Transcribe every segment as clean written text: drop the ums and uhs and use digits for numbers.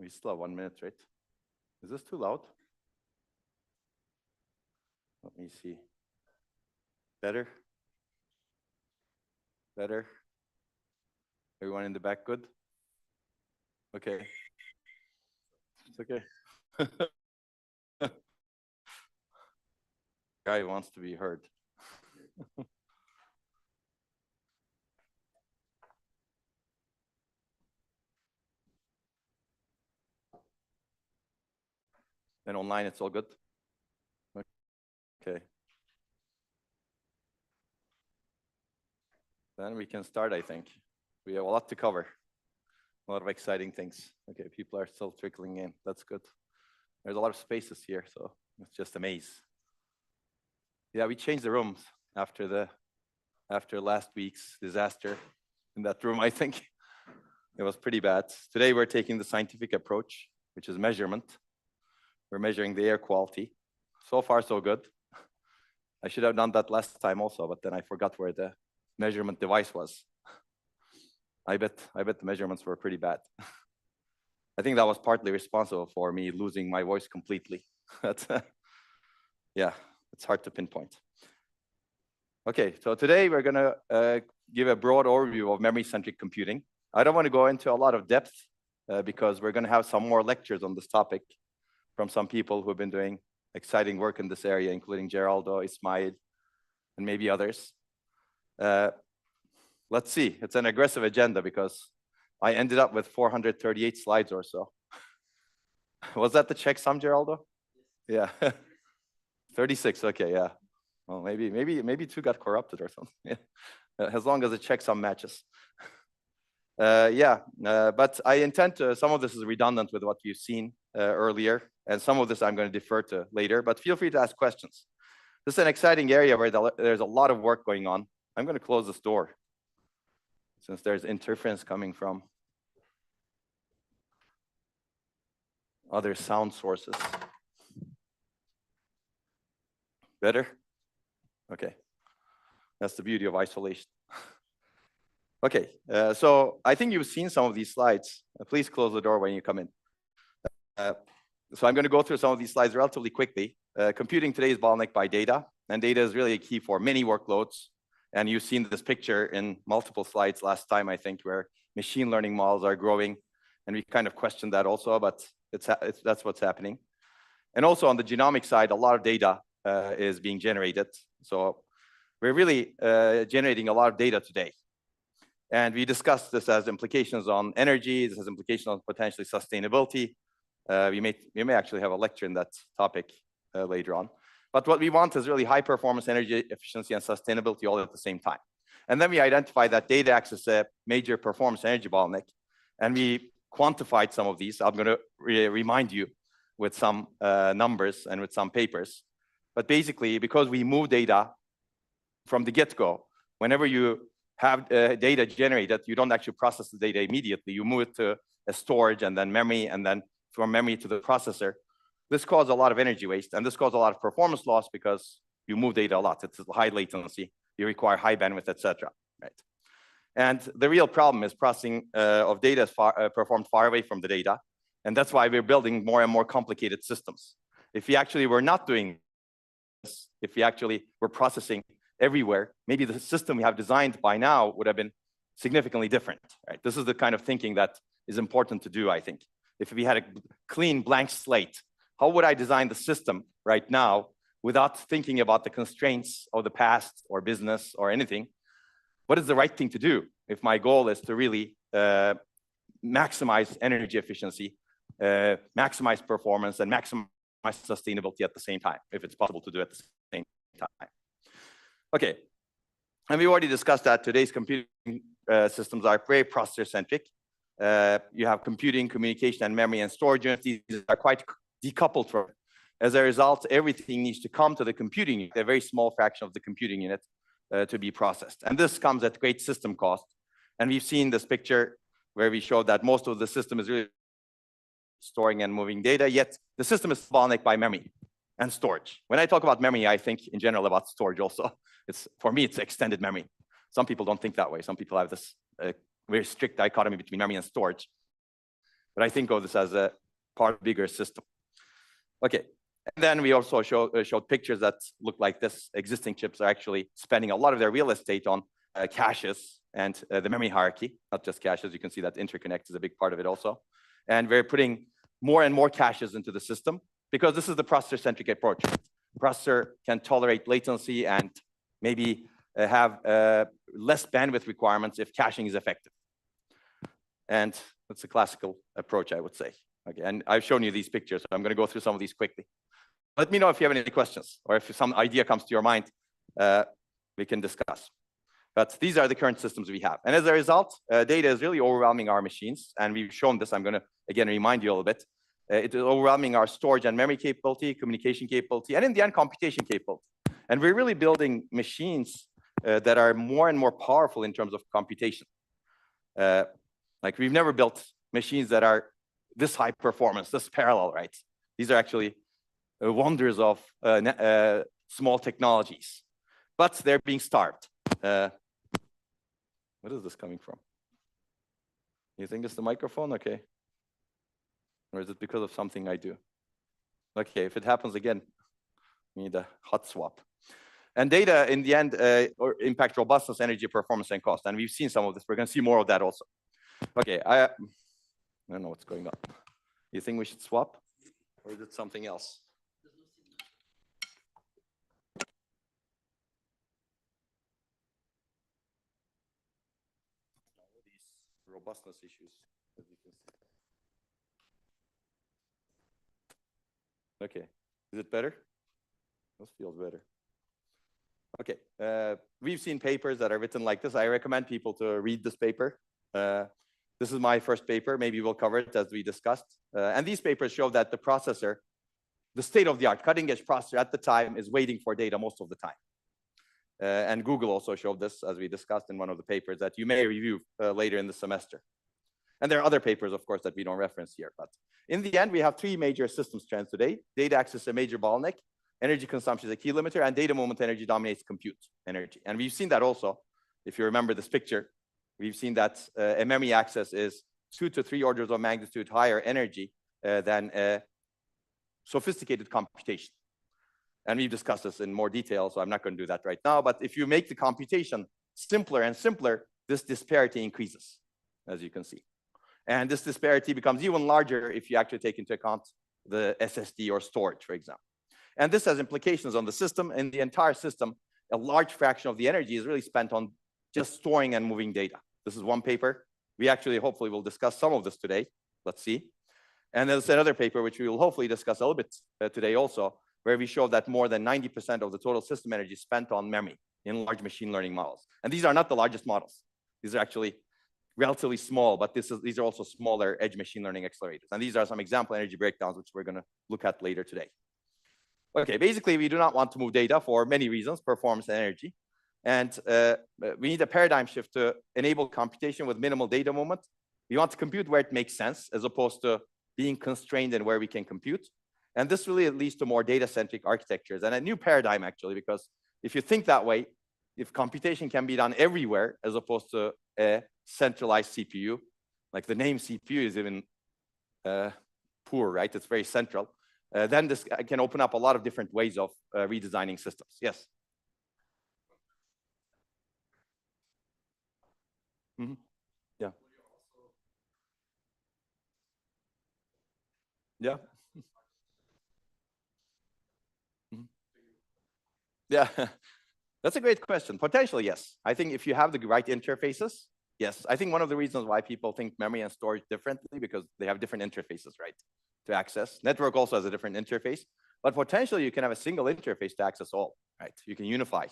We still have 1 minute, right? Is this too loud? Let me see. Better? Better? Everyone in the back good? Okay. It's okay. Guy wants to be heard. And online, it's all good? Okay. Then we can start, I think. We have a lot to cover. A lot of exciting things. Okay, people are still trickling in. That's good. There's a lot of spaces here, so it's just a maze. Yeah, we changed the rooms after last week's disaster in that room, I think. It was pretty bad. Today, we're taking the scientific approach, which is measurement. We're measuring the air quality. So far, so good. I should have done that last time also, but then I forgot where the measurement device was. I bet the measurements were pretty bad. I think that was partly responsible for me losing my voice completely. Yeah, it's hard to pinpoint. Okay, so today we're gonna give a broad overview of memory-centric computing. I don't want to go into a lot of depth because we're gonna have some more lectures on this topic from some people who have been doing exciting work in this area, including Geraldo, Ismail, and maybe others. Let's see, it's an aggressive agenda because I ended up with 438 slides or so. Was that the checksum, Geraldo? Yeah, 36, okay, yeah. Well, maybe two got corrupted or something. Yeah. As long as the checksum matches. But I intend to, some of this is redundant with what you've seen earlier, and some of this I'm going to defer to later, but feel free to ask questions. This is an exciting area where there's a lot of work going on. I'm going to close this door since there's interference coming from other sound sources. Better? Okay. That's the beauty of isolation. Okay, so I think you've seen some of these slides. Please close the door when you come in. So I'm going to go through some of these slides relatively quickly. Computing today is bottlenecked by data, and data is really a key for many workloads. And you've seen this picture in multiple slides last time, I think, where machine learning models are growing. And we kind of questioned that also, but that's what's happening. And also on the genomic side, a lot of data is being generated. So we're really generating a lot of data today. And we discussed this as implications on energy. This has implications on potentially sustainability. We may actually have a lecture in that topic later on. But what we want is really high performance, energy efficiency, and sustainability all at the same time. And then we identify that data acts as a major performance energy bottleneck. And we quantified some of these. I'm going to remind you with some numbers and with some papers. But basically, because we move data from the get-go, whenever you have data generated, you don't actually process the data immediately. You move it to a storage and then memory, and then from memory to the processor. This causes a lot of energy waste, and this causes a lot of performance loss because you move data a lot. It's high latency. You require high bandwidth, etc. Right? And the real problem is processing of data is performed far away from the data, and that's why we're building more and more complicated systems. If we actually were not doing this, if we actually were processing everywhere, maybe the system we have designed by now would have been significantly different. Right? This is the kind of thinking that is important to do, I think. If we had a clean blank slate, how would I design the system right now without thinking about the constraints of the past or business or anything? What is the right thing to do if my goal is to really maximize energy efficiency, maximize performance, and maximize sustainability at the same time, if it's possible to do at the same time? Okay, and we already discussed that today's computing systems are very processor-centric. You have computing, communication, and memory and storage units. These are quite decoupled from it. As a result, everything needs to come to the computing unit, a very small fraction of the computing unit to be processed. And this comes at great system cost. And we've seen this picture where we showed that most of the system is really storing and moving data, yet the system is bottlenecked by memory and storage. When I talk about memory, I think in general about storage also. For me, it's extended memory. Some people don't think that way. Some people have this very strict dichotomy between memory and storage. But I think of this as a part of a bigger system. Okay. And then we also showed pictures that look like this. Existing chips are actually spending a lot of their real estate on caches and the memory hierarchy, not just caches. You can see that interconnect is a big part of it also. And we're putting more and more caches into the system because this is the processor-centric approach. Processor can tolerate latency and maybe have less bandwidth requirements if caching is effective. And that's a classical approach, I would say. Okay, and I've shown you these pictures, so I'm going to go through some of these quickly. Let me know if you have any questions or if some idea comes to your mind, we can discuss. But these are the current systems we have. And as a result, data is really overwhelming our machines. And we've shown this. I'm going to, again, remind you a little bit. It is overwhelming our storage and memory capability, communication capability, and in the end, computation capability. And we're really building machines that are more and more powerful in terms of computation. Like we've never built machines that are this high performance, this parallel, right? These are actually wonders of small technologies, but they're being starved. What is this coming from? You think it's the microphone? Okay. Or is it because of something I do? Okay, if it happens again, we need a hot swap. And data, in the end, impact robustness, energy, performance, and cost. And we've seen some of this. We're going to see more of that also. Okay, I don't know what's going on. You think we should swap? Or is it something else? These robustness issues, as you can see. Okay, is it better? This feels better. Okay, we've seen papers that are written like this. I recommend people to read this paper. This is my first paper. Maybe we'll cover it as we discussed. And these papers show that the processor, the state-of-the-art cutting-edge processor at the time is waiting for data most of the time. And Google also showed this, as we discussed in one of the papers that you may review later in the semester. And there are other papers, of course, that we don't reference here. But in the end, we have three major systems trends today. Data access is a major bottleneck. Energy consumption is a key limiter. And data moment energy dominates compute energy. And we've seen that also. If you remember this picture, we've seen that a memory access is 2 to 3 orders of magnitude higher energy than a sophisticated computation. And we've discussed this in more detail, so I'm not going to do that right now. But if you make the computation simpler and simpler, this disparity increases, as you can see. And this disparity becomes even larger if you actually take into account the SSD or storage, for example. And this has implications on the system. In the entire system, a large fraction of the energy is really spent on just storing and moving data. This is one paper. We actually, hopefully, will discuss some of this today. Let's see. And there's another paper, which we will hopefully discuss a little bit today also, where we show that more than 90% of the total system energy is spent on memory in large machine learning models. And these are not the largest models. These are actually relatively small, but these are also smaller edge machine learning accelerators. And these are some example energy breakdowns, which we're going to look at later today. Okay, basically, we do not want to move data for many reasons, performance and energy. And we need a paradigm shift to enable computation with minimal data moment. We want to compute where it makes sense, as opposed to being constrained in where we can compute. And this really leads to more data-centric architectures and a new paradigm, actually, because if you think that way, if computation can be done everywhere, as opposed to a centralized CPU, like the name CPU is even poor, right? It's very central. Then this can open up a lot of different ways of redesigning systems. Yes? Mm-hmm. Yeah. Yeah. Mm-hmm. Yeah. That's a great question. Potentially, yes. I think if you have the right interfaces, yes. I think one of the reasons why people think memory and storage differently, because they have different interfaces, right, to access. Network also has a different interface, but potentially you can have a single interface to access all, right? You can unify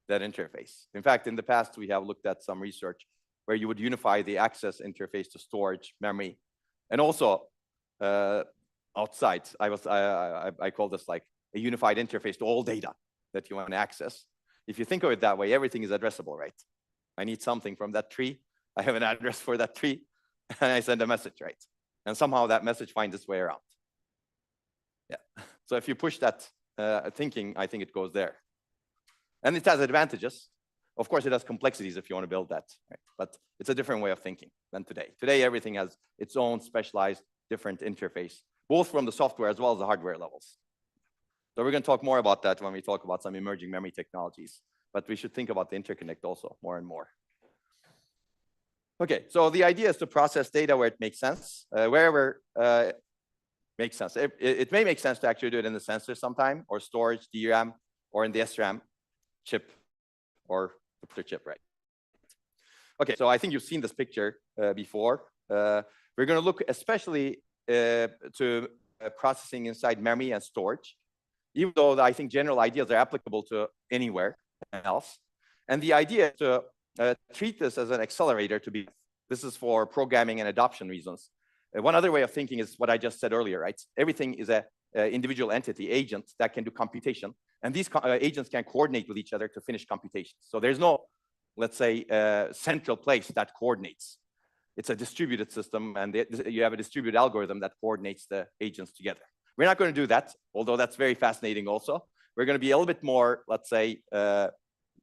that interface. In fact, in the past, we have looked at some research where you would unify the access interface to storage, memory, and also outside. I call this like a unified interface to all data that you want to access. If you think of it that way, everything is addressable, right? I need something from that tree. I have an address for that tree, and I send a message, right? And somehow that message finds its way around. Yeah. So if you push that thinking, I think it goes there. And it has advantages. Of course, it has complexities if you want to build that, right? But it's a different way of thinking than today. Today, everything has its own specialized, different interface, both from the software as well as the hardware levels. So we're going to talk more about that when we talk about some emerging memory technologies. But we should think about the interconnect also more and more. Okay, so the idea is to process data where it makes sense, wherever makes sense. It may make sense to actually do it in the sensor sometime, or storage, DRAM, or in the SRAM chip, or the chip, right? Okay, so I think you've seen this picture before. We're going to look especially to processing inside memory and storage, even though I think general ideas are applicable to anywhere else. And the idea is to treat this as an accelerator to be. This is for programming and adoption reasons. One other way of thinking is what I just said earlier, right? Everything is a individual entity, agent that can do computation. And these agents can coordinate with each other to finish computations. So there's no, let's say, central place that coordinates. It's a distributed system, and you have a distributed algorithm that coordinates the agents together. We're not going to do that, although that's very fascinating also. We're going to be a little bit more, let's say, a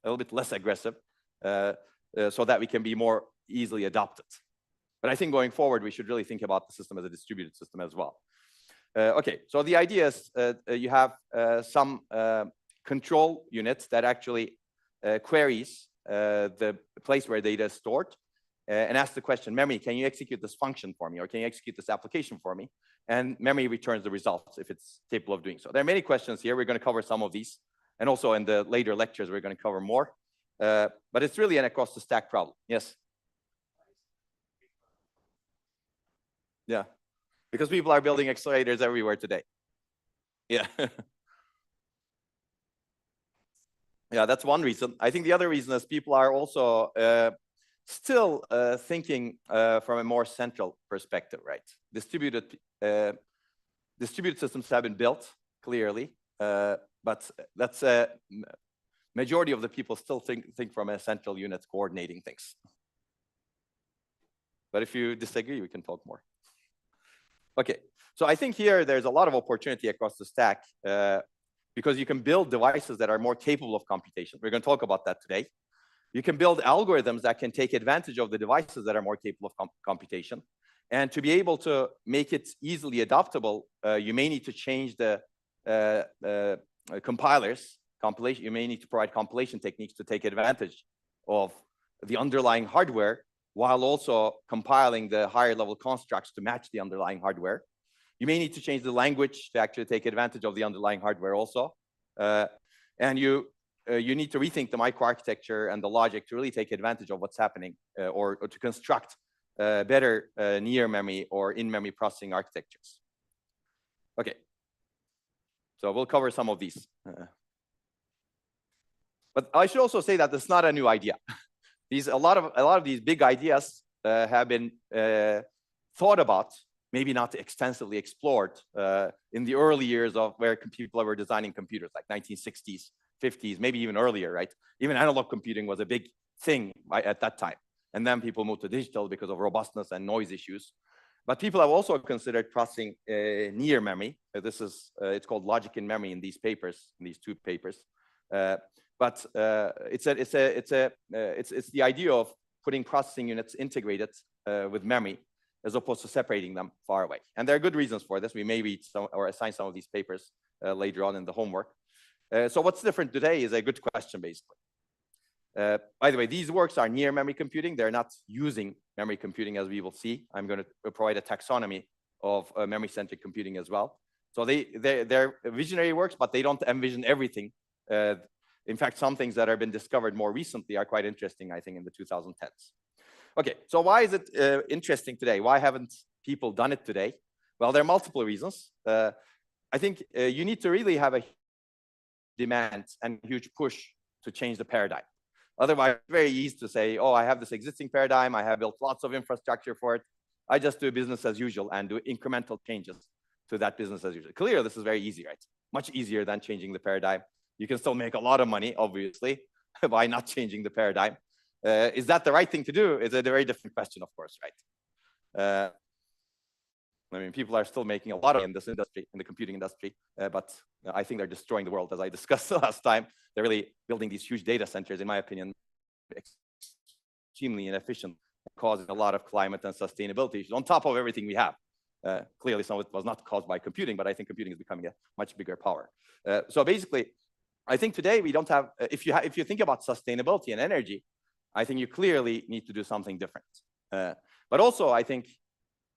little bit less aggressive so that we can be more easily adopted. But I think going forward, we should really think about the system as a distributed system as well. Okay, so the idea is you have some control units that actually queries the place where data is stored and asks the question, memory, can you execute this function for me, or can you execute this application for me? And memory returns the results if it's capable of doing so. There are many questions here. We're going to cover some of these. And also in the later lectures, we're going to cover more. But it's really an across the stack problem. Yes? Yeah, because people are building accelerators everywhere today. Yeah. Yeah, that's one reason. I think the other reason is people are also still thinking from a more central perspective, right? Distributed systems have been built, clearly, but that's a majority of the people still think from a central unit coordinating things. But if you disagree, we can talk more. Okay, so I think here there's a lot of opportunity across the stack because you can build devices that are more capable of computation. We're going to talk about that today. You can build algorithms that can take advantage of the devices that are more capable of computation. And to be able to make it easily adoptable, you may need to change the compilers, compilation. You may need to provide compilation techniques to take advantage of the underlying hardware, while also compiling the higher level constructs to match the underlying hardware. You may need to change the language to actually take advantage of the underlying hardware also. And you need to rethink the microarchitecture and the logic to really take advantage of what's happening or to construct better near memory or in-memory processing architectures. Okay, so we'll cover some of these. But I should also say that it's not a new idea. A lot of these big ideas have been thought about, maybe not extensively explored in the early years of where people were designing computers, like 1960s, 50s, maybe even earlier, right? Even analog computing was a big thing at that time. And then people moved to digital because of robustness and noise issues. But people have also considered processing near memory. It's called logic in memory in these papers, in these two papers. But it's the idea of putting processing units integrated with memory as opposed to separating them far away. And there are good reasons for this. We may read some or assign some of these papers later on in the homework. So what's different today is a good question, basically. By the way, these works are near memory computing. They're not using memory computing, as we will see. I'm going to provide a taxonomy of memory-centric computing as well. So they're visionary works, but they don't envision everything. In fact, some things that have been discovered more recently are quite interesting, I think, in the 2010s. Okay, so why is it interesting today? Why haven't people done it today? Well, there are multiple reasons. I think you need to really have a demand and huge push to change the paradigm. Otherwise, it's very easy to say, oh, I have this existing paradigm. I have built lots of infrastructure for it. I just do business as usual and do incremental changes to that business as usual. Clearly, this is very easy, right? Much easier than changing the paradigm. You can still make a lot of money, obviously, by not changing the paradigm. Is that the right thing to do? It's a very different question, of course, right? I mean, people are still making a lot of in this industry, in the computing industry, but I think they're destroying the world, as I discussed last time. They're really building these huge data centers, in my opinion, extremely inefficient, causing a lot of climate and sustainability issues on top of everything we have. Clearly, some of it was not caused by computing, but I think computing is becoming a much bigger power. So basically, I think today we don't have, if you think about sustainability and energy, I think you clearly need to do something different. But also, I think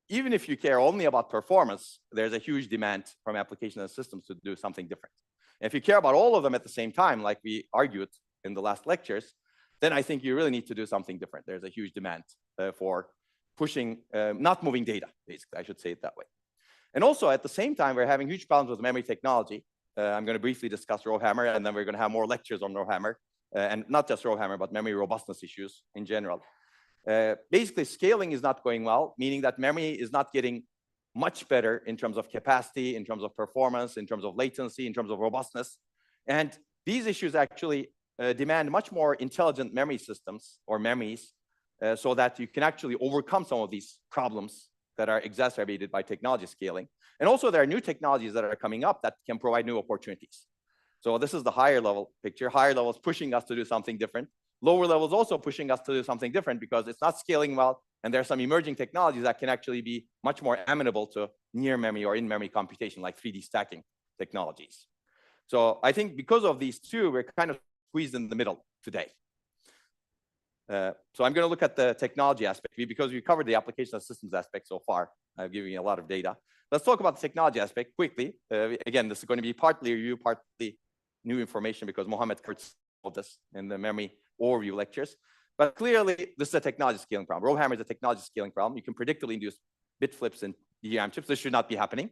even if you care only about performance, there's a huge demand from applications and systems to do something different. And if you care about all of them at the same time, like we argued in the last lectures, then I think you really need to do something different. There's a huge demand for pushing, not moving data, basically, I should say it that way. And also, at the same time, we're having huge problems with memory technology. I'm going to briefly discuss RowHammer, and then we're going to have more lectures on RowHammer, and not just RowHammer, but memory robustness issues in general. Basically, scaling is not going well, meaning that memory is not getting much better in terms of capacity, in terms of performance, in terms of latency, in terms of robustness. And these issues actually demand much more intelligent memory systems or memories so that you can actually overcome some of these problems that are exacerbated by technology scaling. And also, there are new technologies that are coming up that can provide new opportunities. So this is the higher level picture. Higher levels pushing us to do something different. Lower levels also pushing us to do something different because it's not scaling well, and there are some emerging technologies that can actually be much more amenable to near memory or in-memory computation, like 3D stacking technologies. So I think because of these two, we're kind of squeezed in the middle today. So I'm going to look at the technology aspect because we covered the application and systems aspect so far. I've given you a lot of data. Let's talk about the technology aspect quickly. Again, this is going to be partly review, partly new information because Mohammed covered this in the memory overview lectures. But clearly, this is a technology scaling problem. RowHammer is a technology scaling problem. You can predictably induce bit flips in DRAM chips. This should not be happening.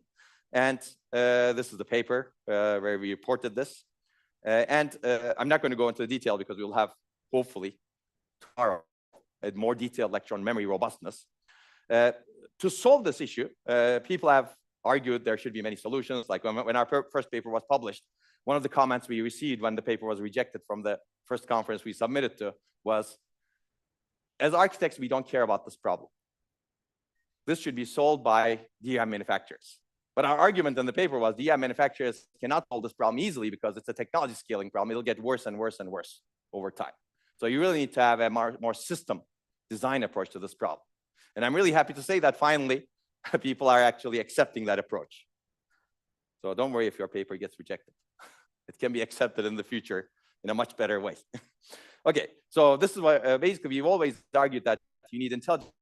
And this is the paper where we reported this. I'm not going to go into detail because we'll have, hopefully, tomorrow a more detailed lecture on memory robustness. To solve this issue, people have argued there should be many solutions. Like when our first paper was published, one of the comments we received when the paper was rejected from the first conference we submitted to was, as architects, we don't care about this problem. This should be solved by DRAM manufacturers. But our argument in the paper was DRAM manufacturers cannot solve this problem easily because it's a technology scaling problem. It'll get worse and worse and worse over time. So you really need to have a more system design approach to this problem. And I'm really happy to say that finally, people are actually accepting that approach. So don't worry if your paper gets rejected. It can be accepted in the future in a much better way. Okay, so this is why basically we've always argued that you need intelligence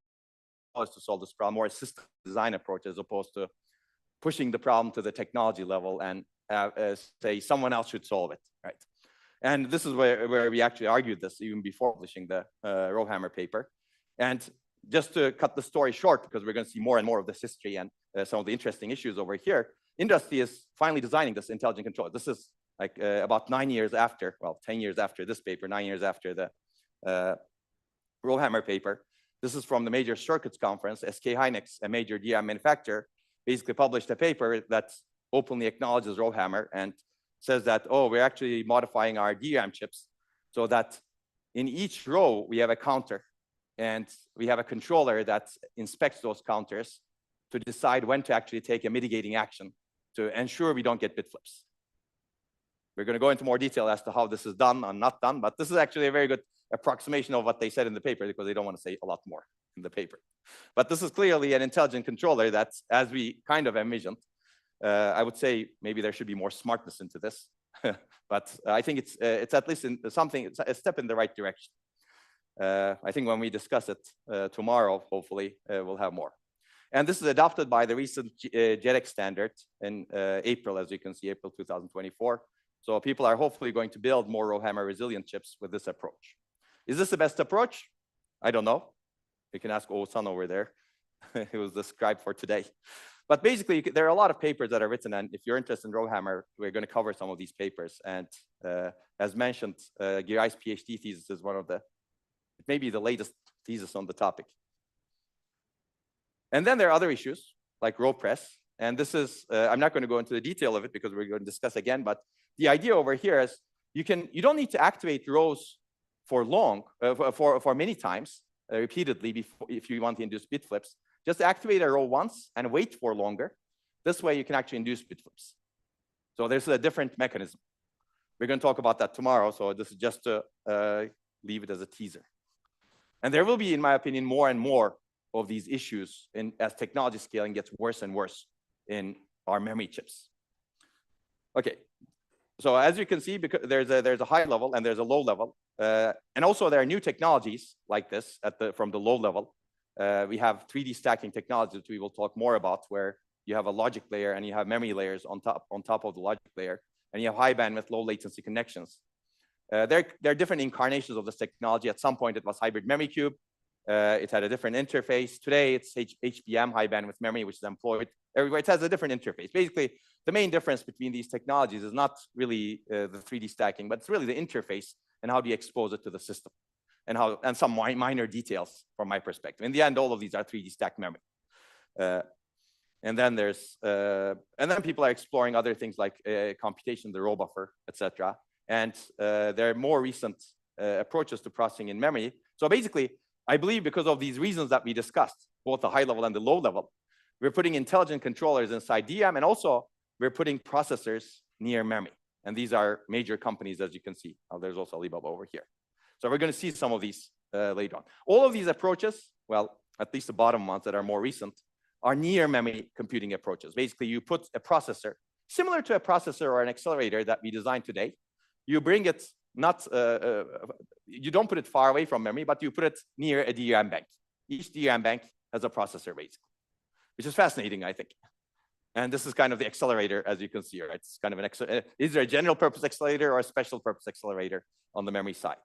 to solve this problem, more a system design approach as opposed to pushing the problem to the technology level and say someone else should solve it, right? And this is where we actually argued this even before publishing the RowHammer paper. And just to cut the story short, because we're going to see more and more of this history and some of the interesting issues over here, industry is finally designing this intelligent control. This is like about 9 years after, well, 10 years after this paper, 9 years after the RowHammer paper. This is from the Major Circuits Conference. SK Hynix, a major DRAM manufacturer, basically published a paper that openly acknowledges RowHammer and says that, oh, we're actually modifying our DRAM chips so that in each row we have a counter and we have a controller that inspects those counters to decide when to actually take a mitigating action to ensure we don't get bit flips. We're going to go into more detail as to how this is done or not done, but this is actually a very good approximation of what they said in the paper because they don't want to say a lot more in the paper. But this is clearly an intelligent controller that's, as we kind of envisioned, I would say maybe there should be more smartness into this, but I think it's at least in something, it's a step in the right direction. I think when we discuss it tomorrow, hopefully we'll have more. And this is adopted by the recent JEDEC standard in April, as you can see, April 2024. So people are hopefully going to build more RowHammer resilient chips with this approach. Is this the best approach? I don't know. You can ask Oğuzhan over there. It was the scribe for today. But basically, there are a lot of papers that are written, and if you're interested in RowHammer, we're going to cover some of these papers. And as mentioned, Giray's PhD thesis is one of the, maybe the latest thesis on the topic. And then there are other issues, like row press. And this is, I'm not going to go into the detail of it because we're going to discuss again, but the idea over here is you don't need to activate rows for long, for many times, repeatedly, before, if you want to induce bit flips. Just activate a row once and wait for longer. This way you can actually induce bit flips. So there's a different mechanism. We're going to talk about that tomorrow. So this is just to leave it as a teaser. And there will be, in my opinion, more and more of these issues as technology scaling gets worse and worse in our memory chips. Okay, so as you can see, because there's a high level and there's a low level, and also there are new technologies like this from the low level. We have 3D stacking technology, which we will talk more about, where you have a logic layer and you have memory layers on top of the logic layer, and you have high bandwidth, low latency connections. There are different incarnations of this technology. At some point, it was hybrid memory cube. It had a different interface. Today, it's HBM, high bandwidth memory, which is employed everywhere. It has a different interface. Basically, the main difference between these technologies is not really the 3D stacking, but it's really the interface and how do you expose it to the system, and some minor details from my perspective. In the end, all of these are 3D stacked memory. And then people are exploring other things like computation, the row buffer, etc. And there are more recent approaches to processing in memory. So basically, I believe because of these reasons that we discussed, both the high level and the low level, we're putting intelligent controllers inside DRAM, and also we're putting processors near memory. And these are major companies, as you can see. There's also Alibaba over here. So we're going to see some of these later on. All of these approaches, well, at least the bottom ones that are more recent, are near memory computing approaches. Basically, you put a processor, similar to a processor or an accelerator that we designed today. You bring it you don't put it far away from memory, but you put it near a DRAM bank. Each DRAM bank has a processor, basically, which is fascinating, I think. And this is kind of the accelerator, as you can see here. It's kind of an is there a general purpose accelerator or a special purpose accelerator on the memory side?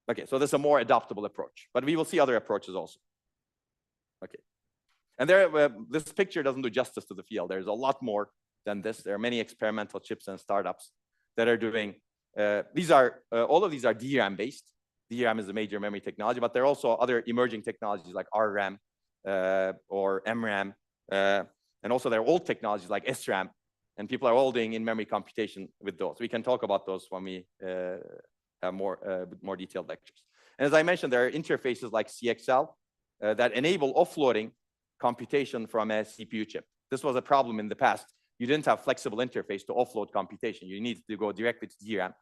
Okay, so this is a more adoptable approach, but we will see other approaches also. Okay, and this picture doesn't do justice to the field. There's a lot more than this. There are many experimental chips and startups that are doing. All of these are DRAM based. DRAM is a major memory technology, but there are also other emerging technologies like RRAM or MRAM, and also there are old technologies like SRAM, and people are all doing in-memory computation with those. We can talk about those when we have more detailed lectures. And as I mentioned, there are interfaces like CXL that enable offloading computation from a CPU chip. This was a problem in the past. You didn't have flexible interface to offload computation. You needed to go directly to DRAM.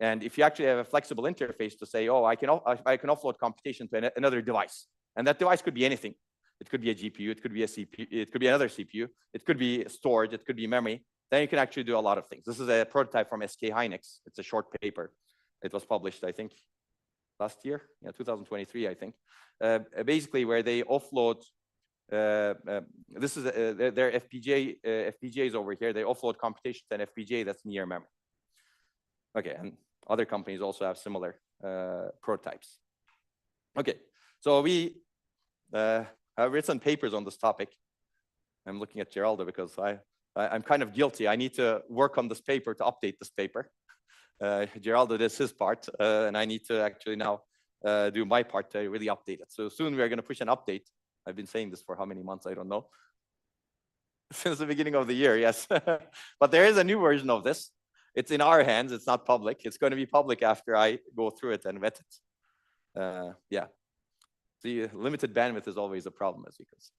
And if you actually have a flexible interface to say, oh, I can offload computation to another device, and that device could be anything. It could be a GPU, it could be a CPU, it could be another CPU, it could be storage, it could be memory. Then you can actually do a lot of things. This is a prototype from SK Hynix. It's a short paper. It was published, I think, last year, 2023, I think. Basically, where they offload. This is their FPGAs over here. They offload computation to an FPGA that's near memory. Okay, and other companies also have similar prototypes. Okay, so we have written papers on this topic. I'm looking at Geraldo because I'm kind of guilty. I need to work on this paper to update this paper. Geraldo does his part, and I need to actually now do my part to really update it. So soon we are going to push an update. I've been saying this for how many months, I don't know. Since the beginning of the year, yes. But there is a new version of this. It's in our hands. It's not public. It's going to be public after I go through it and vet it. Yeah. The limited bandwidth is always a problem, as you can see.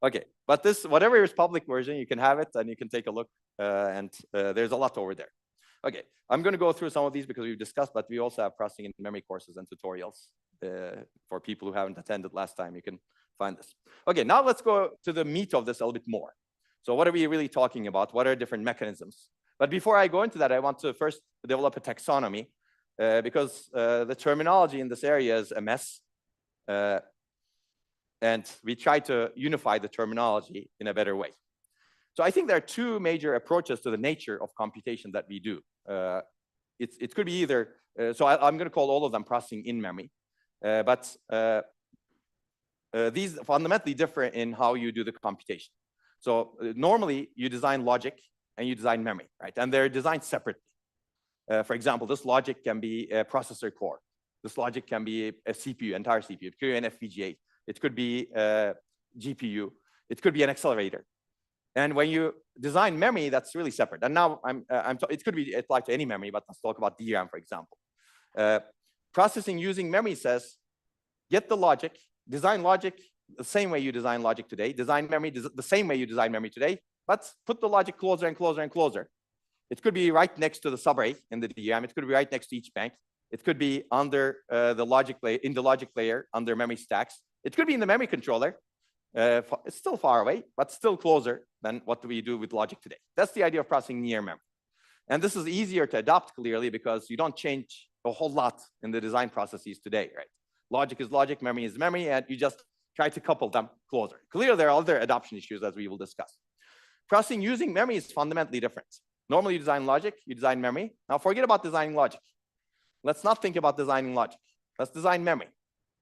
Okay, but this, whatever is public version, you can have it and you can take a look. And there's a lot over there. Okay, I'm going to go through some of these because we've discussed, but we also have processing in memory courses and tutorials for people who haven't attended last time. You can find this. Okay, now let's go to the meat of this a little bit more. So what are we really talking about? What are different mechanisms? But before I go into that, I want to first develop a taxonomy because the terminology in this area is a mess. And we try to unify the terminology in a better way. So I think there are two major approaches to the nature of computation that we do. It could be either, so I'm going to call all of them processing in memory. But these fundamentally differ in how you do the computation. So normally you design logic and you design memory, right? And they're designed separately. For example, this logic can be a processor core. This logic can be a CPU, entire CPU. It could be an FPGA. It could be a GPU. It could be an accelerator. And when you design memory, that's really separate. And now it could be applied to any memory, but let's talk about DRAM, for example. Processing using memory says, get the logic, design logic the same way you design logic today, design memory the same way you design memory today, but put the logic closer and closer and closer. It could be right next to the subarray in the DRAM. It could be right next to each bank. It could be under the logic layer, in the logic layer, under memory stacks. It could be in the memory controller. It's still far away, but still closer than what we do with logic today. That's the idea of processing near memory. And this is easier to adopt clearly because you don't change a whole lot in the design processes today, right? Logic is logic, memory is memory, and you just try to couple them closer. Clearly, there are other adoption issues as we will discuss. Processing using memory is fundamentally different. Normally, you design logic, you design memory. Now, forget about designing logic. Let's not think about designing logic. Let's design memory.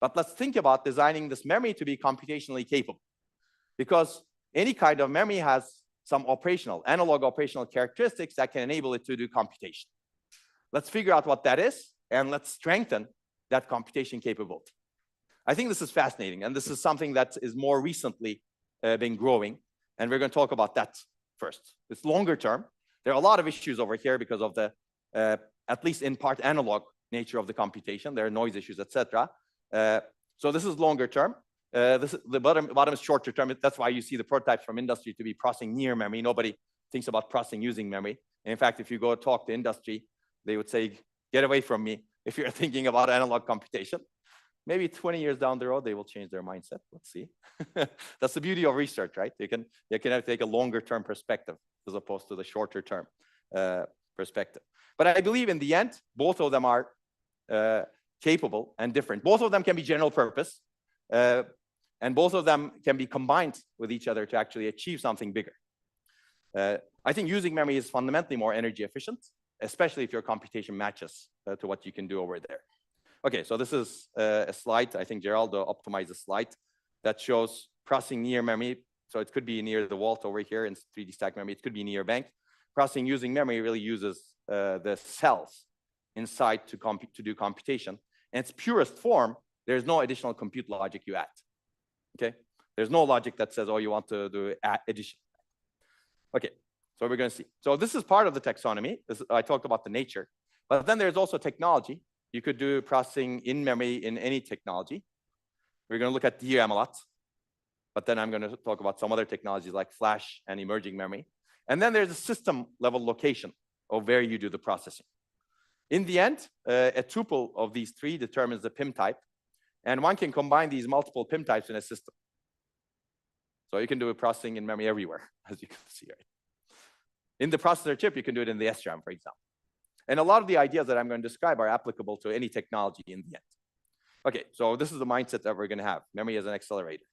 But let's think about designing this memory to be computationally capable. Because any kind of memory has some analog operational characteristics that can enable it to do computation. Let's figure out what that is, and let's strengthen that computation capability. I think this is fascinating, and this is something that is more recently been growing, and we're going to talk about that first. It's longer term. There are a lot of issues over here because of the, at least in part, analog nature of the computation. There are noise issues, etc. So this is longer term. The bottom is shorter term. That's why you see the prototypes from industry to be processing near memory. Nobody thinks about processing using memory. And in fact, if you go talk to industry, they would say, get away from me if you're thinking about analog computation. Maybe 20 years down the road, they will change their mindset. Let's see. That's the beauty of research, right? You can take a longer term perspective as opposed to the shorter term perspective. But I believe in the end, both of them are capable and different. Both of them can be general purpose. And both of them can be combined with each other to actually achieve something bigger. I think using memory is fundamentally more energy efficient, especially if your computation matches to what you can do over there. Okay, so this is a slide. I think Geraldo optimized a slide that shows processing near memory. So it could be near the vault over here in 3D stack memory. It could be near bank. Processing using memory really uses the cells inside to do computation. In its purest form, there's no additional compute logic you add. Okay, there's no logic that says, oh, you want to do addition. Okay, so we're going to see. So this is part of the taxonomy. I talked about the nature, but then there's also technology. You could do processing in memory in any technology. We're going to look at DRAM a lot, but then I'm going to talk about some other technologies like flash and emerging memory. And then there's a system level location of where you do the processing. In the end, a tuple of these three determines the PIM type, and one can combine these multiple PIM types in a system. So you can do a processing in memory everywhere, as you can see, right? In the processor chip, you can do it in the SRAM, for example. And a lot of the ideas that I'm going to describe are applicable to any technology in the end. Okay, so this is the mindset that we're going to have, memory as an accelerator.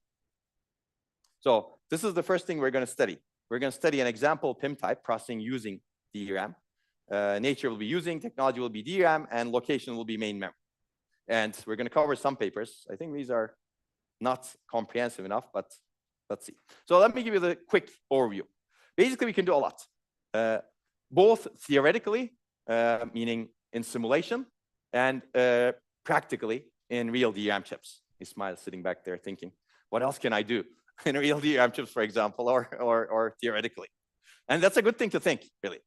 So this is the first thing we're going to study. We're going to study an example PIM type processing using DRAM. Nature will be using, technology will be DRAM, and location will be main memory. And we're going to cover some papers. I think these are not comprehensive enough, but let's see. So let me give you the quick overview. Basically, we can do a lot, both theoretically, meaning in simulation, and practically in real DRAM chips. Ismail is sitting back there thinking, what else can I do in real DRAM chips, for example, or theoretically? And that's a good thing to think, really,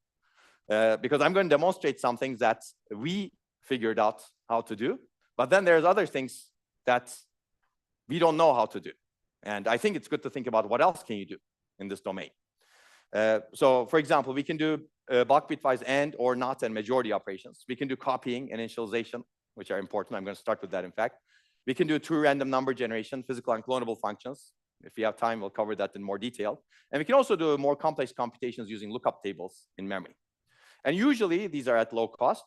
because I'm going to demonstrate some things that we figured out how to do, but then there's other things that we don't know how to do. And I think it's good to think about what else can you do in this domain. So, for example, we can do bulk bitwise and or not and majority operations. We can do copying and initialization, which are important. I'm going to start with that, in fact. We can do true random number generation, physical unclonable functions. If we have time, we'll cover that in more detail. And we can also do more complex computations using lookup tables in memory. And usually, these are at low cost.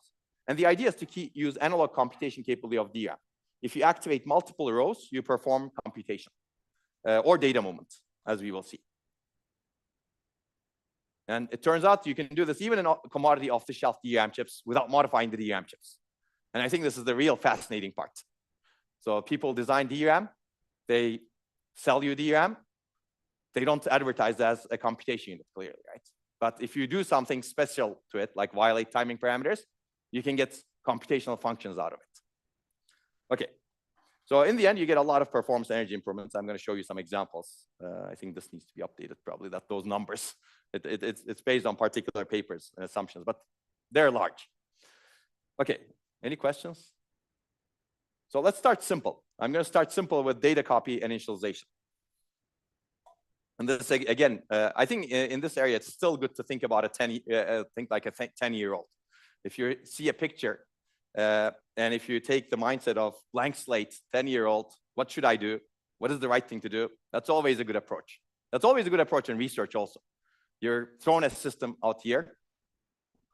And the idea is to use analog computation capability of DRAM. If you activate multiple rows, you perform computation or data movement, as we will see. And it turns out you can do this even in commodity off-the-shelf DRAM chips without modifying the DRAM chips. And I think this is the real fascinating part. So people design DRAM, they sell you DRAM, they don't advertise as a computation unit, clearly, right? But if you do something special to it, like violate timing parameters, you can get computational functions out of it. Okay, so in the end, you get a lot of performance energy improvements. I'm going to show you some examples. I think this needs to be updated, probably, that those numbers. It's based on particular papers and assumptions, but they're large. Okay, any questions? So let's start simple. I'm going to start simple with data copy and initialization. And this, again, I think in this area, it's still good to think about think like a 10-year-old. If you see a picture And if you take the mindset of blank slate, 10-year-old, what should I do? What is the right thing to do? That's always a good approach. That's always a good approach in research also. You're throwing a system out here.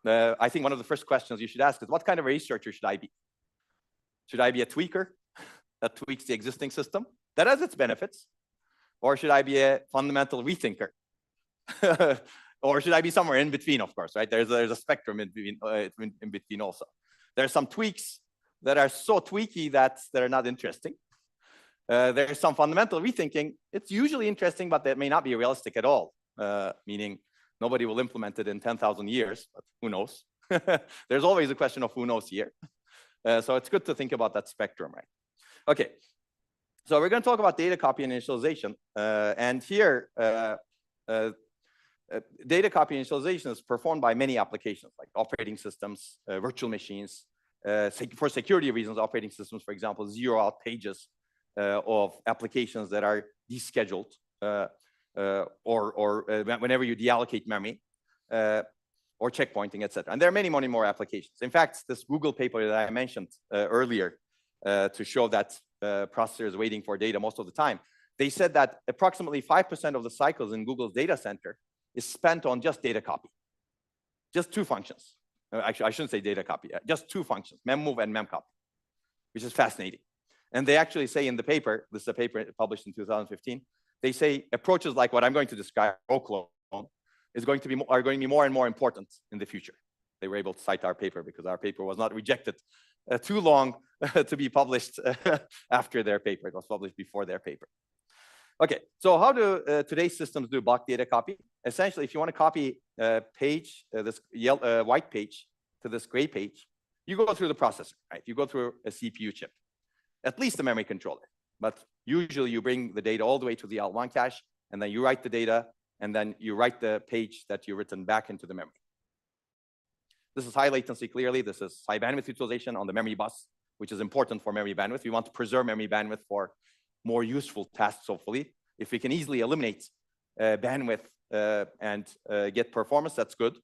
I think one of the first questions you should ask is, what kind of a researcher should I be? Should I be a tweaker that tweaks the existing system? That has its benefits. Or should I be a fundamental rethinker? Or should I be somewhere in between, of course, right? There's a spectrum in between also. There's some tweaks that are so tweaky that they're not interesting. There's some fundamental rethinking. It's usually interesting, but that may not be realistic at all, meaning nobody will implement it in 10,000 years, but who knows? There's always a question of who knows here. So it's good to think about that spectrum, right? Okay, so we're going to talk about data copy and initialization. And here, data copy initialization is performed by many applications, like operating systems, virtual machines. For security reasons, operating systems, for example, zero out pages of applications that are descheduled, or whenever you deallocate memory, or checkpointing, etc. And there are many, many more applications. In fact, this Google paper that I mentioned earlier to show that processor is waiting for data most of the time, they said that approximately 5% of the cycles in Google's data center is spent on just data copy. Just two functions. Actually, I shouldn't say data copy, just two functions, memmove and memcopy, which is fascinating. And they actually say in the paper, this is a paper published in 2015, they say approaches like what I'm going to describe, row clone, are going to be more and more important in the future. They were able to cite our paper because our paper was not rejected too long to be published after their paper. It was published before their paper. Okay, so how do today's systems do bulk data copy? Essentially, if you want to copy a page, this white page to this gray page, you go through the processor, right? You go through a CPU chip, at least a memory controller. But usually you bring the data all the way to the L1 cache, and then you write the data, and then you write the page that you've written back into the memory. This is high latency, clearly. This is high bandwidth utilization on the memory bus, which is important for memory bandwidth. We want to preserve memory bandwidth for more useful tasks, hopefully. If we can easily eliminate bandwidth and get performance, that's good.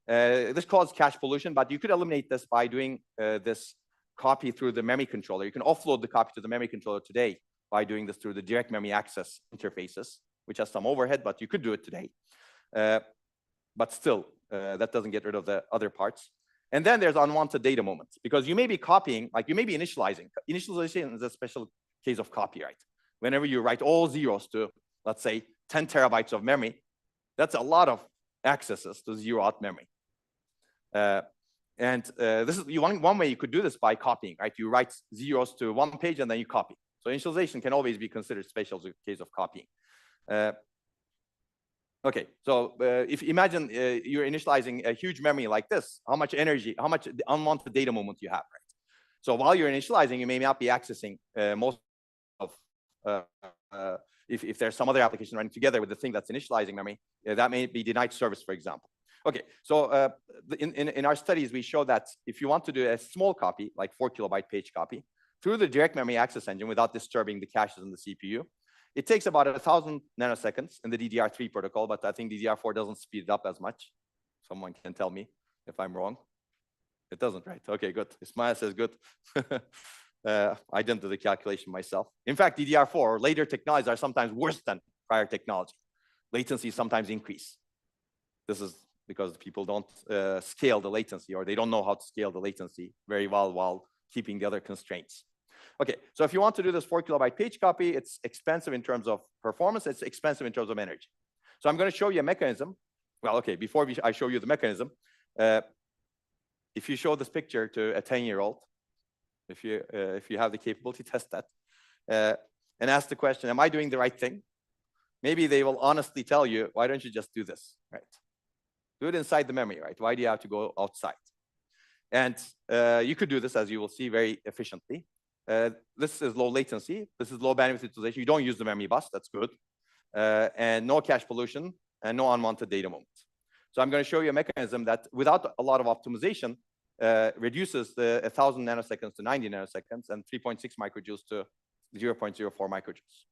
This causes cache pollution, but you could eliminate this by doing this copy through the memory controller. You can offload the copy to the memory controller today by doing this through the direct memory access interfaces, which has some overhead, but you could do it today. But still, that doesn't get rid of the other parts. And then there's unwanted data moments, because you may be copying, like you may be initializing. Initialization is a special case of copyright. Whenever you write all zeros to, let's say, 10 terabytes of memory, that's a lot of accesses to zero-out memory. This is one way you could do this by copying, right? You write zeros to one page and then you copy. So initialization can always be considered special case of copying. Okay, so if you imagine you're initializing a huge memory like this, how much energy, how much unwanted data moment you have, right? So while you're initializing, you may not be accessing most of, if there's some other application running together with the thing that's initializing memory, that may be denied service, for example. Okay, so in our studies, we show that if you want to do a small copy, like 4 kilobyte page copy, through the direct memory access engine without disturbing the caches in the CPU, it takes about 1,000 nanoseconds in the DDR3 protocol, but I think DDR4 doesn't speed it up as much. Someone can tell me if I'm wrong. It doesn't, right? Okay, good. Ismail says good. I didn't do the calculation myself. In fact, DDR4 or later technologies are sometimes worse than prior technology. Latency sometimes increase. This is because people don't scale the latency, or they don't know how to scale the latency very well while keeping the other constraints. Okay, so if you want to do this 4 kilobyte page copy, it's expensive in terms of performance, it's expensive in terms of energy. So I'm going to show you a mechanism. Well, okay, before I show you the mechanism, if you show this picture to a 10-year-old, if you have the capability, test that, and ask the question, am I doing the right thing? Maybe they will honestly tell you, why don't you just do this, right? Do it inside the memory, right? Why do you have to go outside? And you could do this, as you will see, very efficiently. This is low latency. This is low bandwidth utilization. You don't use the memory bus. That's good. And no cache pollution and no unwanted data moments. So I'm going to show you a mechanism that, without a lot of optimization, reduces the 1,000 nanoseconds to 90 nanoseconds and 3.6 microjoules to 0.04 microjoules.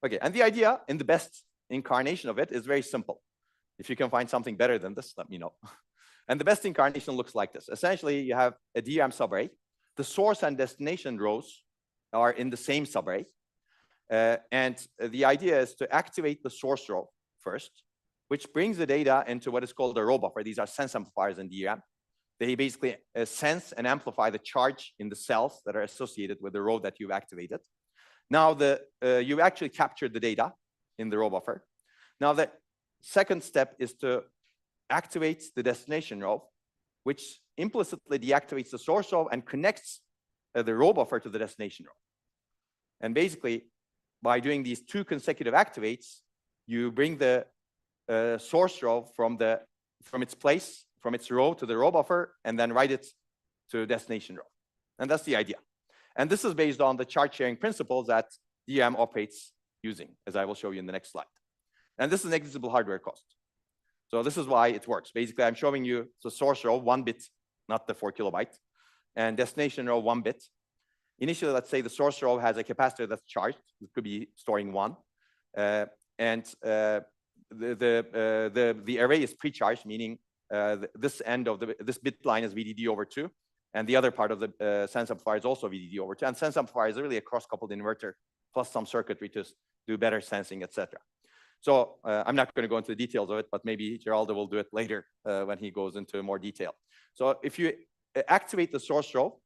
Okay, and the idea in the best incarnation of it is very simple. If you can find something better than this, let me know. And the best incarnation looks like this. Essentially, you have a DRAM subarray. The source and destination rows are in the same subarray. And the idea is to activate the source row first, which brings the data into what is called a row buffer. These are sense amplifiers in DRAM. They basically sense and amplify the charge in the cells that are associated with the row that you've activated. Now, you actually captured the data in the row buffer. Now, the second step is to activate the destination row, which implicitly deactivates the source row and connects the row buffer to the destination row. And basically, by doing these two consecutive activates, you bring the source row from its place, from its row to the row buffer, and then write it to the destination row. And that's the idea. And this is based on the charge sharing principles that DRAM operates using, as I will show you in the next slide. And this is negligible hardware cost. So this is why it works. Basically, I'm showing you the source row, 1 bit, not the 4 kilobyte, and destination row, 1 bit. Initially, let's say the source row has a capacitor that's charged. It could be storing 1. And the array is pre-charged, meaning this end of this bit line is VDD over 2. And the other part of the sense amplifier is also VDD over 2. And sense amplifier is really a cross-coupled inverter plus some circuitry to do better sensing, etc. So I'm not going to go into the details of it, but maybe Geraldo will do it later when he goes into more detail. So if you activate the source row,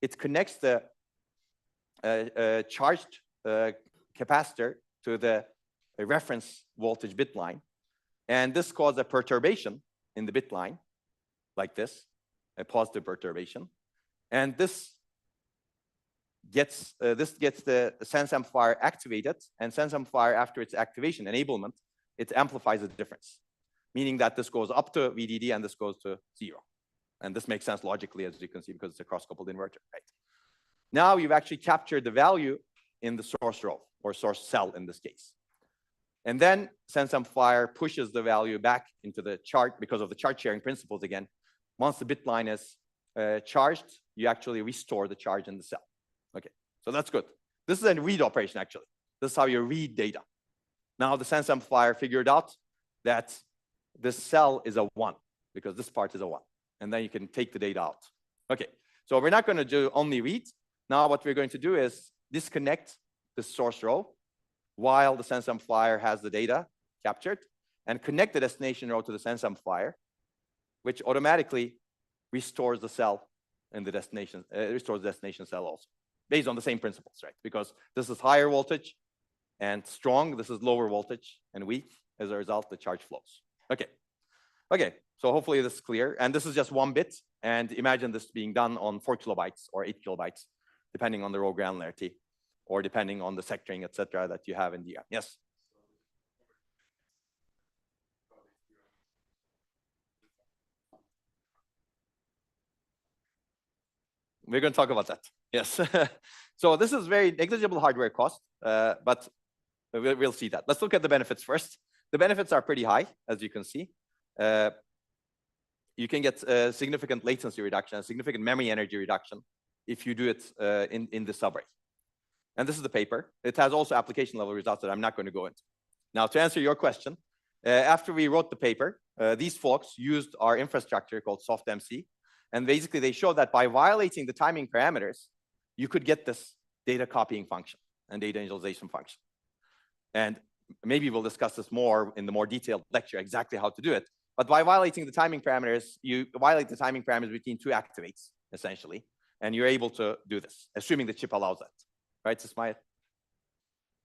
it connects the charged capacitor to the reference voltage bit line. And this causes a perturbation in the bit line, like this, a positive perturbation. And this gets the sense amplifier activated, and sense amplifier, after its activation enablement, it amplifies the difference, meaning that this goes up to VDD and this goes to 0. And this makes sense logically, as you can see, because it's a cross-coupled inverter, right? Now you've actually captured the value in the source row, or source cell in this case. And then sense amplifier pushes the value back into the chart because of the charge sharing principles again. Once the bit line is charged, you actually restore the charge in the cell. Okay, so that's good. This is a read operation, actually. This is how you read data. Now the sense amplifier figured out that this cell is a 1, because this part is a 1. And then you can take the data out. Okay, so we're not going to do only read. Now what we're going to do is disconnect the source row while the sense amplifier has the data captured, and connect the destination row to the sense amplifier, which automatically restores the cell in the destination, restores the destination cell also, based on the same principles, right? Because this is higher voltage and strong, this is lower voltage and weak. As a result, the charge flows. Okay, so hopefully this is clear. And this is just 1 bit. And imagine this being done on 4 kilobytes or 8 kilobytes, depending on the row granularity, or depending on the sectoring, etc., that you have in DRAM. Yes? We're going to talk about that. Yes. So this is very negligible hardware cost, but we'll see that. Let's look at the benefits first. The benefits are pretty high, as you can see. You can get significant latency reduction, significant memory energy reduction if you do it in the subarray. And this is the paper. It has also application level results that I'm not going to go into. Now, to answer your question, after we wrote the paper, these folks used our infrastructure called SoftMC. And basically, they showed that by violating the timing parameters, you could get this data copying function and data initialization function. And maybe we'll discuss this more in the more detailed lecture, exactly how to do it. But by violating the timing parameters, you violate the timing parameters between 2 activates, essentially. And you're able to do this, assuming the chip allows that. Right, Ismail?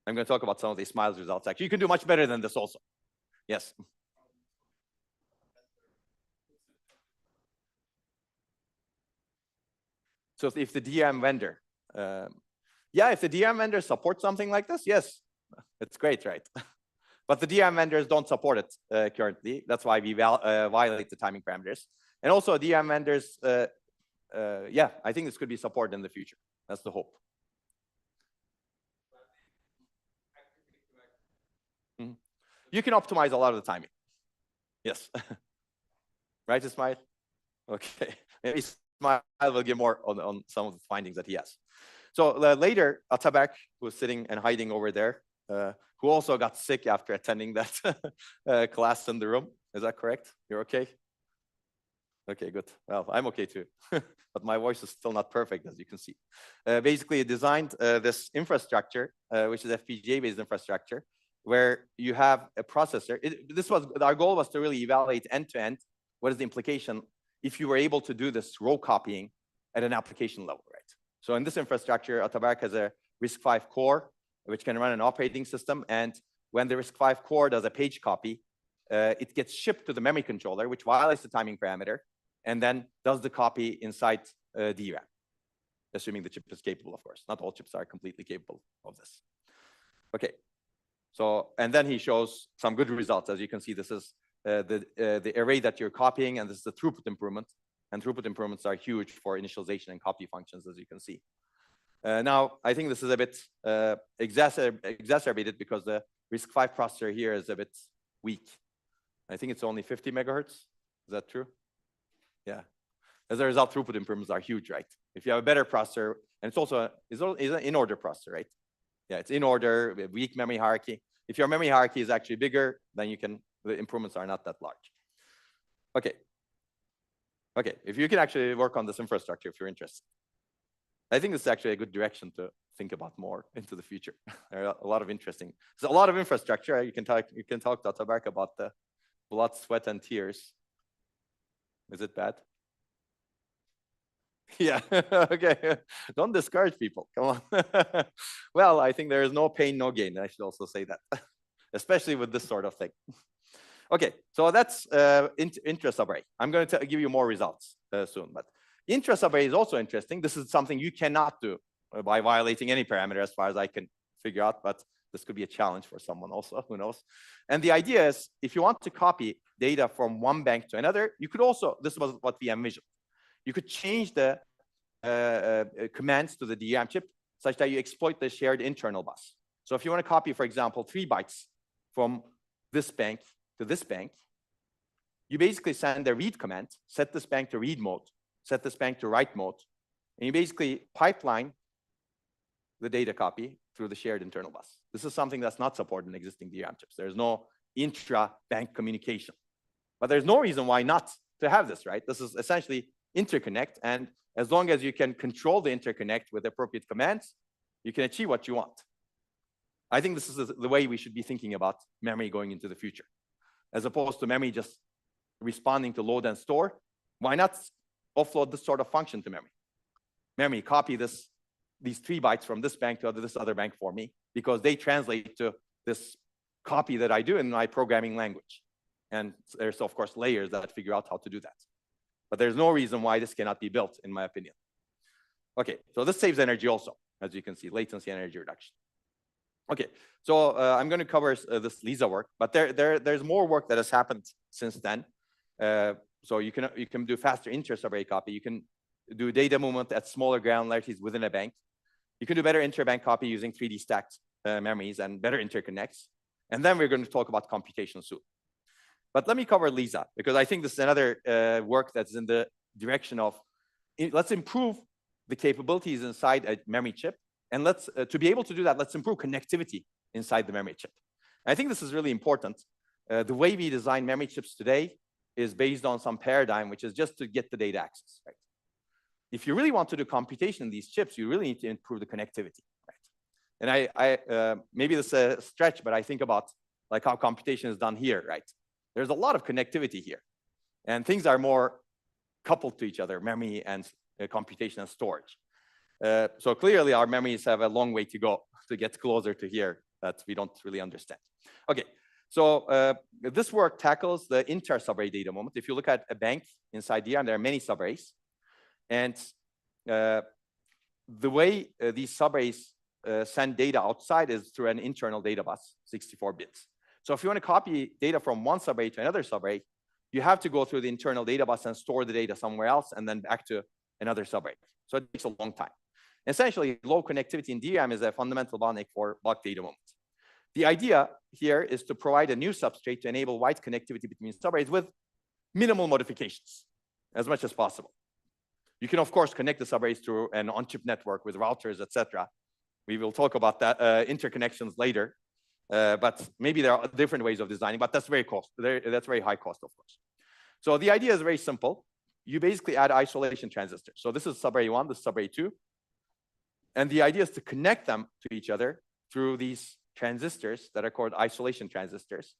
I'm going to talk about some of these SMILES results. Actually, you can do much better than this also. Yes. So if the DRAM vendor, if the DRAM vendor supports something like this, yes, it's great, right? But the DRAM vendors don't support it currently. That's why we violate the timing parameters. And also DRAM vendors, I think this could be supported in the future. That's the hope. You can optimize a lot of the timing. Yes. Right, Ismail? Okay. Maybe Ismail will give more on some of the findings that he has. So later, Atabak, who's sitting and hiding over there, who also got sick after attending that class in the room. Is that correct? You're okay? Okay, good. Well, I'm okay too, but my voice is still not perfect, as you can see. Basically, it designed this infrastructure, which is FPGA-based infrastructure, where you have a processor. Our goal was to really evaluate end-to-end. What is the implication if you were able to do this row copying at an application level, right? So in this infrastructure, Ataberk has a RISC-V core, which can run an operating system. And when the RISC-V core does a page copy, it gets shipped to the memory controller, which violates the timing parameter, and then does the copy inside DRAM, assuming the chip is capable, of course. Not all chips are completely capable of this. Okay, so, and then he shows some good results. As you can see, this is the array that you're copying, and this is the throughput improvement. And throughput improvements are huge for initialization and copy functions, as you can see. Now, I think this is a bit exacerbated because the RISC-V processor here is a bit weak. I think it's only 50 megahertz. Is that true? Yeah. As a result, throughput improvements are huge, right? If you have a better processor, and it's also an in-order processor, right? Yeah, it's in order, weak memory hierarchy. If your memory hierarchy is actually bigger, then the improvements are not that large. Okay. Okay, if you can actually work on this infrastructure if you're interested. I think this is actually a good direction to think about more into the future. There are a lot of interesting, there's a lot of infrastructure. You can talk to Ataberk about the blood, sweat, and tears. Is it bad? Yeah, okay. Don't discourage people, come on. Well, I think there is no pain, no gain. I should also say that, especially with this sort of thing. Okay, so that's interest array. I'm going to give you more results soon, but interest array is also interesting. This is something you cannot do by violating any parameter as far as I can figure out, but this could be a challenge for someone also, who knows. And the idea is, if you want to copy data from one bank to another, you could also, this was what we envisioned. You could change the commands to the DRAM chip such that you exploit the shared internal bus. So if you want to copy, for example, 3 bytes from this bank to this bank, you basically send a read command, set this bank to read mode, set this bank to write mode, and you basically pipeline the data copy through the shared internal bus. This is something that's not supported in existing DRAM chips. There's no intra-bank communication. But there's no reason why not to have this, right? This is essentially interconnect, and as long as you can control the interconnect with appropriate commands, you can achieve what you want. I think this is the way we should be thinking about memory going into the future. As opposed to memory just responding to load and store, why not offload this sort of function to memory? Memory, copy these 3 bytes from this bank to this other bank for me, because they translate to this copy that I do in my programming language. And there's, of course, layers that figure out how to do that. But there's no reason why this cannot be built, in my opinion. Okay, so this saves energy also, as you can see, latency and energy reduction. Okay, so I'm going to cover this Lisa work, but there's more work that has happened since then. So you can do faster interest array copy. You can do data movement at smaller granularities within a bank. You can do better interbank copy using 3D stacked memories and better interconnects. And then we're going to talk about computation soon. But let me cover Lisa, because I think this is another work that's in the direction of, let's improve the capabilities inside a memory chip. And to be able to do that, let's improve connectivity inside the memory chip. And I think this is really important. The way we design memory chips today is based on some paradigm, which is just to get the data access, right? If you really want to do computation in these chips, you really need to improve the connectivity, right? And maybe this is a stretch, but I think about like how computation is done here, right? There's a lot of connectivity here, and things are more coupled to each other, memory and computation and storage. So clearly our memories have a long way to go to get closer to here that we don't really understand. Okay, so this work tackles the inter-subarray data moment. If you look at a bank inside DRAM, there are many subarrays. And the way these subarrays send data outside is through an internal data bus, 64 bits. So if you want to copy data from one subarray to another subarray, you have to go through the internal data bus and store the data somewhere else and then back to another subarray. So it takes a long time. Essentially, low connectivity in DRAM is a fundamental bottleneck for bulk data moment. The idea here is to provide a new substrate to enable wide connectivity between subarrays with minimal modifications as much as possible. You can, of course, connect the subarrays through an on-chip network with routers, etc. We will talk about that interconnections later. But maybe there are different ways of designing, but that's very high cost, of course. So the idea is very simple. you basically add isolation transistors. So this is subarray 1, this is subarray 2. And the idea is to connect them to each other through these transistors that are called isolation transistors.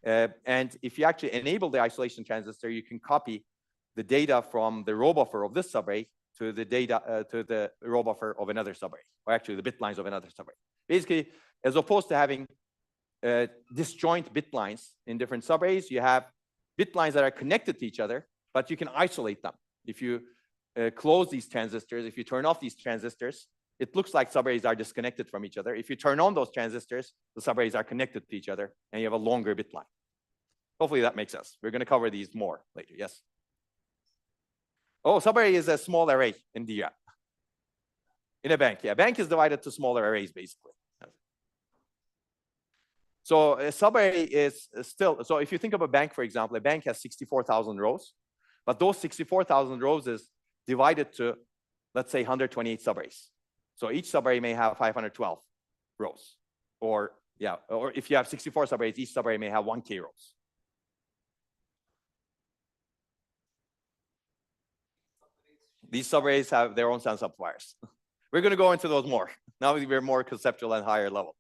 And if you actually enable the isolation transistor, you can copy the data from the row buffer of this subarray to the data to the row buffer of another subarray, or actually the bit lines of another subarray. Basically, as opposed to having disjoint bit lines in different subarrays, you have bit lines that are connected to each other, but you can isolate them. If you close these transistors, if you turn off these transistors, it looks like subarrays are disconnected from each other. If you turn on those transistors, the subarrays are connected to each other, and you have a longer bit line. Hopefully that makes sense. We're going to cover these more later. Yes? Oh, subarray is a small array in DRAM. In a bank, yeah. Bank is divided to smaller arrays, basically. So a subarray is still, so if you think of a bank, for example, a bank has 64,000 rows, but those 64,000 rows is divided to, let's say, 128 subarrays. So each subarray may have 512 rows. Or, yeah, or if you have 64 subarrays, each subarray may have 1K rows. These subarrays have their own sense amplifiers. We're going to go into those more. Now we're more conceptual and higher level.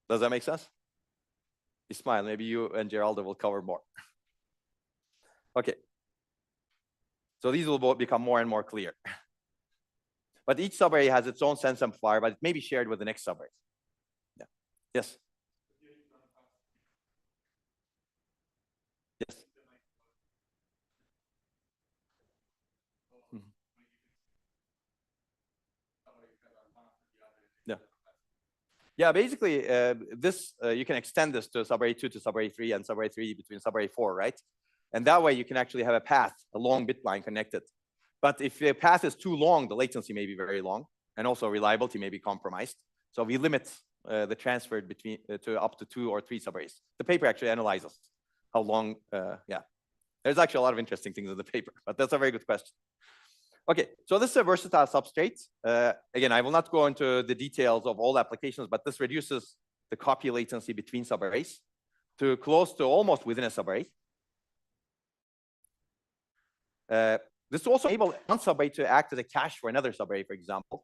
Does that make sense? Ismail, maybe you and Geraldo will cover more. Okay. So these will both become more and more clear. But each subarray has its own sense amplifier, but it may be shared with the next subarray. Yeah. Yes. Yes. Mm-hmm. Yeah. Yeah, basically, this you can extend this to subarray 2 to subarray 3 and subarray 3 between subarray 4, right? And that way you can actually have a path, a long bit line connected. But if the path is too long, the latency may be very long, and also reliability may be compromised. So we limit the transfer between to up to 2 or 3 subarrays. The paper actually analyzes how long. Yeah, there's actually a lot of interesting things in the paper, but that's a very good question. Okay, so this is a versatile substrate. Again, I will not go into the details of all applications, but this reduces the copy latency between subarrays to close to almost within a subarray. This also enables one subarray to act as a cache for another subarray, for example.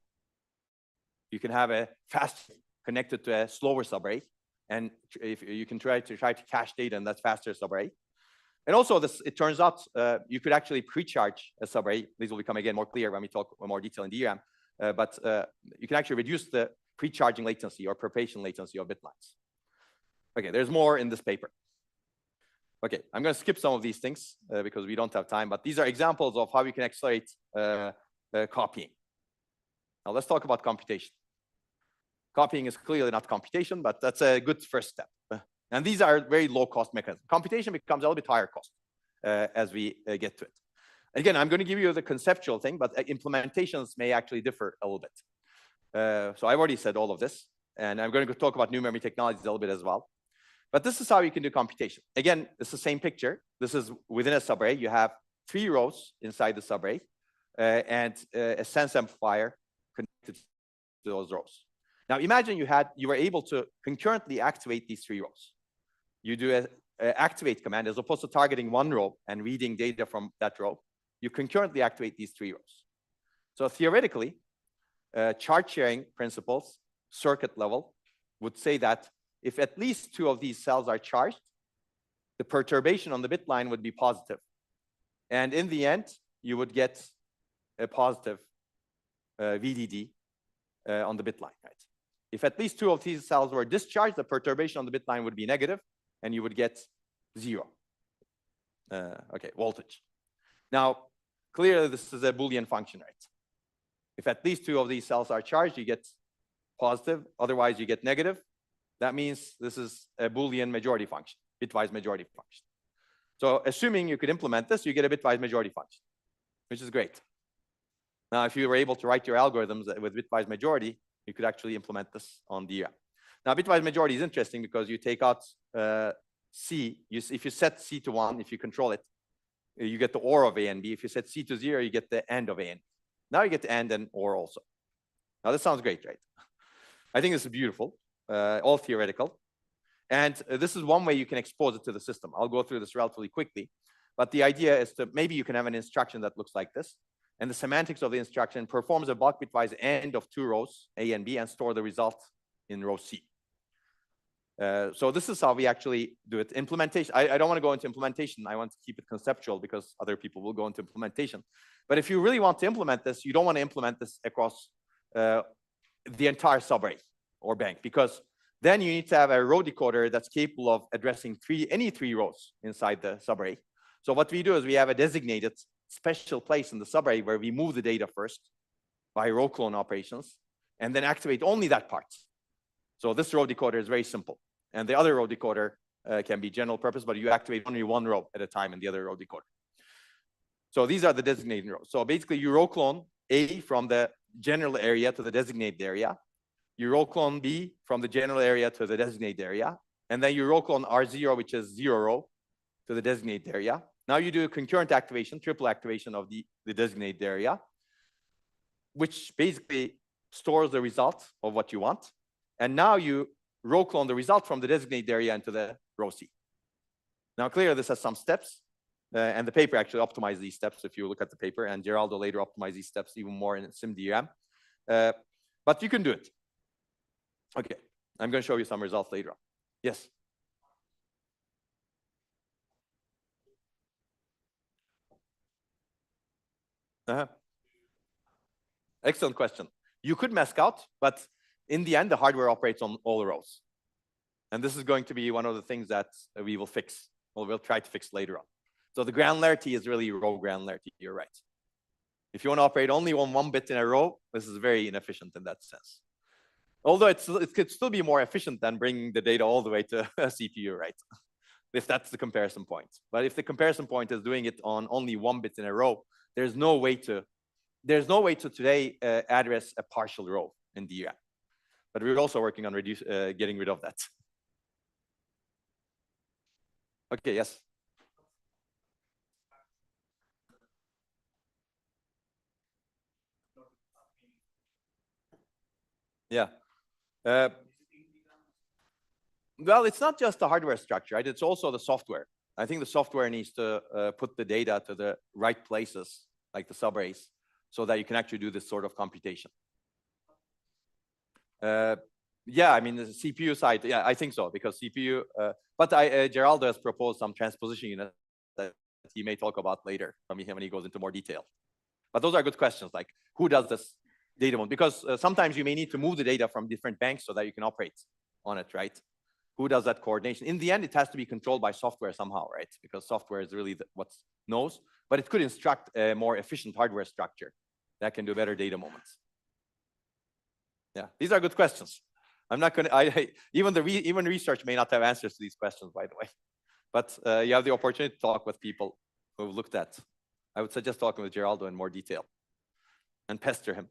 You can have a fast connected to a slower subarray, and if you can try to cache data in that faster subarray. And also, this, it turns out you could actually pre-charge a subarray. These will become, again, more clear when we talk in more detail in DRAM. But you can actually reduce the pre-charging latency or propagation latency of bit lines. Okay, there's more in this paper. Okay, I'm going to skip some of these things because we don't have time. But these are examples of how we can accelerate copying. Now, let's talk about computation. Copying is clearly not computation, but that's a good first step. And these are very low-cost mechanisms. Computation becomes a little bit higher cost as we get to it. Again, I'm going to give you the conceptual thing, but implementations may actually differ a little bit. So I've already said all of this, and I'm going to talk about new memory technologies a little bit as well. But this is how you can do computation. Again, it's the same picture. This is within a subarray. You have 3 rows inside the subarray and a sense amplifier connected to those rows. Now, imagine you were able to concurrently activate these 3 rows. You do an activate command as opposed to targeting one row and reading data from that row. You concurrently activate these 3 rows. So theoretically, chart sharing principles, circuit level, would say that if at least 2 of these cells are charged, the perturbation on the bit line would be positive. And in the end, you would get a positive VDD on the bit line, right? If at least 2 of these cells were discharged, the perturbation on the bit line would be negative, and you would get 0. Okay, voltage. Now, clearly, this is a Boolean function, right? If at least 2 of these cells are charged, you get positive. Otherwise, you get negative. That means this is a Boolean majority function, bitwise majority function. So assuming you could implement this, you get a bitwise majority function, which is great. Now, if you were able to write your algorithms with bitwise majority, you could actually implement this on DRAM. Now, bitwise majority is interesting because you take out C. If you set C to 1, if you control it, you get the OR of A and B. If you set C to 0, you get the AND of A and B. Now you get the AND and OR also. Now, this sounds great, right? I think this is beautiful, all theoretical. And this is one way you can expose it to the system. I'll go through this relatively quickly. But the idea is to maybe you can have an instruction that looks like this. And the semantics of the instruction performs a bulk bitwise AND of two rows, A and B, and store the result in row C. So this is how we actually do it. Implementation, I don't want to go into implementation. I want to keep it conceptual because other people will go into implementation. But if you really want to implement this, you don't want to implement this across the entire subarray or bank, because then you need to have a row decoder that's capable of addressing any three rows inside the subarray. So what we do is we have a designated special place in the subarray where we move the data first by row clone operations and then activate only that part. So this row decoder is very simple. And the other row decoder can be general purpose, but you activate only one row at a time in the other row decoder. So these are the designated rows. So basically you row clone A from the general area to the designated area. You row clone B from the general area to the designated area. And then you row clone R0, which is 0 row, to the designated area. Now you do a concurrent activation, triple activation of the designated area, which basically stores the result of what you want. And now you row clone the result from the designated area into the row C. Now, clearly, this has some steps. And the paper actually optimized these steps if you look at the paper. And Geraldo later optimized these steps even more in SimDRAM. But you can do it. OK, I'm going to show you some results later on. Yes? Excellent question. You could mask out, but in the end, the hardware operates on all rows. And this is going to be one of the things that we will fix, or we'll try to fix later on. So the granularity is really row granularity. You're right. If you want to operate only on one bit in a row, this is very inefficient in that sense. Although it could still be more efficient than bringing the data all the way to a CPU, right? If that's the comparison point. But if the comparison point is doing it on only one bit in a row, there's no way to today address a partial row in DRAM. But we're also working on getting rid of that. Okay, yes. Yeah. Well, it's not just the hardware structure, right? It's also the software. I think the software needs to put the data to the right places, like the subarrays, so that you can actually do this sort of computation. Yeah, I mean, the CPU side, yeah, I think so, because CPU, but Geraldo has proposed some transposition units that he may talk about later when he goes into more detail. But those are good questions, like who does this data mode? Because sometimes you may need to move the data from different banks so that you can operate on it, right? Who does that coordination? In the end, it has to be controlled by software somehow, right? Because software is really what knows, but it could instruct a more efficient hardware structure that can do better data moments. Yeah, these are good questions. I'm not going to, even research may not have answers to these questions, by the way. But you have the opportunity to talk with people who've looked at. I would suggest talking with Geraldo in more detail and pester him.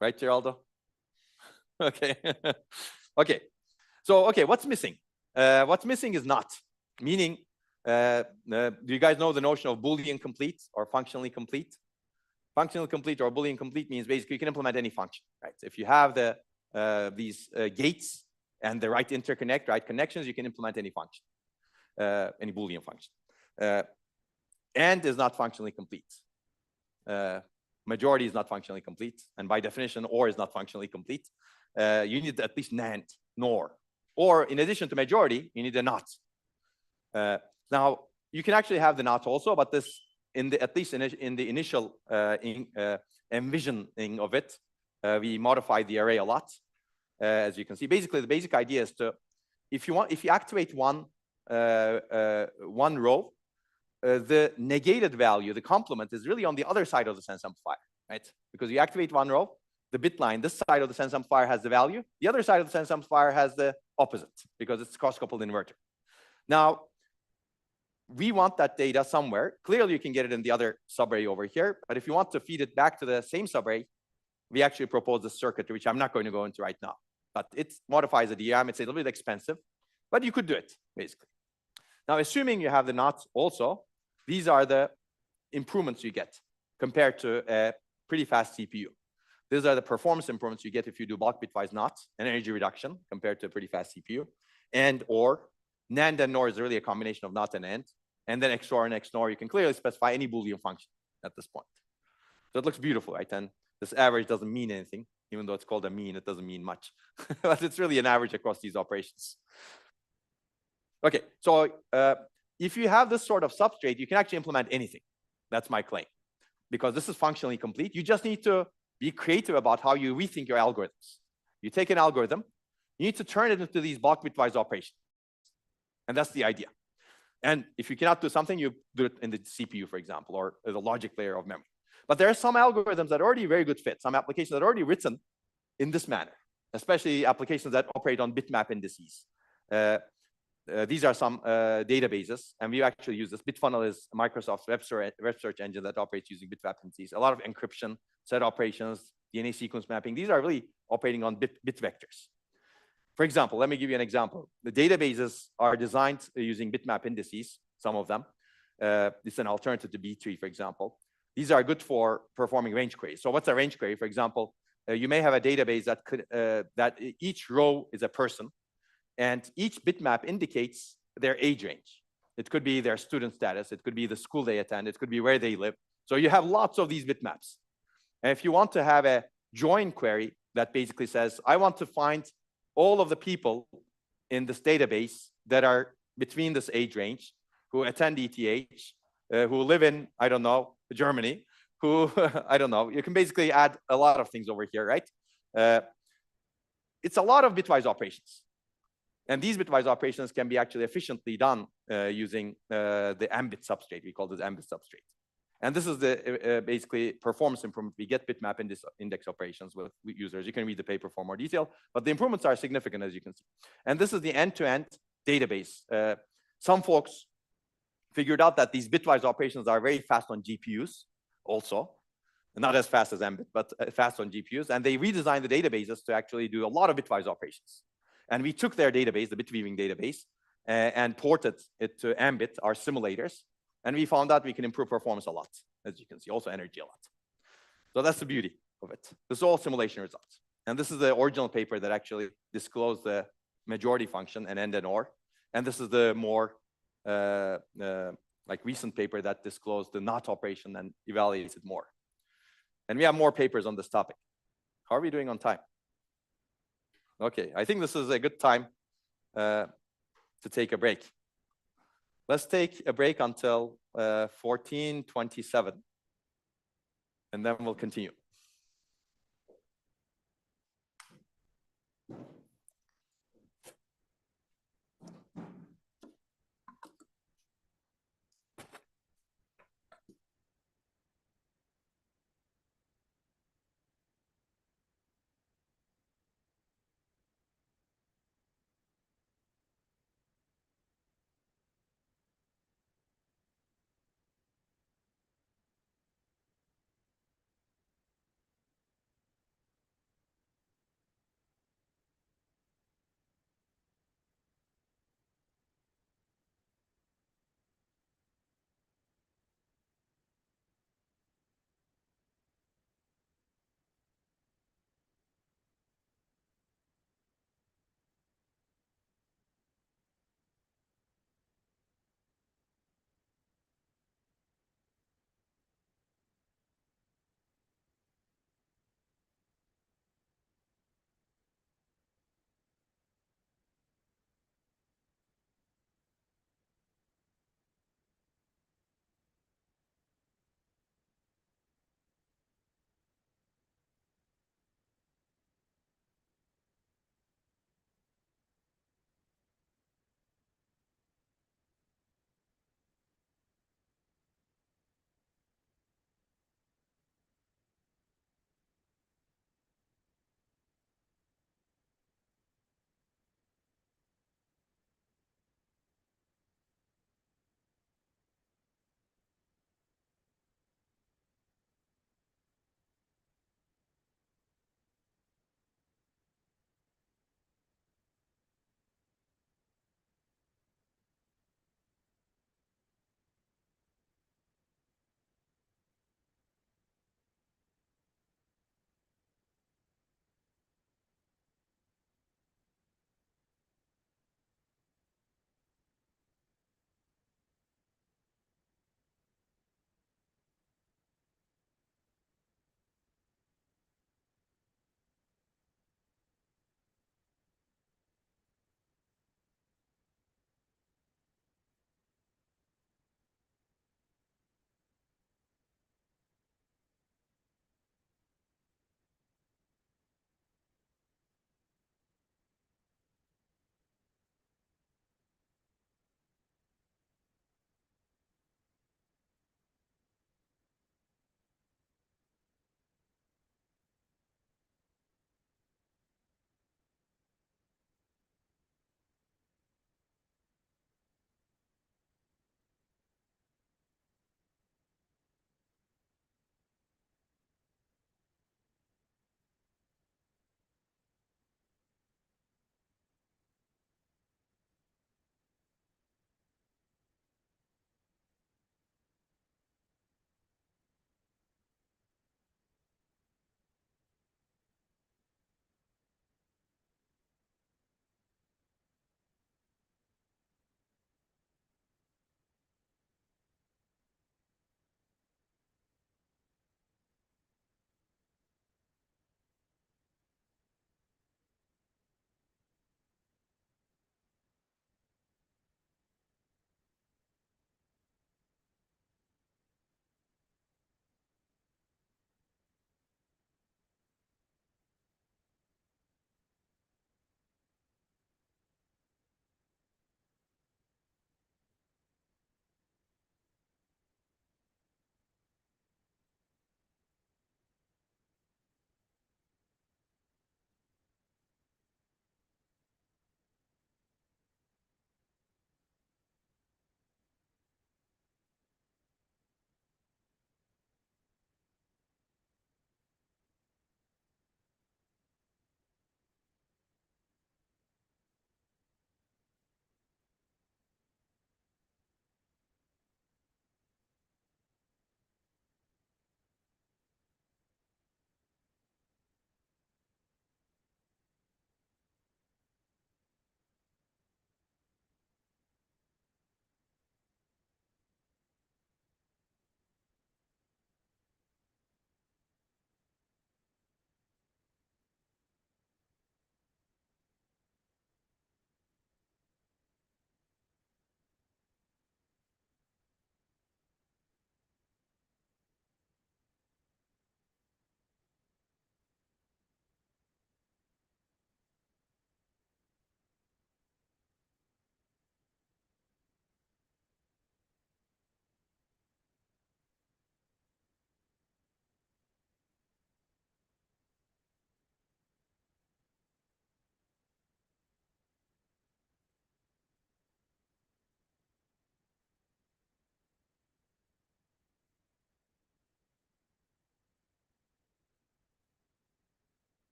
Right, Geraldo? Okay. Okay. So, okay, what's missing? What's missing is not, meaning, do you guys know the notion of Boolean complete or functionally complete? Functional complete or Boolean complete means basically you can implement any function, right? If you have these gates and the right interconnect, right connections, you can implement any function, any Boolean function. And is not functionally complete. Majority is not functionally complete, and by definition, OR is not functionally complete. You need at least NAND, NOR, or in addition to majority, you need a NOT. Now you can actually have the NOT also, but this, at least in the initial envisioning of it, we modified the array a lot, as you can see. Basically, the basic idea is to, if you activate one row, the negated value, the complement, is really on the other side of the sense amplifier, right? Because you activate one row, the bit line, this side of the sense amplifier has the value, the other side of the sense amplifier has the opposite, because it's cross-coupled inverter. Now, we want that data somewhere. Clearly, you can get it in the other subarray over here, but if you want to feed it back to the same subarray, we actually propose a circuit, which I'm not going to go into right now. But it modifies the DRAM. It's a little bit expensive, but you could do it, basically. Now, assuming you have the NOT also, these are the improvements you get compared to a pretty fast CPU. These are the performance improvements you get if you do bulk bitwise NOT, and energy reduction compared to a pretty fast CPU, and or NAND and NOR is really a combination of NOT and AND. And then XOR and XNOR, you can clearly specify any Boolean function at this point. So it looks beautiful, right? And this average doesn't mean anything, even though it's called a mean, it doesn't mean much. But it's really an average across these operations. Okay, so if you have this sort of substrate, you can actually implement anything. That's my claim. Because this is functionally complete. You just need to be creative about how you rethink your algorithms. You take an algorithm, you need to turn it into these bulk bitwise operations. And that's the idea. And if you cannot do something, you do it in the CPU, for example, or the logic layer of memory. But there are some algorithms that are already very good fit, some applications that are already written in this manner, especially applications that operate on bitmap indices. These are some databases, and we actually use this. Bitfunnel is Microsoft's web search engine that operates using bitmap indices. A lot of encryption, set operations, DNA sequence mapping. These are really operating on bit vectors. For example, let me give you an example. The databases are designed using bitmap indices, some of them. It's an alternative to B-tree, for example. These are good for performing range queries. So what's a range query? For example, you may have a database that could that each row is a person, and each bitmap indicates their age range. It could be their student status. It could be the school they attend. It could be where they live. So you have lots of these bitmaps. And if you want to have a join query that basically says, I want to find all of the people in this database that are between this age range, who attend ETH, who live in, I don't know, Germany, who, I don't know, you can basically add a lot of things over here, right? It's a lot of bitwise operations. And these bitwise operations can be actually efficiently done using the Ambit substrate. We call this Ambit substrate. And this is the basically performance improvement. We get bitmap index operations with users. You can read the paper for more detail, but the improvements are significant, as you can see. And this is the end-to-end database. Some folks figured out that these bitwise operations are very fast on GPUs also. Not as fast as Ambit, but fast on GPUs. And they redesigned the databases to actually do a lot of bitwise operations. And we took their database, the bitweaving database, and ported it to Ambit, our simulators. And we found out we can improve performance a lot, as you can see, also energy a lot. So that's the beauty of it. This is all simulation results. And this is the original paper that actually disclosed the majority function and AND and OR. And this is the more like recent paper that disclosed the NOT operation and evaluates it more. And we have more papers on this topic. How are we doing on time? Okay, I think this is a good time to take a break. Let's take a break until 14:27, and then we'll continue.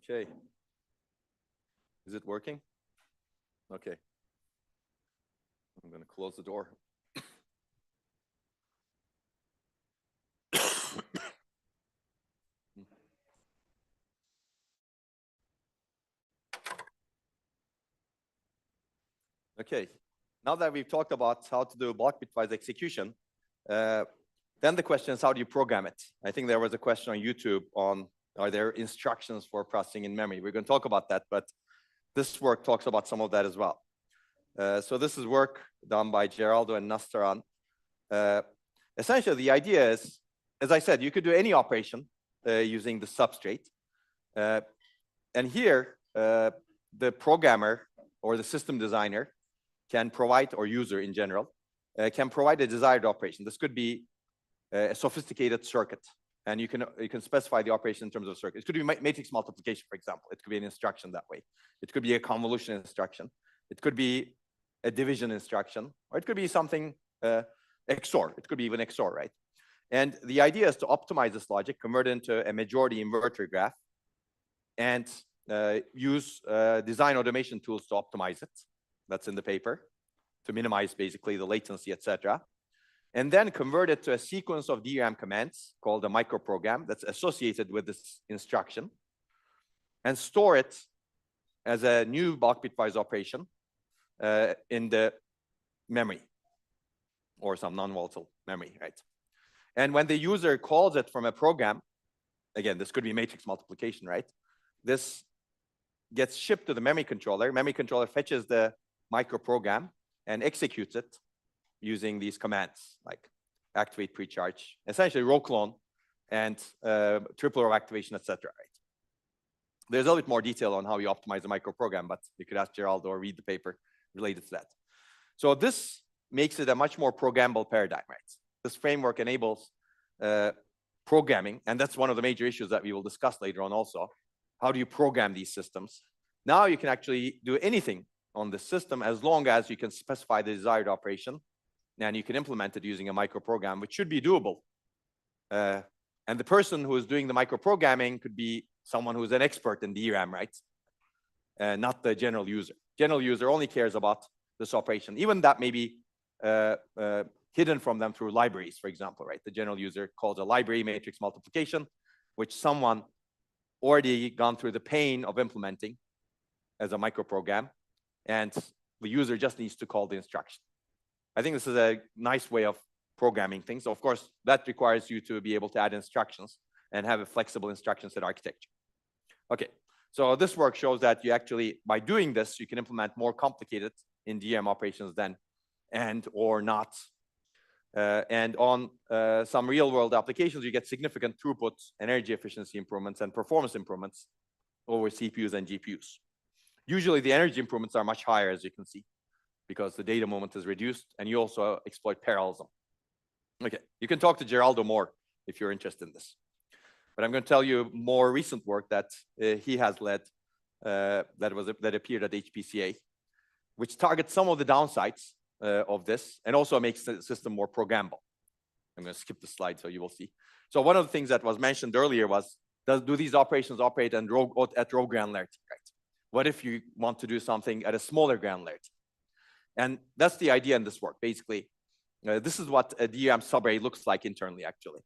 Okay. Is it working? Okay. I'm going to close the door. Okay. Now that we've talked about how to do block bitwise execution, then the question is, how do you program it? I think there was a question on YouTube on, are there instructions for processing in memory? We're going to talk about that, but this work talks about some of that as well. So this is work done by Geraldo and Nastaran. Essentially, the idea is, as I said, you could do any operation using the substrate. And here, the programmer or the system designer can provide, or user in general, can provide a desired operation. This could be a sophisticated circuit, and you can specify the operation in terms of circuit. It could be matrix multiplication, for example. It could be an instruction that way. It could be a convolution instruction. It could be a division instruction, or it could be something XOR. It could be even XOR, right? And the idea is to optimize this logic, convert it into a majority inverter graph, and use design automation tools to optimize it. That's in the paper, to minimize basically the latency, etc. And then convert it to a sequence of DRAM commands called a microprogram that's associated with this instruction, and store it as a new block bitwise operation in the memory, or some non-volatile memory, right? And when the user calls it from a program, again, this could be matrix multiplication, right? This gets shipped to the memory controller. Memory controller fetches the microprogram and executes it using these commands like activate, pre-charge, essentially row clone and triple row activation, etc. Right? There's a little bit more detail on how you optimize the microprogram, but you could ask Geraldo or read the paper related to that. So this makes it a much more programmable paradigm, right? This framework enables programming, and that's one of the major issues that we will discuss later on also. How do you program these systems? Now you can actually do anything on the system as long as you can specify the desired operation, and you can implement it using a microprogram, which should be doable. And the person who is doing the microprogramming could be someone who's an expert in DRAM, right? Not the general user. General user only cares about this operation. Even that may be hidden from them through libraries, for example, right? The general user calls a library matrix multiplication, which someone already gone through the pain of implementing as a microprogram, and the user just needs to call the instruction. I think this is a nice way of programming things. So of course, that requires you to be able to add instructions and have a flexible instruction set architecture. Okay, so this work shows that you actually, by doing this, you can implement more complicated in DRAM operations than and or not. And on some real-world applications, you get significant throughput, energy efficiency improvements, and performance improvements over CPUs and GPUs. Usually, the energy improvements are much higher, as you can see, because the data moment is reduced, and you also exploit parallelism. Okay, you can talk to Geraldo more if you're interested in this. But I'm going to tell you more recent work that he has led that appeared at HPCA, which targets some of the downsides of this and also makes the system more programmable. I'm going to skip the slide so you will see. So one of the things that was mentioned earlier was, do these operations operate at row granularity, right? What if you want to do something at a smaller granularity? And that's the idea in this work. Basically, this is what a DRAM subarray looks like internally, actually.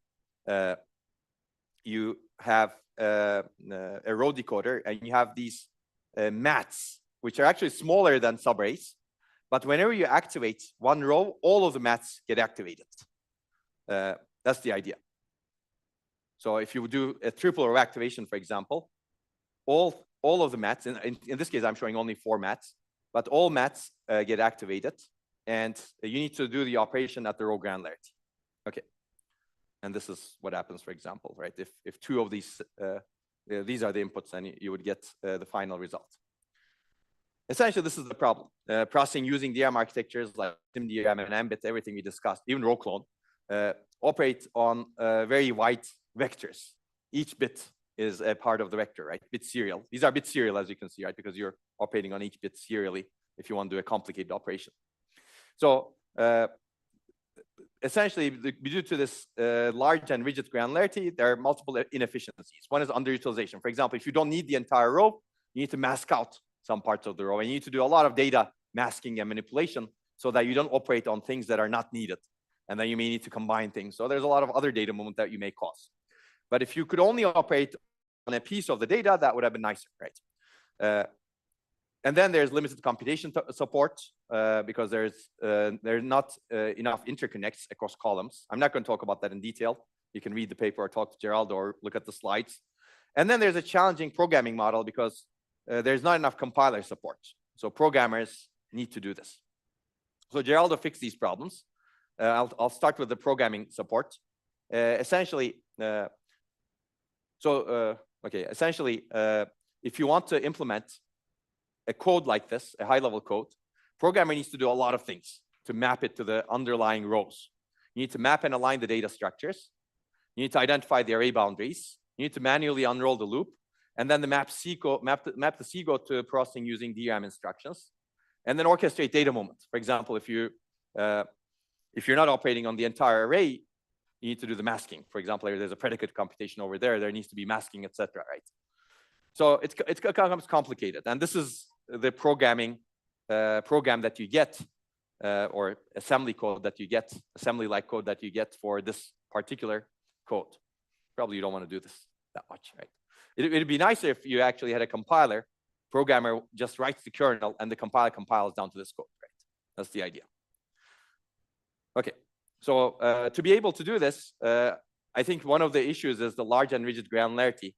You have a row decoder, and you have these mats, which are actually smaller than subarrays. But whenever you activate one row, all of the mats get activated. That's the idea. So if you do a triple row activation, for example, all of the mats, in this case, I'm showing only 4 mats, but all mats get activated, and you need to do the operation at the row granularity. Okay. And this is what happens, for example, right? If 2 of these are the inputs, and you would get the final result. Essentially, this is the problem. Processing using DRAM architectures like DRAM and Ambit, everything we discussed, even row clone, operate on very wide vectors. Each bit is a part of the vector, right? Bit serial. These are bit serial, as you can see, right? Because you're operating on each bit serially if you want to do a complicated operation. So essentially, due to this large and rigid granularity, there are multiple inefficiencies. One is underutilization. For example, if you don't need the entire row, you need to mask out some parts of the row, and you need to do a lot of data masking and manipulation so that you don't operate on things that are not needed. And then you may need to combine things. So there's a lot of other data movement that you may cause. But if you could only operate on a piece of the data, that would have been nicer, right? And then there's limited computation support because there's not enough interconnects across columns. I'm not going to talk about that in detail. You can read the paper or talk to Gerald or look at the slides. And then there's a challenging programming model because there's not enough compiler support. So programmers need to do this. So Geraldo fixed these problems. I'll start with the programming support. Essentially, if you want to implement a code like this, a high-level code, programmer needs to do a lot of things to map it to the underlying rows. You need to map and align the data structures. You need to identify the array boundaries. You need to manually unroll the loop, and then map the C code to processing using DRAM instructions, and then orchestrate data movement. For example, if you're not operating on the entire array, you need to do the masking. For example, if there's a predicate computation over there, there needs to be masking, etc. Right? So it becomes complicated, and this is the program that you get, or assembly code that you get, assembly-like code that you get for this particular code. Probably you don't want to do this that much, right? It'd be nicer if you actually had a compiler. Programmer just writes the kernel, and the compiler compiles down to this code, right? That's the idea. Okay, so to be able to do this, I think one of the issues is the large and rigid granularity.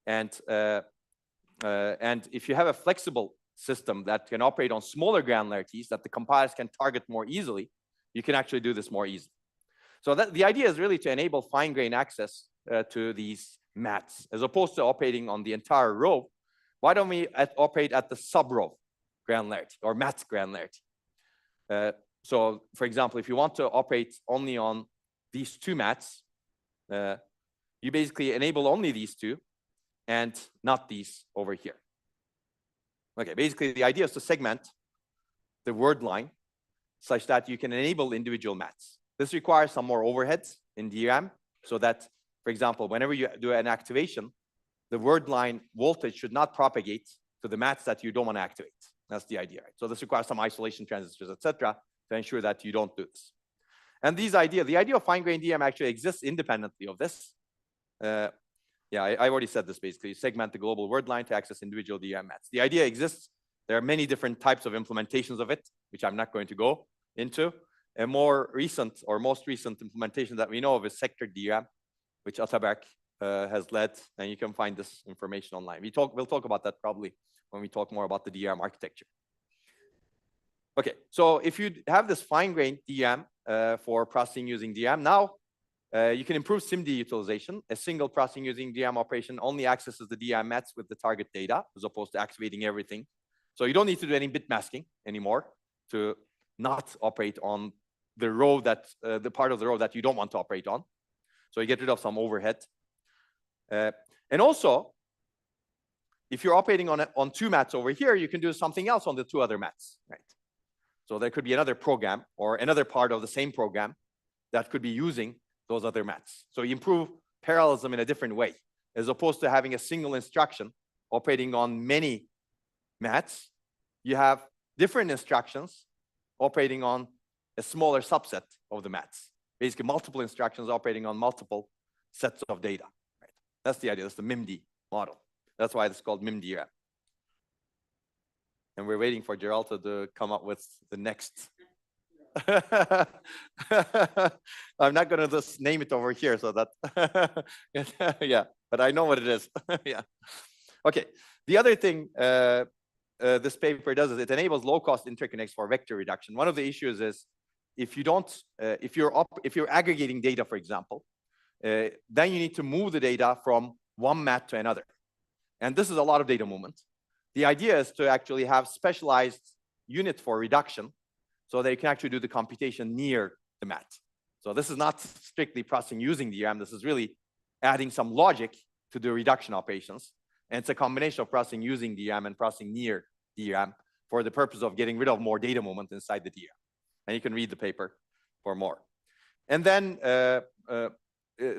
And if you have a flexible system that can operate on smaller granularities that the compilers can target more easily, you can actually do this more easily. So the idea is really to enable fine-grained access to these mats, as opposed to operating on the entire row. Why don't we operate at the sub-row granularity or mat granularity? So, for example, if you want to operate only on these two mats, you basically enable only these two and not these over here. Okay, basically the idea is to segment the word line such that you can enable individual mats. This requires some more overheads in DRAM so that, for example, whenever you do an activation, the word line voltage should not propagate to the mats that you don't want to activate. That's the idea, right? So this requires some isolation transistors, etc., to ensure that you don't do this. And the idea of fine-grained DRAM actually exists independently of this. Yeah, I already said this basically. You segment the global word line to access individual DRAM mats. The idea exists. There are many different types of implementations of it, which I'm not going to go into. A more recent or most recent implementation that we know of is sectored DRAM, which Ataberk has led, and you can find this information online. We'll talk about that probably when we talk more about the DRAM architecture. Okay, so if you have this fine-grained DRAM for processing using DRAM, now you can improve SIMD utilization. A single processing using DRAM operation only accesses the DRAM mats with the target data, as opposed to activating everything. So you don't need to do any bit masking anymore to not operate on the row that the part of the row that you don't want to operate on. So you get rid of some overhead. And also, if you're operating on two mats over here, you can do something else on the two other mats, right? So there could be another program or another part of the same program that could be using those other mats. So you improve parallelism in a different way, as opposed to having a single instruction operating on many mats. You have different instructions operating on a smaller subset of the mats. Basically, multiple instructions operating on multiple sets of data. Right? That's the idea. That's the MIMD model. That's why it's called MIMD-RAM. And we're waiting for Geraldo to come up with the next. I'm not going to just name it over here, so that yeah, but I know what it is. Yeah. Okay. The other thing this paper does is it enables low-cost interconnects for vector reduction. One of the issues is if you're aggregating data, for example, then you need to move the data from one mat to another, and this is a lot of data movement. The idea is to actually have specialized unit for reduction, so that you can actually do the computation near the mat. So this is not strictly processing using DRAM. This is really adding some logic to do reduction operations. And it's a combination of processing using DRAM and processing near DRAM for the purpose of getting rid of more data moment inside the DRAM. And you can read the paper for more. And then,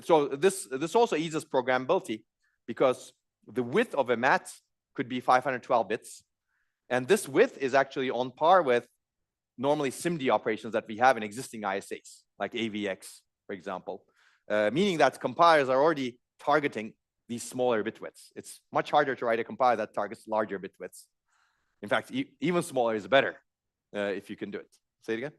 so this also eases programmability because the width of a mat could be 512 bits. And this width is actually on par with normally SIMD operations that we have in existing ISAs, like AVX, for example, meaning that compilers are already targeting these smaller bit widths. It's much harder to write a compiler that targets larger bit widths. In fact, even smaller is better if you can do it. Say it again.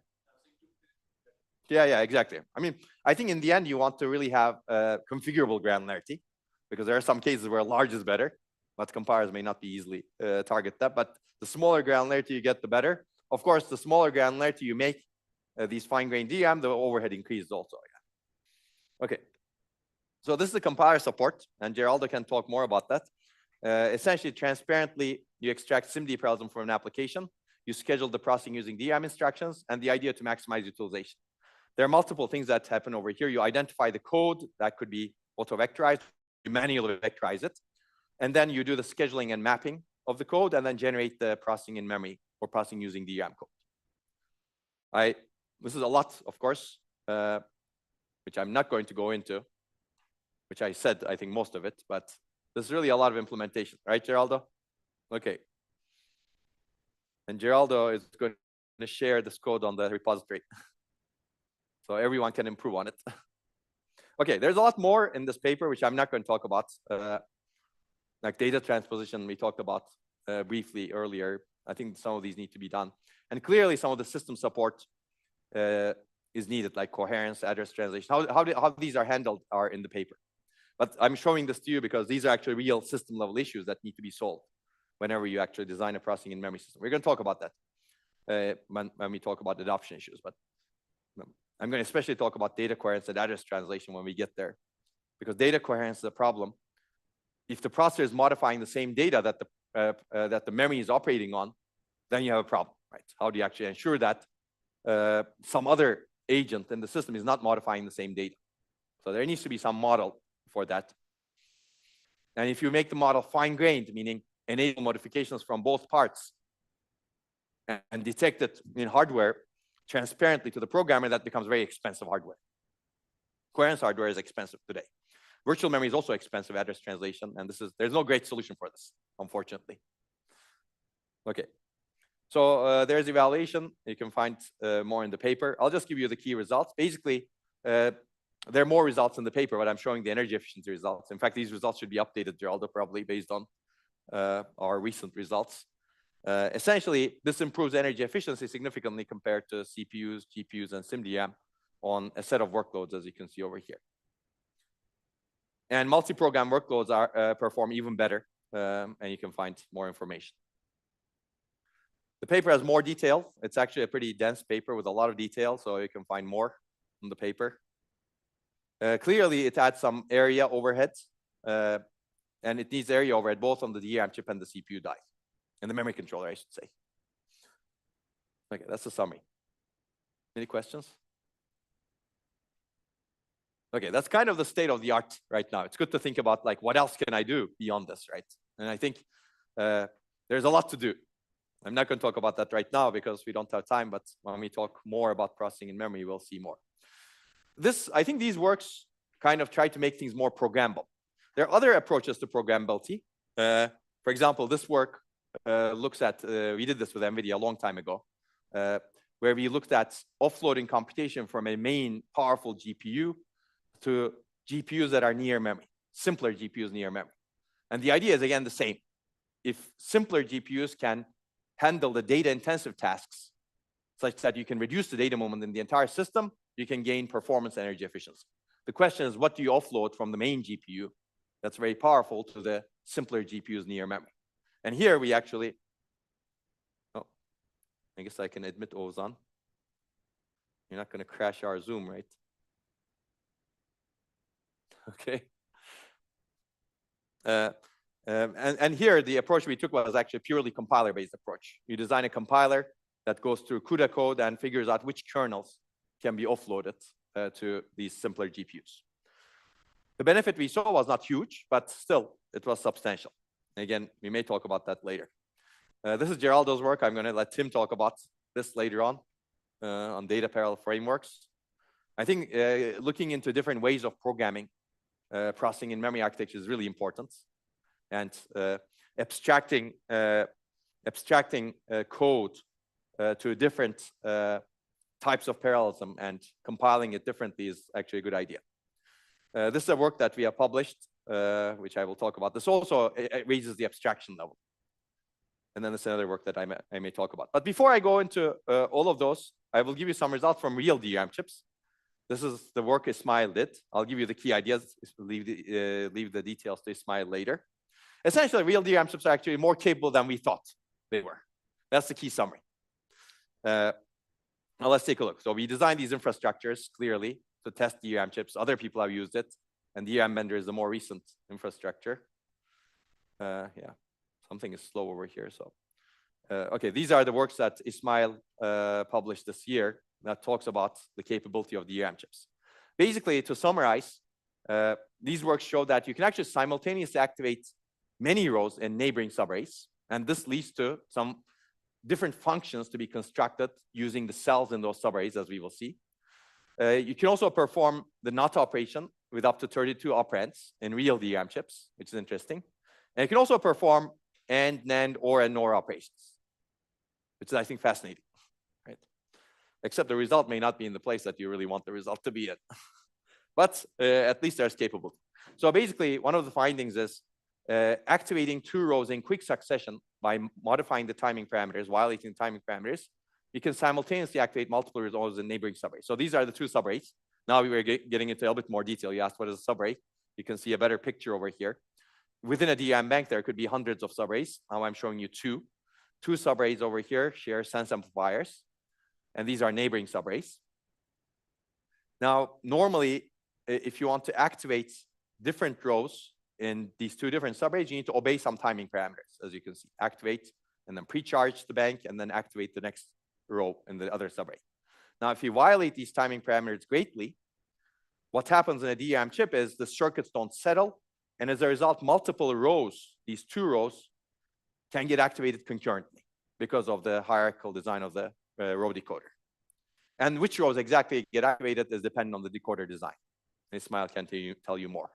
Yeah, exactly. I mean, I think in the end, you want to really have configurable granularity because there are some cases where large is better, but compilers may not be easily target that. But the smaller granularity you get, the better. Of course, the smaller granularity you make these fine-grained DRAM, the overhead increases also. Yeah. Okay. So this is the compiler support, and Geraldo can talk more about that. Essentially, transparently, you extract SIMD parallelism from an application. You schedule the processing using DRAM instructions, and the idea to maximize utilization. There are multiple things that happen over here. You identify the code that could be auto-vectorized. You manually vectorize it. And then you do the scheduling and mapping of the code, and then generate the processing in memory or processing using DRAM code. This is a lot, of course, which I'm not going to go into, which I said, I think, most of it, but there's really a lot of implementation, right, Geraldo? Okay. And Geraldo is going to share this code on the repository. So everyone can improve on it. Okay, there's a lot more in this paper, which I'm not going to talk about. Like data transposition, we talked about briefly earlier. I think some of these need to be done. And clearly, some of the system support is needed, like coherence, address translation. How these are handled are in the paper. But I'm showing this to you because these are actually real system level issues that need to be solved whenever you actually design a processing in memory system. We're going to talk about that when we talk about adoption issues. But I'm going to especially talk about data coherence and address translation when we get there, because data coherence is a problem. If the processor is modifying the same data that the memory is operating on, then you have a problem, right? How do you actually ensure that some other agent in the system is not modifying the same data? So there needs to be some model for that. And if you make the model fine-grained, meaning enable modifications from both parts and detect it in hardware transparently to the programmer, that becomes very expensive hardware. Coherence hardware is expensive today. Virtual memory is also expensive, address translation, and there's no great solution for this, unfortunately. Okay, so there's evaluation. You can find more in the paper. I'll just give you the key results. Basically, there are more results in the paper, but I'm showing the energy efficiency results. In fact, these results should be updated, Geraldo, probably based on our recent results. Essentially, this improves energy efficiency significantly compared to CPUs, GPUs, and SIMD on a set of workloads, as you can see over here. And multi-program workloads perform even better, and you can find more information. The paper has more detail. It's actually a pretty dense paper with a lot of detail, so you can find more in the paper. Clearly, it adds some area overhead, and it needs area overhead both on the DRAM chip and the CPU die, and the memory controller, I should say. Okay, that's the summary. Any questions? Okay, that's kind of the state of the art right now. It's good to think about, like, what else can I do beyond this, right? And I think there's a lot to do. I'm not going to talk about that right now because we don't have time, but when we talk more about processing in memory, we'll see more. I think these works kind of try to make things more programmable. There are other approaches to programmability. For example, this work looks at, we did this with NVIDIA a long time ago, where we looked at offloading computation from a main powerful GPU to GPUs that are near memory, simpler GPUs near memory. And the idea is, again, the same. If simpler GPUs can handle the data-intensive tasks such that you can reduce the data moment in the entire system, you can gain performance and energy efficiency. The question is, what do you offload from the main GPU that's very powerful to the simpler GPUs near memory? And here we actually, oh, I guess I can admit Ozan. You're not going to crash our Zoom, right? Okay. And here the approach we took was actually a purely compiler-based approach. You design a compiler that goes through CUDA code and figures out which kernels can be offloaded to these simpler GPUs. The benefit we saw was not huge, but still, it was substantial. Again, we may talk about that later. This is Geraldo's work. I'm going to let Tim talk about this later on data parallel frameworks. I think looking into different ways of programming, processing in memory architecture is really important. And abstracting code to different types of parallelism and compiling it differently is actually a good idea. This is a work that we have published, which I will talk about. This also raises the abstraction level. And then there's another work that I may talk about. But before I go into all of those, I will give you some results from real DRAM chips. This is the work Ismail did. I'll give you the key ideas. Leave the details to Ismail later. Essentially, real DRAM chips are actually more capable than we thought they were. That's the key summary. Now let's take a look. So we designed these infrastructures clearly to test DRAM chips. Other people have used it. And DRAM Vendor is the more recent infrastructure. Yeah, something is slow over here. So, okay, these are the works that Ismail published this year that talks about the capability of DRAM chips. Basically, to summarize, these works show that you can actually simultaneously activate many rows in neighboring subarrays. And this leads to some different functions to be constructed using the cells in those subarrays, as we will see. You can also perform the NOT operation with up to 32 operands in real DRAM chips, which is interesting. And you can also perform AND, NAND, OR, and NOR operations, which is, I think, fascinating, right? Except the result may not be in the place that you really want the result to be in. But at least there's capability. So basically, one of the findings is activating 2 rows in quick succession by modifying the timing parameters, violating the timing parameters. You can simultaneously activate multiple rows in neighboring subarrays. So these are the 2 subarrays. Now we were getting into a little bit more detail. You asked what is a subarray. You can see a better picture over here. Within a DRAM bank, there could be hundreds of subarrays. Now I'm showing you 2. 2 subarrays over here share sense amplifiers. And these are neighboring subarrays. Now, normally, if you want to activate different rows in these 2 different subarrays, you need to obey some timing parameters, as you can see. Activate, and then pre-charge the bank, and then activate the next row in the other subarray. Now, if you violate these timing parameters greatly, what happens in a DRAM chip is the circuits don't settle, and as a result, multiple rows, these 2 rows, can get activated concurrently because of the hierarchical design of the row decoder. And which rows exactly get activated is dependent on the decoder design. Ismail can tell you more.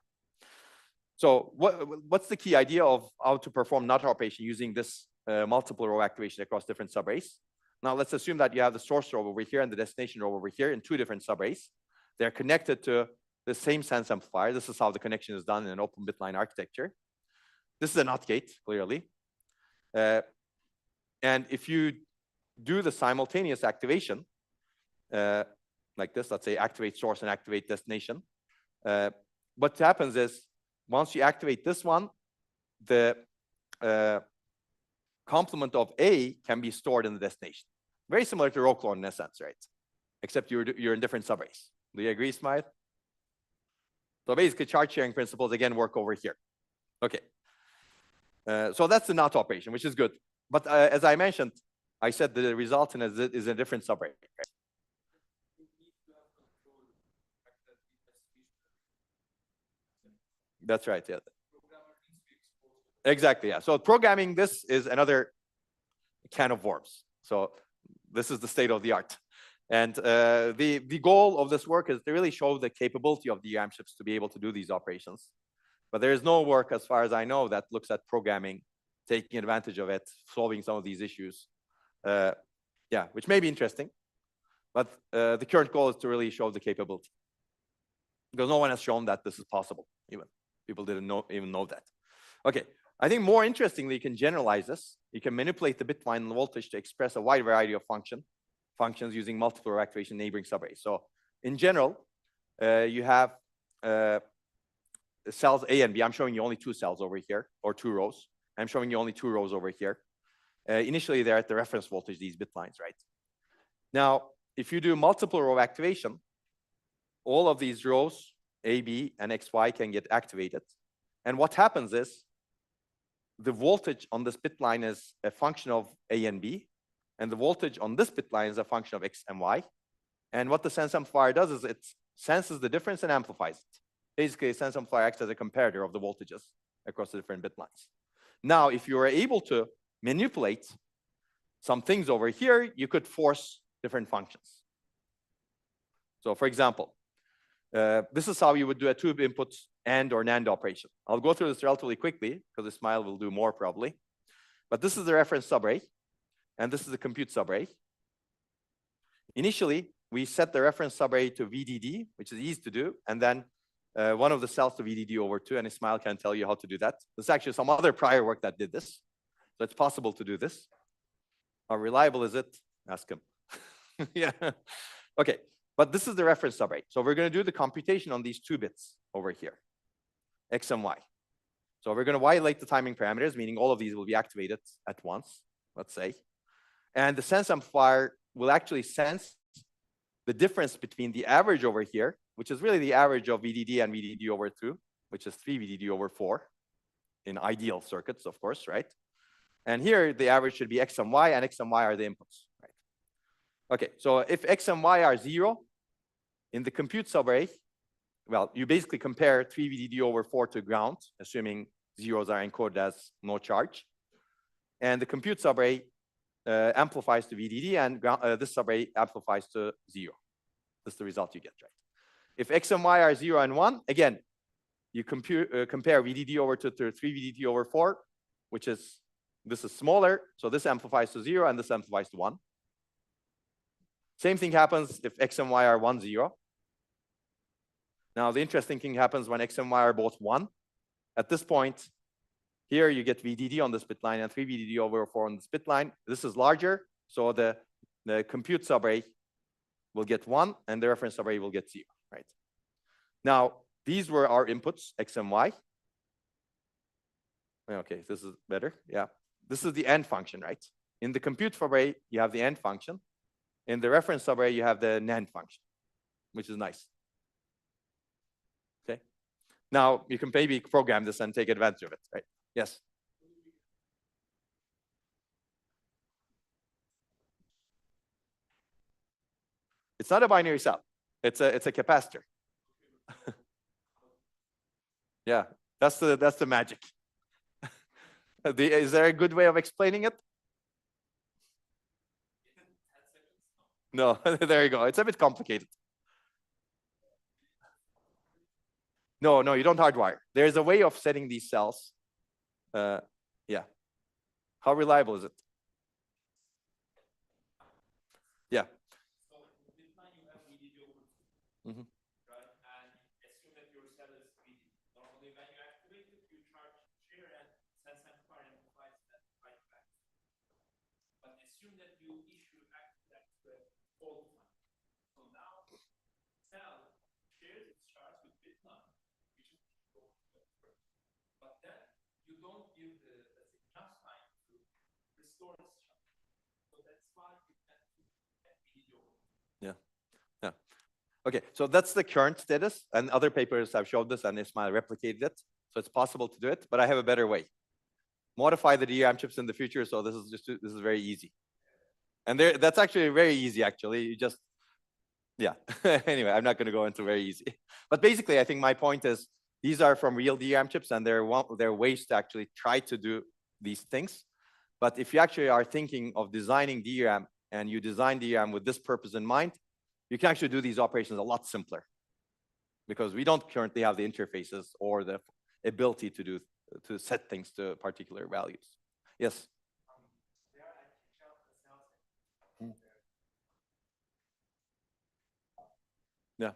So what's the key idea of how to perform NOT operation using this multiple row activation across different subarrays? Now let's assume that you have the source row over here and the destination row over here in 2 different subarrays. They're connected to the same sense amplifier. This is how the connection is done in an open bitline architecture. This is a NOT gate, clearly. And if you do the simultaneous activation, like this, let's say activate source and activate destination, what happens is once you activate this one, the complement of A can be stored in the destination. Very similar to row clone in a sense, right? Except you're in different subarrays. Do you agree, Smythe? So basically, charge sharing principles again work over here. Okay. So that's the NOT operation, which is good. But as I mentioned, I said the resultant is a different subarray. Right? That's right. Yeah. Exactly. Yeah. So programming this is another can of worms. So this is the state of the art. And the goal of this work is to really show the capability of DRAM chips to be able to do these operations. But there is no work, as far as I know, that looks at programming, taking advantage of it, solving some of these issues. Yeah, which may be interesting. But the current goal is to really show the capability. Because no one has shown that this is possible, even. People didn't even know that. Okay, I think more interestingly, you can generalize this. You can manipulate the bitline voltage to express a wide variety of functions using multiple row activation neighboring subarrays. So in general, you have cells A and B. I'm showing you only 2 cells over here, or 2 rows. I'm showing you only 2 rows over here. Initially, they're at the reference voltage, these bit lines, right? Now, if you do multiple row activation, all of these rows, A, B, and X, Y, can get activated. And what happens is the voltage on this bit line is a function of A and B, and the voltage on this bit line is a function of X and Y. And what the sense amplifier does is it senses the difference and amplifies it. Basically, sense amplifier acts as a comparator of the voltages across the different bit lines. Now, if you are able to manipulate some things over here, you could force different functions. So for example, this is how you would do a two input AND or NAND operation. I'll go through this relatively quickly because Ismail will do more probably. But this is the reference subarray, and this is the compute subarray. Initially, we set the reference subarray to VDD, which is easy to do, and then one of the cells to VDD over 2, and Ismail can tell you how to do that. There's actually some other prior work that did this, so it's possible to do this. How reliable is it? Ask him. Yeah. Okay, but this is the reference subarray. So we're going to do the computation on these 2 bits over here, X and Y. So we're going to violate the timing parameters, meaning all of these will be activated at once, let's say. And the sense amplifier will actually sense the difference between the average over here, which is really the average of VDD and VDD over 2, which is 3 VDD over 4 in ideal circuits, of course, right? And here, the average should be X and Y are the inputs, right? Okay, so if X and Y are 0, in the compute subarray, well, you basically compare 3 VDD over 4 to ground, assuming zeros are encoded as no charge. And the compute subarray amplifies to VDD, and this subarray amplifies to 0. This is the result you get, right? If X and Y are 0 and 1, again, you compare VDD over to 3 VDD over 4, which is, this is smaller, so this amplifies to 0, and this amplifies to 1. Same thing happens if X and Y are 1, 0. Now, the interesting thing happens when X and Y are both 1. At this point, here you get VDD on this bit line and 3 VDD over 4 on this bit line. This is larger, so the compute subarray will get 1, and the reference subarray will get 0, right? Now, these were our inputs, X and Y. Okay, this is better, yeah. This is the AND function, right? In the compute subarray, you have the AND function. In the reference subarray, you have the NAND function, which is nice. Okay. Now, you can maybe program this and take advantage of it, right? Yes? It's not a binary cell. It's a capacitor. Yeah, that's the magic. Is there a good way of explaining it? No, there you go. It's a bit complicated. No, you don't hardwire. There's a way of setting these cells. Yeah. How reliable is it? Yeah. Mm-hmm. Yeah. Okay, so that's the current status, and other papers have showed this, and Ismail replicated it. So it's possible to do it, but I have a better way. Modify the DRAM chips in the future, so this is very easy. And that's actually very easy, actually. You just, yeah. Anyway, I'm not going to go into very easy. But basically, I think my point is, these are from real DRAM chips, and there are ways to actually try to do these things. But if you actually are thinking of designing DRAM, and you design DRAM with this purpose in mind, you can actually do these operations a lot simpler, because we don't currently have the interfaces or the ability to set things to particular values. Yes? Yeah.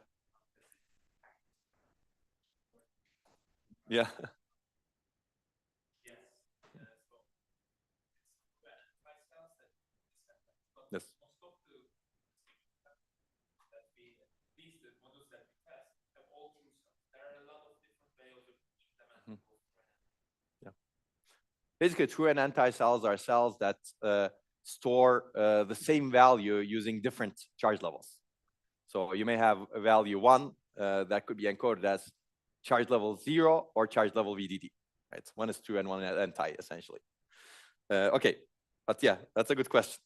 Yeah. Yes. Yeah. Basically, true and anti-cells are cells that store the same value using different charge levels. So you may have a value 1 that could be encoded as charge level 0 or charge level VDD. Right? One is true and one is anti, essentially. Okay, but yeah, that's a good question.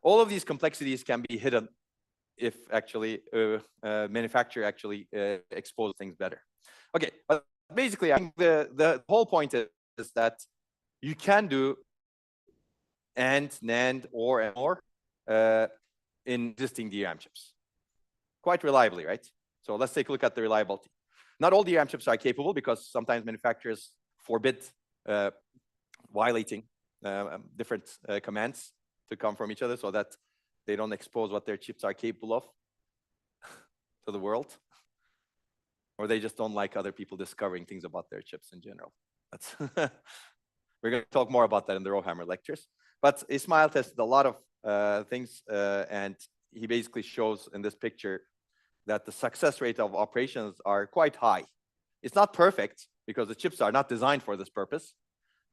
All of these complexities can be hidden if actually manufacturer actually exposes things better. Okay, but basically, I think the whole point is that you can do AND, NAND, OR, and OR in existing DRAM chips quite reliably, right? So let's take a look at the reliability. Not all DRAM chips are capable because sometimes manufacturers forbid violating different commands to come from each other so that they don't expose what their chips are capable of to the world. Or they just don't like other people discovering things about their chips in general. That's we're going to talk more about that in the RowHammer lectures. But Ismail tested a lot of things, and he basically shows in this picture that the success rate of operations are quite high. It's not perfect because the chips are not designed for this purpose.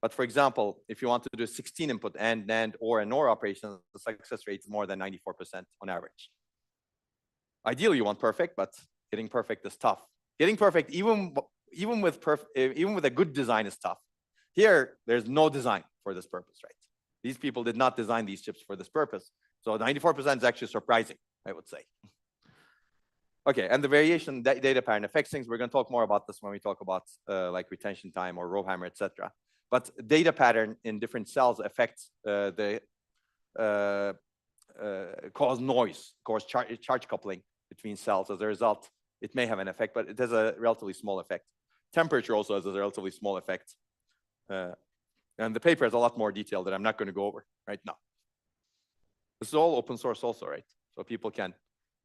But for example, if you want to do 16 input AND, NAND, OR, and NOR operations, the success rate is more than 94% on average. Ideally, you want perfect, but getting perfect is tough. Getting perfect, even with a good design, is tough. Here, there's no design for this purpose, right? These people did not design these chips for this purpose. So 94% is actually surprising, I would say. Okay, and the variation data pattern affects things. We're going to talk more about this when we talk about like retention time or RowHammer, etc. But data pattern in different cells affects cause noise, cause charge coupling between cells. As a result, it may have an effect, but it has a relatively small effect. Temperature also has a relatively small effect. And the paper has a lot more detail that I'm not going to go over right now. This is all open source also, right? So people can,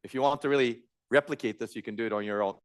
if you want to really replicate this, you can do it on your own.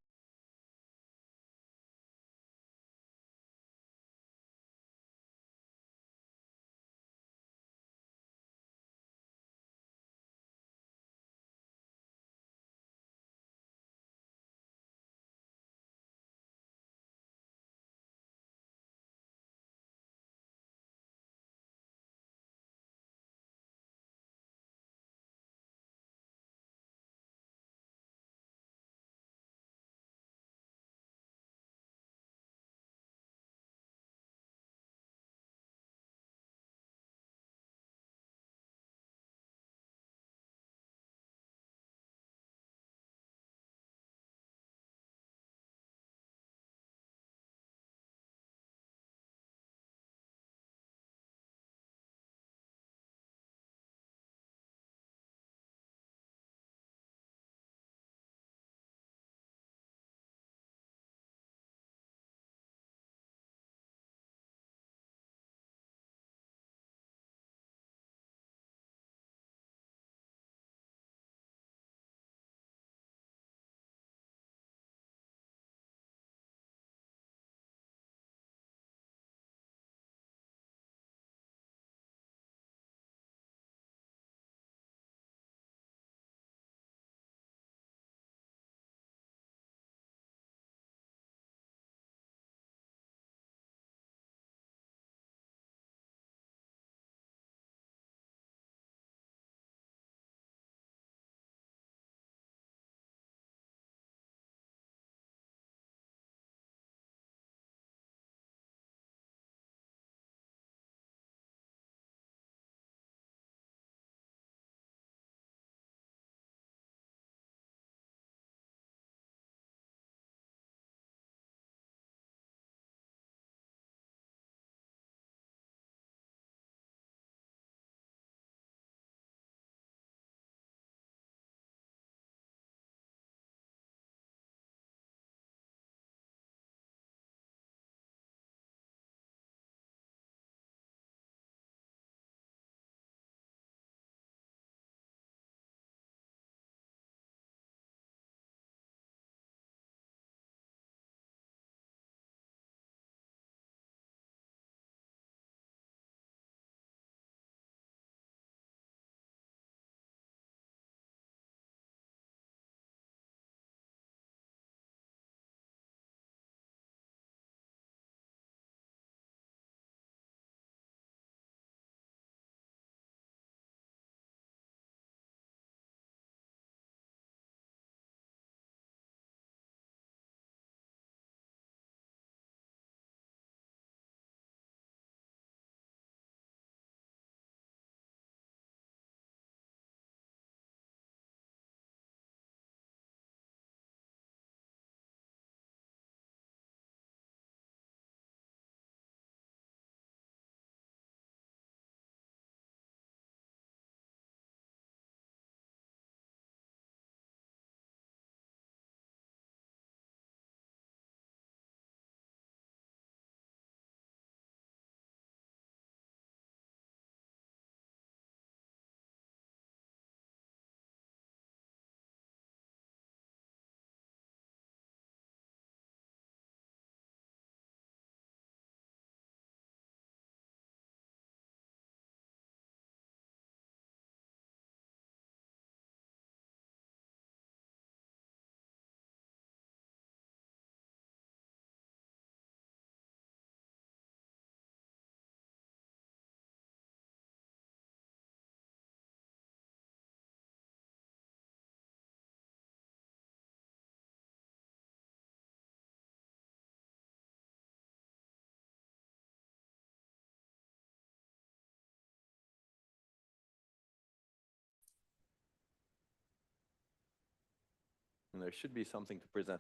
There should be something to present.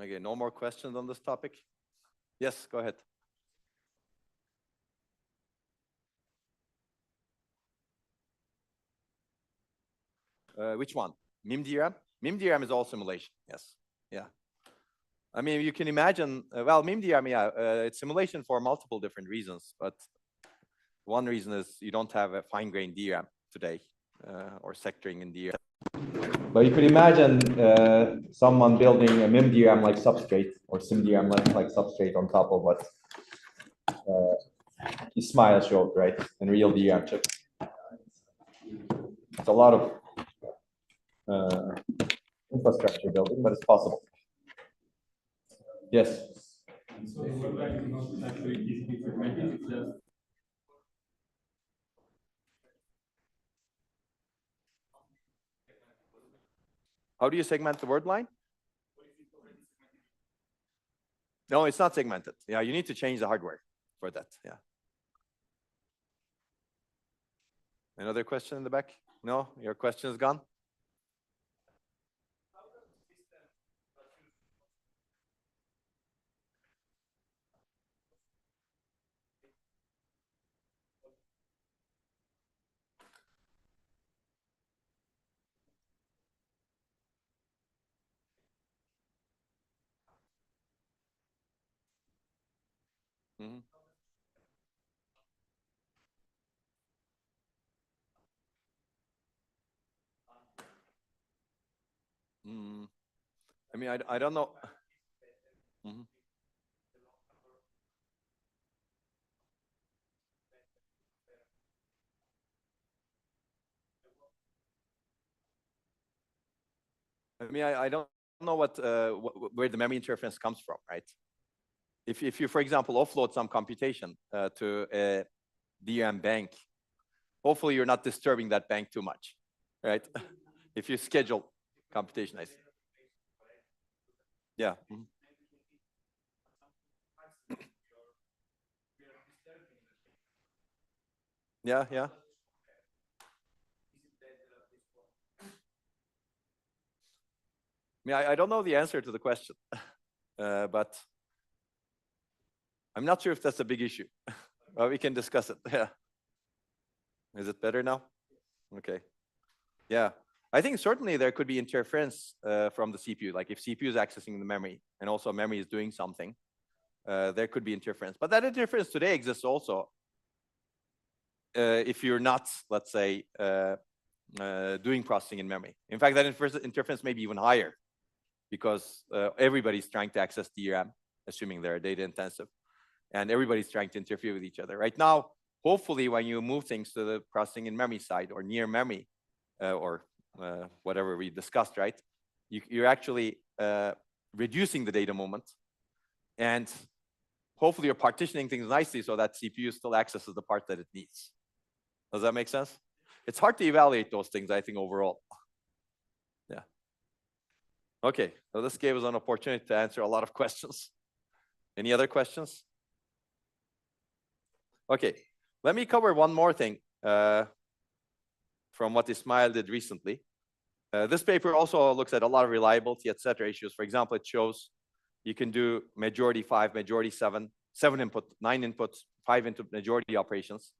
Okay, no more questions on this topic? Yes, go ahead. Which one? MIM-DRAM? MIM-DRAM is all simulation, yes. Yeah. I mean, you can imagine, well, MIM-DRAM, yeah, it's simulation for multiple different reasons, but one reason is you don't have a fine-grained DRAM today, or sectoring in DRAM. But you could imagine someone building a MIM-DRAM like substrate, or SIM-DRAM like substrate on top of what Ismail showed, right, in real DRAM chip. It's a lot of infrastructure building, but it's possible. Yes. How do you segment the word line? No, it's not segmented. Yeah, you need to change the hardware for that. Yeah. Another question in the back? No, your question is gone. Mm-hmm. Mm. I mean, I don't know. Mm-hmm. I mean, I don't know where the memory interference comes from, right? If you, for example, offload some computation to a DRAM bank, hopefully you're not disturbing that bank too much, right? If you schedule computation, I see. Yeah. Mm-hmm. Yeah, yeah. I mean, I don't know the answer to the question, but I'm not sure if that's a big issue. Well, we can discuss it. Yeah. Is it better now? Okay. Yeah. I think certainly there could be interference from the CPU. Like if CPU is accessing the memory and also memory is doing something, there could be interference. But that interference today exists also if you're not, let's say, doing processing in memory. In fact, that interference may be even higher because everybody's trying to access DRAM, assuming they're data intensive, and everybody's trying to interfere with each other. Right now, hopefully, when you move things to the processing in memory side or near memory, or whatever we discussed, right? You're actually reducing the data movement, and hopefully you're partitioning things nicely so that CPU still accesses the part that it needs. Does that make sense? It's hard to evaluate those things, I think, overall. Yeah. Okay, so this gave us an opportunity to answer a lot of questions. Any other questions? Okay, let me cover one more thing from what Ismail did recently. This paper also looks at a lot of reliability, etc. issues. For example, it shows you can do majority 5, majority 7, 7 input, 9 inputs, 5 input majority operations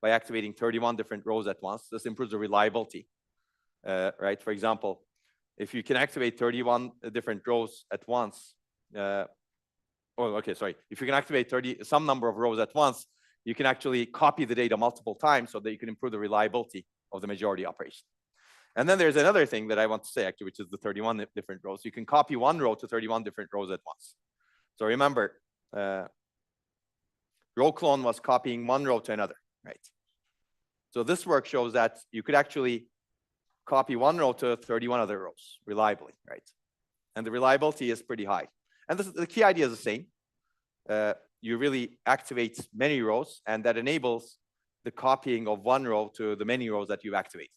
by activating 31 different rows at once. This improves the reliability, right? For example, if you can activate 31 different rows at once, if you can activate some number of rows at once, you can actually copy the data multiple times so that you can improve the reliability of the majority operation. And then there's another thing that I want to say, actually, which is the 31 different rows. You can copy one row to 31 different rows at once. So remember, row clone was copying one row to another, right? So this work shows that you could actually copy one row to 31 other rows reliably, right? And the reliability is pretty high. And the key idea is the same. You really activate many rows, and that enables the copying of one row to the many rows that you've activated.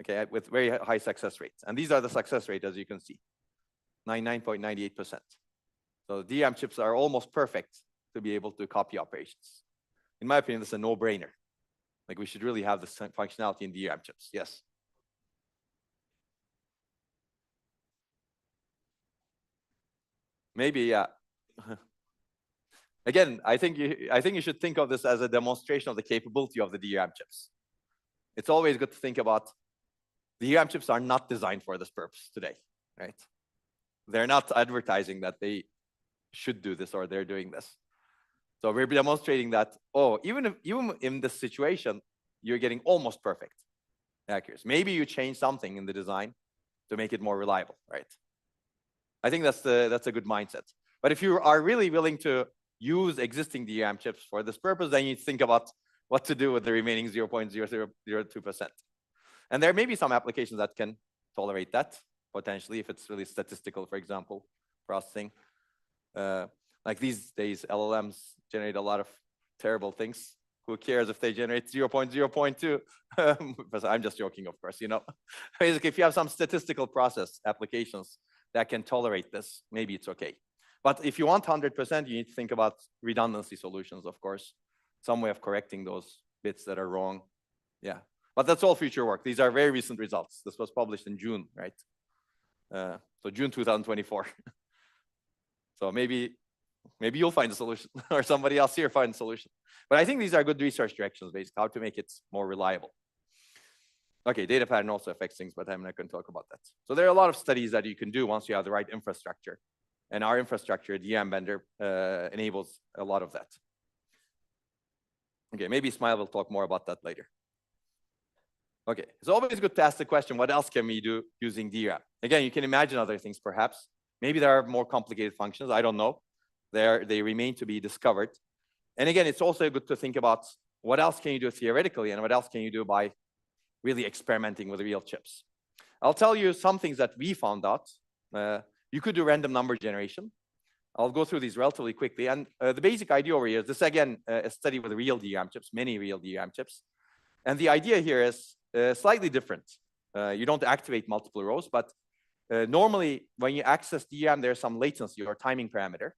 Okay, with very high success rates. And these are the success rate, as you can see, 99.98%. So the DRAM chips are almost perfect to be able to copy operations. In my opinion, this is a no-brainer. Like we should really have this functionality in DRAM chips. Yes. Maybe, yeah. Again, I think you should think of this as a demonstration of the capability of the DRAM chips. It's always good to think about the DRAM chips are not designed for this purpose today, right? They're not advertising that they should do this or they're doing this. So we're demonstrating that, oh, even in this situation, you're getting almost perfect accuracy. Maybe you change something in the design to make it more reliable, right? I think that's a good mindset. But if you are really willing to use existing DRAM chips for this purpose, then you think about what to do with the remaining 0.0002%. And there may be some applications that can tolerate that, potentially, if it's really statistical, for example, processing. Like these days, LLMs generate a lot of terrible things. Who cares if they generate 0.0.2? But I'm just joking, of course, you know. Basically, if you have some statistical process applications that can tolerate this, maybe it's okay. But if you want 100%, you need to think about redundancy solutions, of course. Some way of correcting those bits that are wrong. Yeah, but that's all future work. These are very recent results. This was published in June, right? So June 2024. So maybe you'll find a solution or somebody else here find a solution. But I think these are good research directions, basically, how to make it more reliable. Okay, data pattern also affects things, but I'm not going to talk about that. So there are a lot of studies that you can do once you have the right infrastructure. And our infrastructure, DRAM vendor, enables a lot of that. Okay, maybe Ismail will talk more about that later. Okay, it's always good to ask the question, what else can we do using DRAM? Again, you can imagine other things, perhaps. Maybe there are more complicated functions, I don't know. They remain to be discovered. And again, it's also good to think about what else can you do theoretically and what else can you do by really experimenting with real chips. I'll tell you some things that we found out. You could do random number generation. I'll go through these relatively quickly. And the basic idea over here is this, again, a study with real DRAM chips, many real DRAM chips. And the idea here is slightly different. You don't activate multiple rows, but normally when you access DRAM, there's some latency or timing parameter.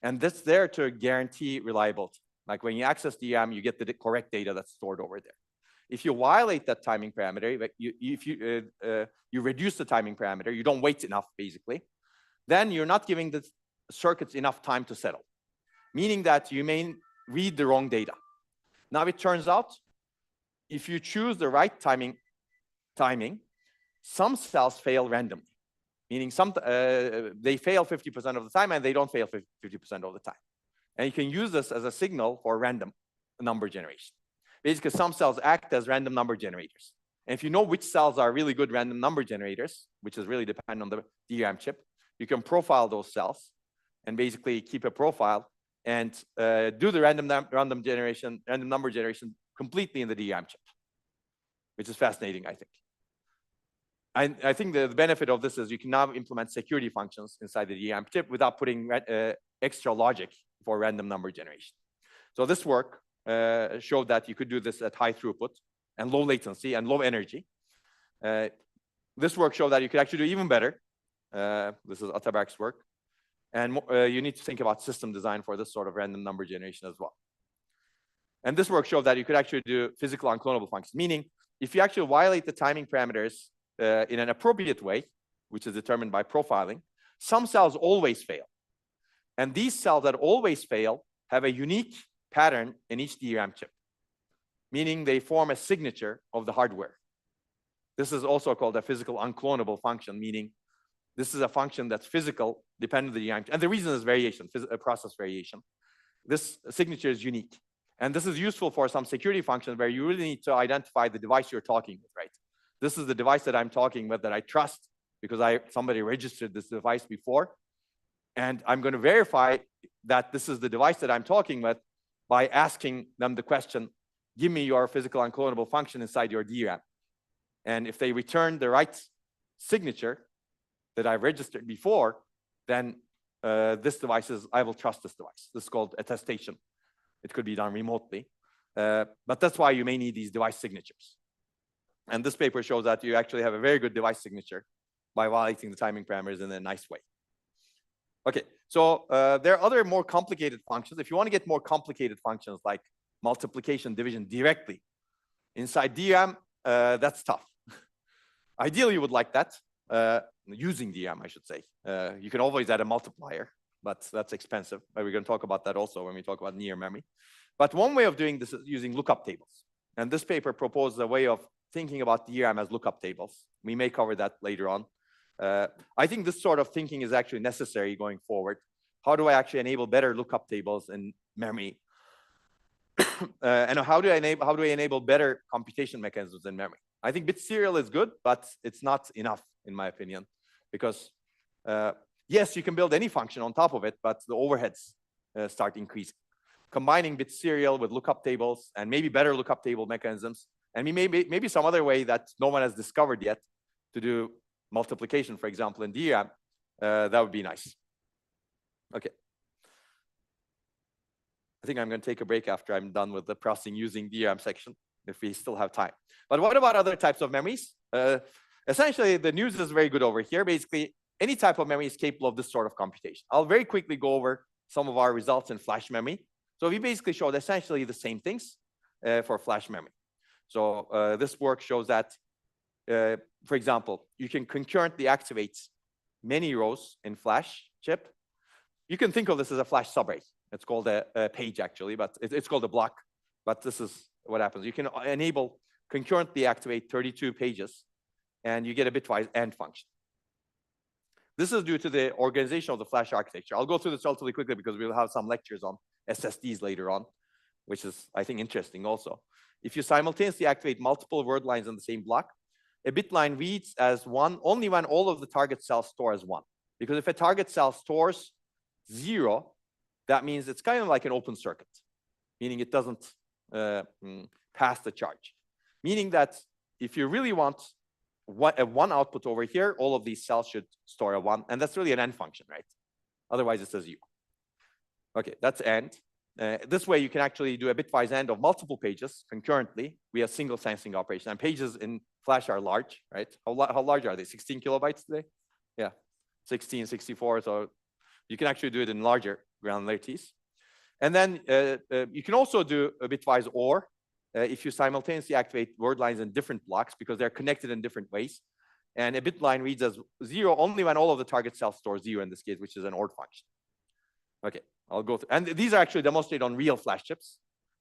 And that's there to guarantee reliability. Like when you access DRAM, you get the correct data that's stored over there. If you violate that timing parameter, if you reduce the timing parameter, you don't wait enough, basically, then you're not giving the circuits enough time to settle, meaning that you may read the wrong data. Now, it turns out, if you choose the right timing, some cells fail randomly, meaning they fail 50% of the time and they don't fail 50% of the time. And you can use this as a signal for random number generation. Basically, some cells act as random number generators. And if you know which cells are really good random number generators, which is really dependent on the DRAM chip, you can profile those cells and basically keep a profile and do the random number generation completely in the DRAM chip, which is fascinating, I think. I think the benefit of this is you can now implement security functions inside the DRAM chip without putting extra logic for random number generation. So this work showed that you could do this at high throughput and low latency and low energy. This work showed that you could actually do even better. This is Ataberk's work. And you need to think about system design for this sort of random number generation as well. And this work showed that you could actually do physical unclonable functions, meaning if you actually violate the timing parameters in an appropriate way, which is determined by profiling, some cells always fail. And these cells that always fail have a unique pattern in each DRAM chip, meaning they form a signature of the hardware. This is also called a physical unclonable function, meaning this is a function that's physical, dependent on the DRAM chip. And the reason is variation, process variation. This signature is unique. And this is useful for some security functions where you really need to identify the device you're talking with, right? This is the device that I'm talking with that I trust because somebody registered this device before. And I'm going to verify that this is the device that I'm talking with by asking them the question, give me your physical unclonable function inside your DRAM. And if they return the right signature that I've registered before, then this device I will trust this device. This is called attestation. It could be done remotely. But that's why you may need these device signatures. And this paper shows that you actually have a very good device signature by violating the timing parameters in a nice way. Okay, so there are other more complicated functions. If you want to get more complicated functions like multiplication, division directly inside DRAM, that's tough. Ideally, you would like that, using DRAM, I should say. You can always add a multiplier, but that's expensive. But we're going to talk about that also when we talk about near memory. But one way of doing this is using lookup tables. And this paper proposed a way of thinking about DRAM as lookup tables. We may cover that later on. I think this sort of thinking is actually necessary going forward. How do I actually enable better lookup tables in memory? And how do I enable better computation mechanisms in memory? I think bit serial is good, but it's not enough, in my opinion, because yes, you can build any function on top of it, but the overheads start increasing. Combining bit serial with lookup tables and maybe better lookup table mechanisms, and maybe some other way that no one has discovered yet to do multiplication, for example, in DRAM, that would be nice. Okay. I think I'm going to take a break after I'm done with the processing using DRAM section, if we still have time. But what about other types of memories? Essentially, the news is very good over here. Basically, any type of memory is capable of this sort of computation. I'll very quickly go over some of our results in flash memory. So we basically showed essentially the same things for flash memory. So this work shows that, for example, you can concurrently activate many rows in flash chip. You can think of this as a flash subarray. It's called a page, actually, but it's called a block. But this is what happens. You can enable concurrently activate 32 pages, and you get a bitwise AND function. This is due to the organization of the flash architecture. I'll go through this relatively quickly because we'll have some lectures on SSDs later on, which is, I think, interesting also. If you simultaneously activate multiple word lines in the same block, a bit line reads as one only when all of the target cells store as one. Because if a target cell stores 0, that means it's kind of like an open circuit, meaning it doesn't pass the charge. Meaning that if you really want a 1 output over here, all of these cells should store a 1, and that's really an AND function, right? Otherwise, it's a 0. Okay, that's AND. This way, you can actually do a bitwise AND of multiple pages concurrently via single sensing operation. And pages in Flash are large, right? How large are they? 16 kilobytes today? Yeah, 16, 64. So you can actually do it in larger granularities. And then you can also do a bitwise OR if you simultaneously activate word lines in different blocks because they're connected in different ways. And a bit line reads as 0 only when all of the target cells store 0 in this case, which is an OR function. Okay, I'll go through. And these are actually demonstrated on real flash chips.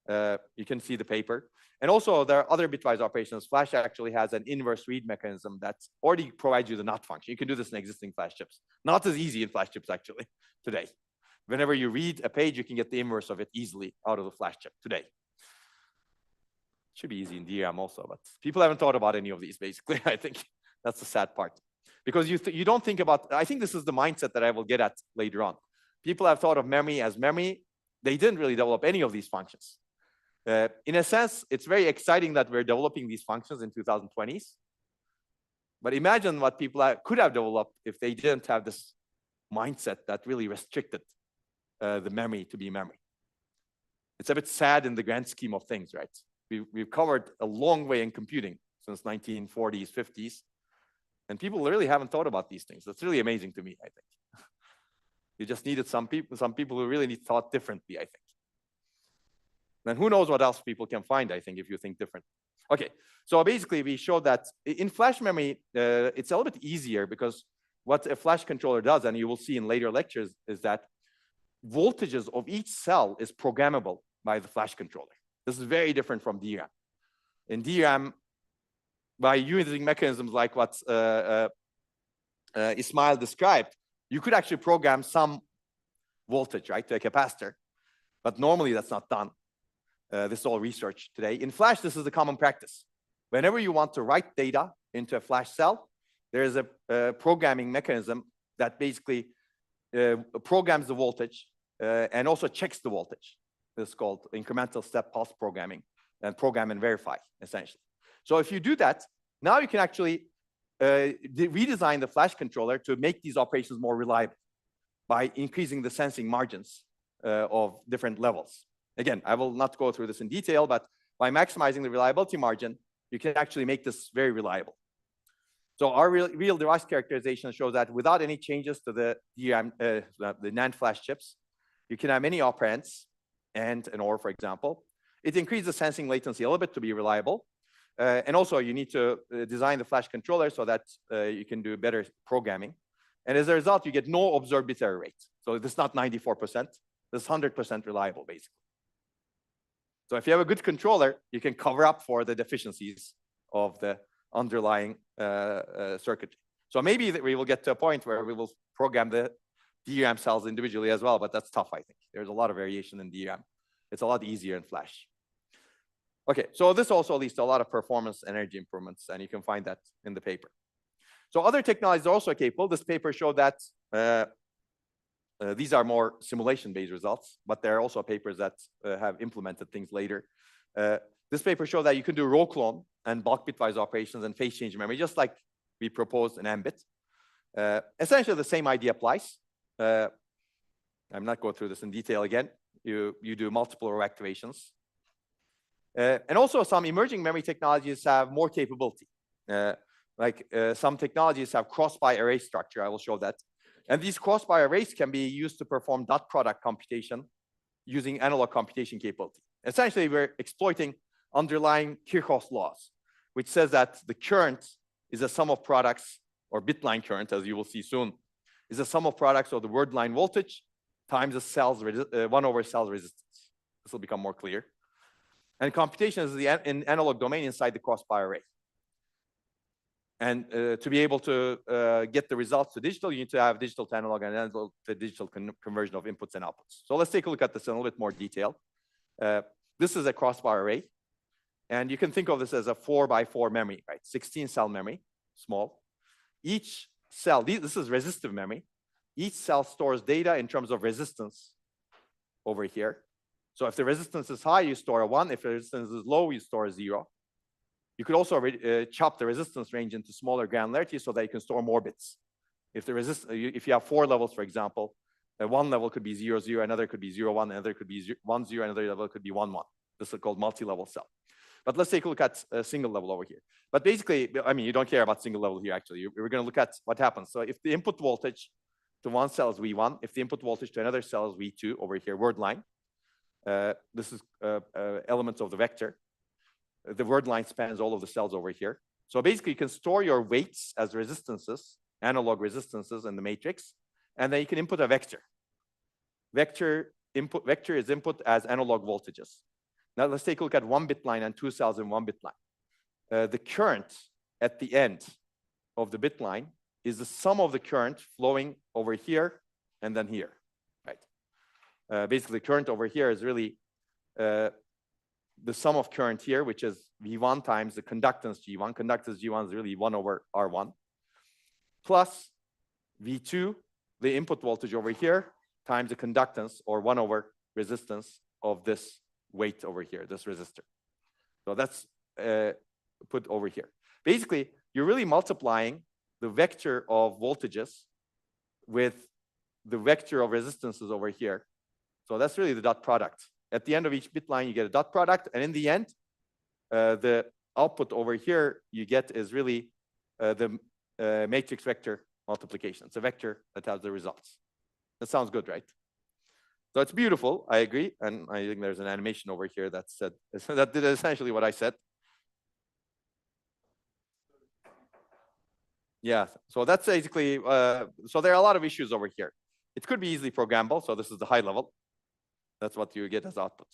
You can see the paper. And also, there are other bitwise operations. Flash actually has an inverse read mechanism that already provides you the NOT function. You can do this in existing flash chips. Not as easy in flash chips, actually, today. Whenever you read a page, you can get the inverse of it easily out of the flash chip today. Should be easy in DRAM also, but people haven't thought about any of these, basically. I think that's the sad part. Because you don't think about, I think this is the mindset that I will get at later on. People have thought of memory as memory. They didn't really develop any of these functions. In a sense, it's very exciting that we're developing these functions in 2020s. But imagine what people could have developed if they didn't have this mindset that really restricted the memory to be memory. It's a bit sad in the grand scheme of things, right? We've covered a long way in computing since 1940s, 50s. And people really haven't thought about these things. That's really amazing to me, I think. You just needed some people who really thought differently, I think. Then who knows what else people can find, I think, if you think different. Okay, so basically we showed that in flash memory, it's a little bit easier because what a flash controller does, and you will see in later lectures, is that voltages of each cell is programmable by the flash controller. This is very different from DRAM. In DRAM, by using mechanisms like what Ismail described, you could actually program some voltage, right, to a capacitor. But normally that's not done. This is all research today. In Flash, this is the common practice. Whenever you want to write data into a Flash cell, there is a programming mechanism that basically programs the voltage and also checks the voltage. This is called incremental step pulse programming, and program and verify, essentially. So if you do that, now you can actually redesign the flash controller to make these operations more reliable by increasing the sensing margins of different levels. Again, I will not go through this in detail, but by maximizing the reliability margin, you can actually make this very reliable. So our real device characterization shows that without any changes to the DRAM, the NAND flash chips, you can have many operands and an OR, for example. It increases the sensing latency a little bit to be reliable. And also, you need to design the flash controller so that you can do better programming. And as a result, you get no observed bit error rate. So this is not 94%. This is 100% reliable, basically. So if you have a good controller, you can cover up for the deficiencies of the underlying circuitry. So maybe we will get to a point where we will program the DRAM cells individually as well, but that's tough, I think. There's a lot of variation in DRAM. It's a lot easier in Flash. Okay, so this also leads to a lot of performance and energy improvements, and you can find that in the paper. So other technologies are also capable. This paper showed that these are more simulation-based results, but there are also papers that have implemented things later. This paper showed that you can do row clone and bulk bitwise operations and phase change memory, just like we proposed in Ambit. Essentially, the same idea applies. I'm not going through this in detail again. You do multiple row activations. And also, some emerging memory technologies have more capability. Some technologies have cross-buy array structure. I will show that. And these cross-buy arrays can be used to perform dot product computation using analog computation capability. Essentially, we're exploiting underlying Kirchhoff's laws, which says that the current is a sum of products, or bit line current, as you will see soon, is a sum of products of the word line voltage times the cells 1/, cells resistance. This will become more clear. And computation is in analog domain inside the cross-buy array. And to be able to get the results to digital, you need to have digital to analog and analog to digital conversion of inputs and outputs. So let's take a look at this in a little bit more detail. This is a cross-bar array. And you can think of this as a 4x4 memory, right? 16-cell memory, small. Each cell, this is resistive memory. Each cell stores data in terms of resistance over here. So if the resistance is high, you store a 1. If the resistance is low, you store a 0. You could also chop the resistance range into smaller granularity so that you can store more bits. If you have 4 levels, for example, one level could be 0, 0, another could be 0, 1, another could be 1, 0, another level could be 1, 1. This is called multi-level cell. But let's take a look at a single level over here. But basically, I mean, you don't care about single level here, actually. We're going to look at what happens. So if the input voltage to one cell is V1, if the input voltage to another cell is V2 over here, word line, this is elements of the vector. The word line spans all of the cells over here. So basically, you can store your weights as resistances, analog resistances in the matrix, and then you can input a vector. Vector is input as analog voltages. Now let's take a look at 1 bit line and 2 cells in 1 bit line. The current at the end of the bit line is the sum of the current flowing over here and then here, right? Basically, current over here is really the sum of current here, which is V1 times the conductance G1. Conductance G1 is really 1/R1, plus V2, the input voltage over here, times the conductance, or 1/resistance of this weight over here, this resistor. So that's put over here. Basically, you're really multiplying the vector of voltages with the vector of resistances over here. So that's really the dot product. At the end of each bit line, you get a dot product. And in the end, the output over here you get is really the matrix vector multiplication. It's a vector that has the results. That sounds good, right? So it's beautiful. I agree. And I think there's an animation over here that said that did essentially what I said. Yeah. So that's basically, so there are a lot of issues over here. It could be easily programmable. So this is the high level. That's what you get as output.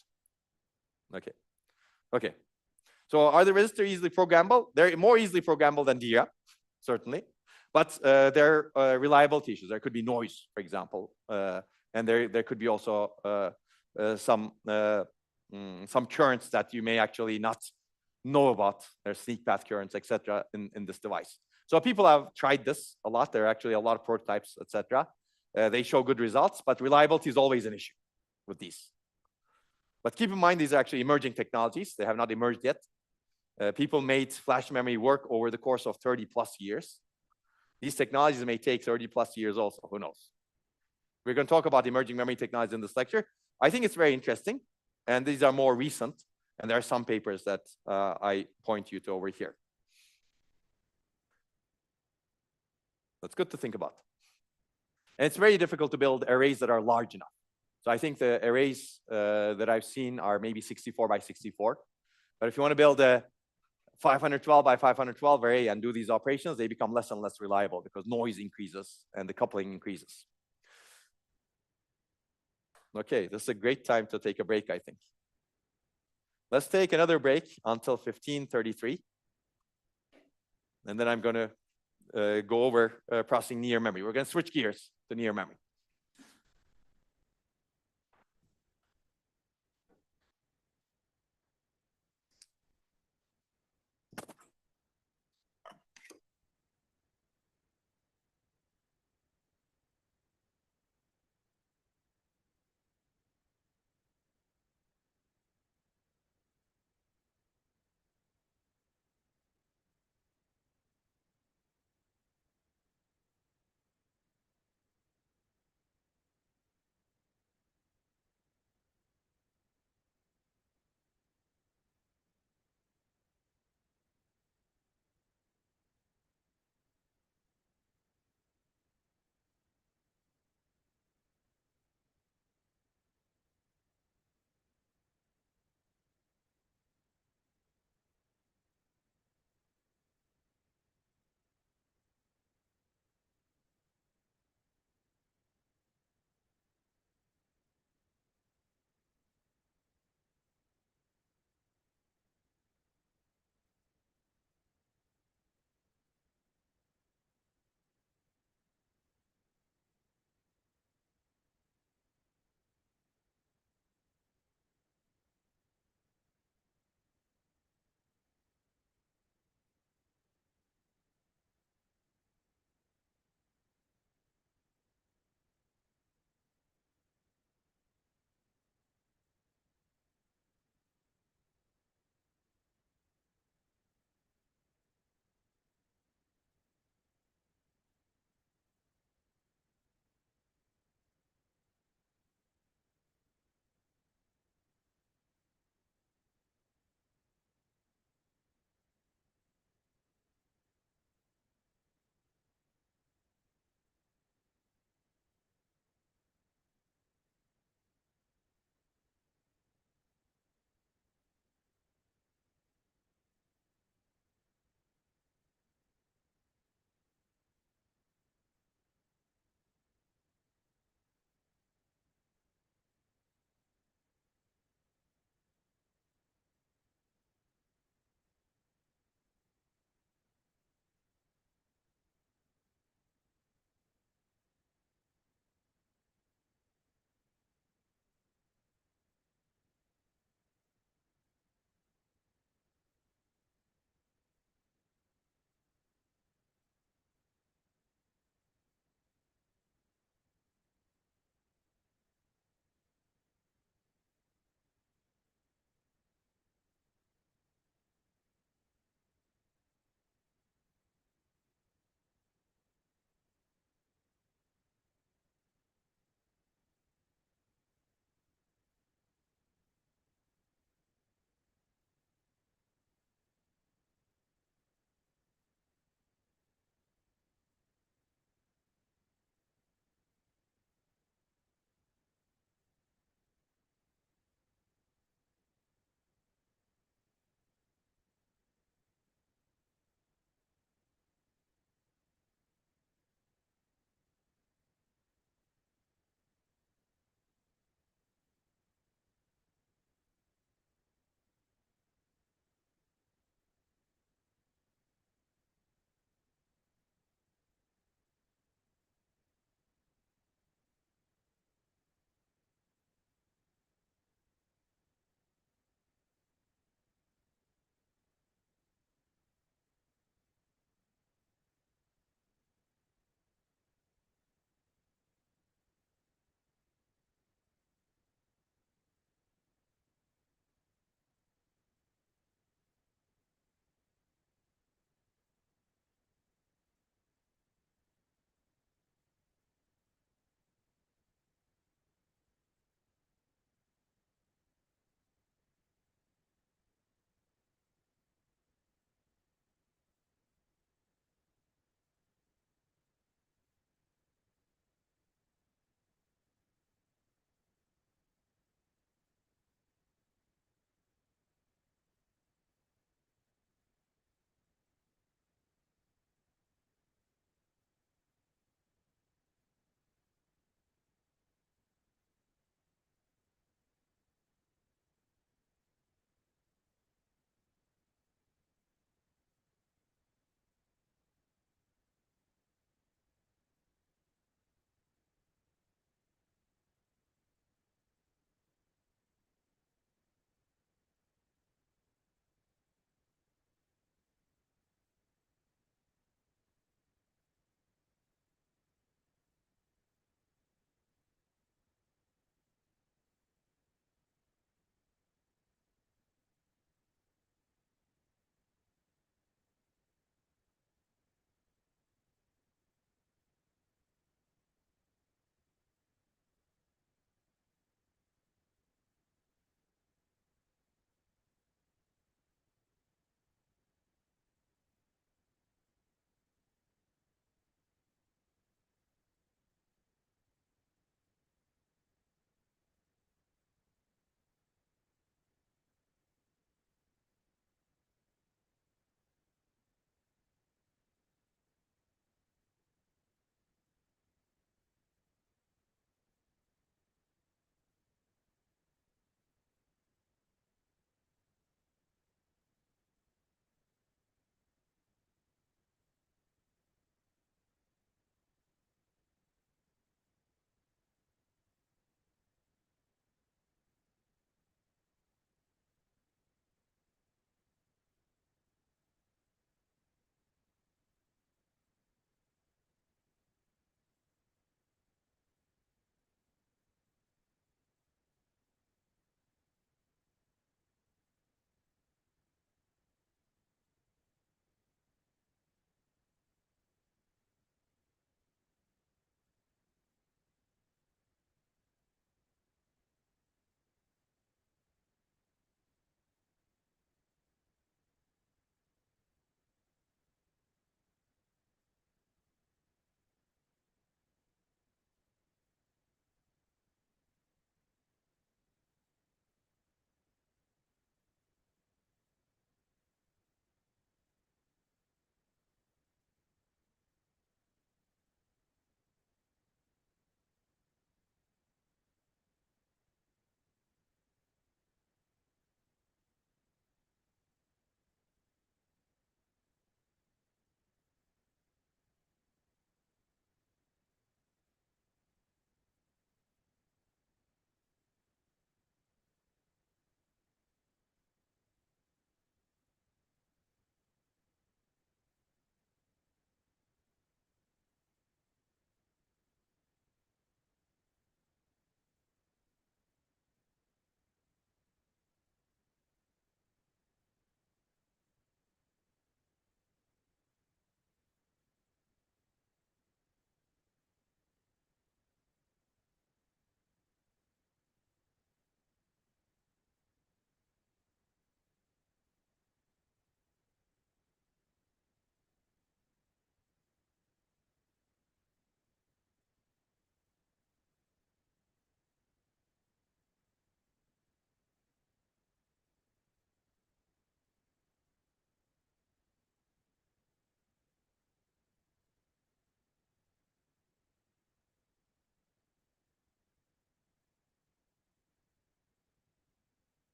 Okay. Okay. So are the resistors easily programmable? They're more easily programmable than DRAM, certainly. But there are reliability issues. There could be noise, for example. And there could be also some currents that you may actually not know about. There's sneak path currents, etc. in this device. So people have tried this a lot. There are actually a lot of prototypes, etc. They show good results, but reliability is always an issue with these. But keep in mind, these are actually emerging technologies. They have not emerged yet. People made flash memory work over the course of 30+ years. These technologies may take 30+ years also, who knows? We're going to talk about emerging memory technologies in this lecture. I think it's very interesting, and these are more recent, and there are some papers that I point you to over here. That's good to think about. And it's very difficult to build arrays that are large enough. So I think the arrays that I've seen are maybe 64 by 64. But if you want to build a 512 by 512 array and do these operations, they become less and less reliable because noise increases and the coupling increases. Okay, this is a great time to take a break, I think. Let's take another break until 15:33. And then I'm going to go over processing near memory. We're going to switch gears to near memory.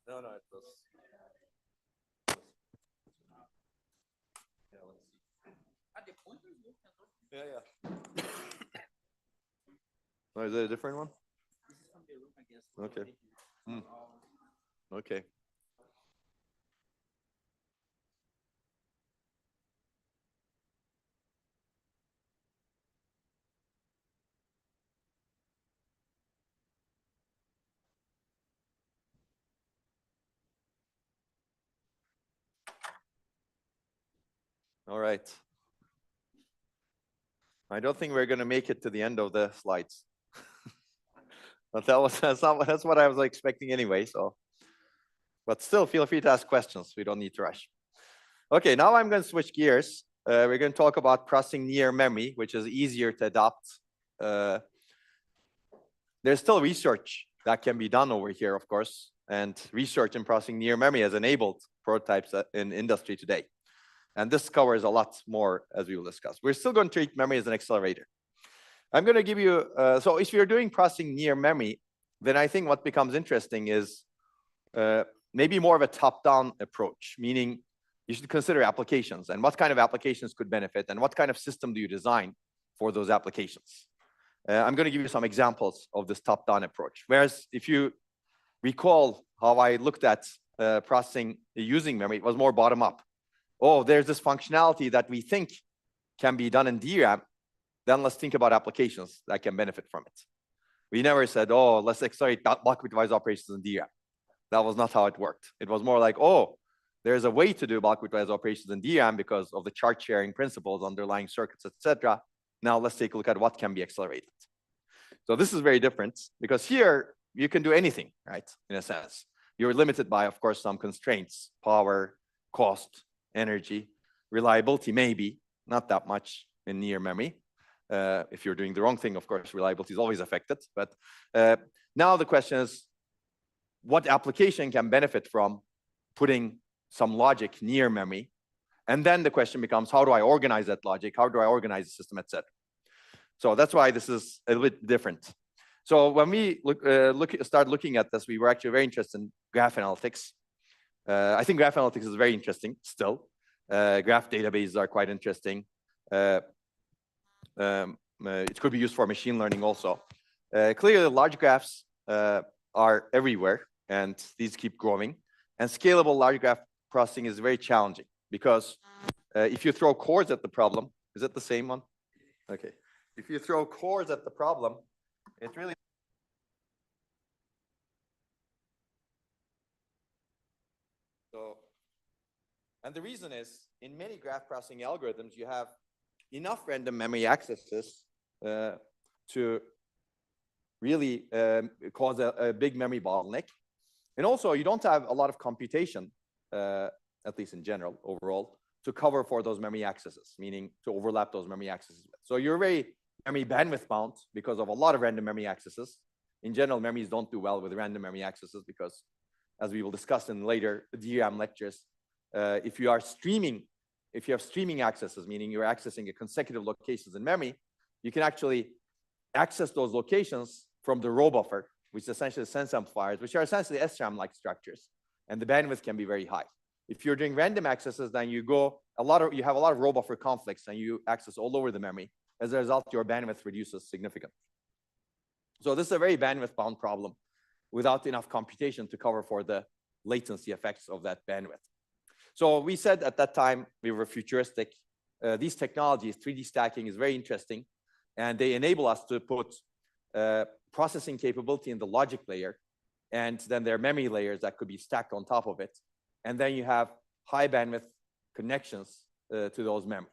No, it was. Yeah, let's see. Yeah. Oh, is it a different one? This is from the room, I guess. Okay. Okay. All right. I don't think we're going to make it to the end of the slides. But that's what I was expecting anyway. So, but still, feel free to ask questions. We don't need to rush. Okay, now I'm going to switch gears. We're going to talk about processing near memory, which is easier to adopt. There's still research that can be done over here, of course, and research in processing near memory has enabled prototypes in industry today. And this covers a lot more, as we will discuss. We're still going to treat memory as an accelerator. I'm going to give you, so if you're doing processing near memory, then I think what becomes interesting is maybe more of a top-down approach, meaning you should consider applications and what kind of applications could benefit and what kind of system do you design for those applications. I'm going to give you some examples of this top-down approach. Whereas if you recall how I looked at processing using memory, it was more bottom-up. Oh, there's this functionality that we think can be done in DRAM, then let's think about applications that can benefit from it. We never said, oh, let's accelerate bulk bitwise operations in DRAM. That was not how it worked. It was more like, oh, there's a way to do bulk bitwise operations in DRAM because of the chart sharing principles, underlying circuits, etc. Now let's take a look at what can be accelerated. So this is very different because here you can do anything, right? In a sense, you're limited by, of course, some constraints: power, cost, energy, reliability, maybe not that much in near memory. If you're doing the wrong thing, of course, reliability is always affected. But now the question is, what application can benefit from putting some logic near memory? And then the question becomes, how do I organize that logic? How do I organize the system, etc.? So that's why this is a little bit different. So when we start looking at this, we were actually very interested in graph analytics. I think graph analytics is very interesting still. Graph databases are quite interesting. It could be used for machine learning also. Clearly, large graphs are everywhere, and these keep growing. And scalable large graph processing is very challenging because if you throw cores at the problem, is it the same one? Okay. If you throw cores at the problem, it really and the reason is, in many graph processing algorithms, you have enough random memory accesses to really cause a big memory bottleneck. And also, you don't have a lot of computation, at least in general, overall, to cover for those memory accesses, meaning to overlap those memory accesses. So you're very memory bandwidth bound because of a lot of random memory accesses. In general, memories don't do well with random memory accesses because, as we will discuss in later DRAM lectures, if you have streaming accesses, meaning you're accessing consecutive locations in memory, you can actually access those locations from the row buffer, which is essentially sense amplifiers, which are essentially SRAM-like structures, and the bandwidth can be very high. If you're doing random accesses, then you have a lot of row buffer conflicts, and you access all over the memory. As a result, your bandwidth reduces significantly. So this is a very bandwidth-bound problem without enough computation to cover for the latency effects of that bandwidth. So we said at that time we were futuristic. These technologies, 3D stacking, is very interesting, and they enable us to put processing capability in the logic layer, and then there are memory layers that could be stacked on top of it, and then you have high bandwidth connections to those memory.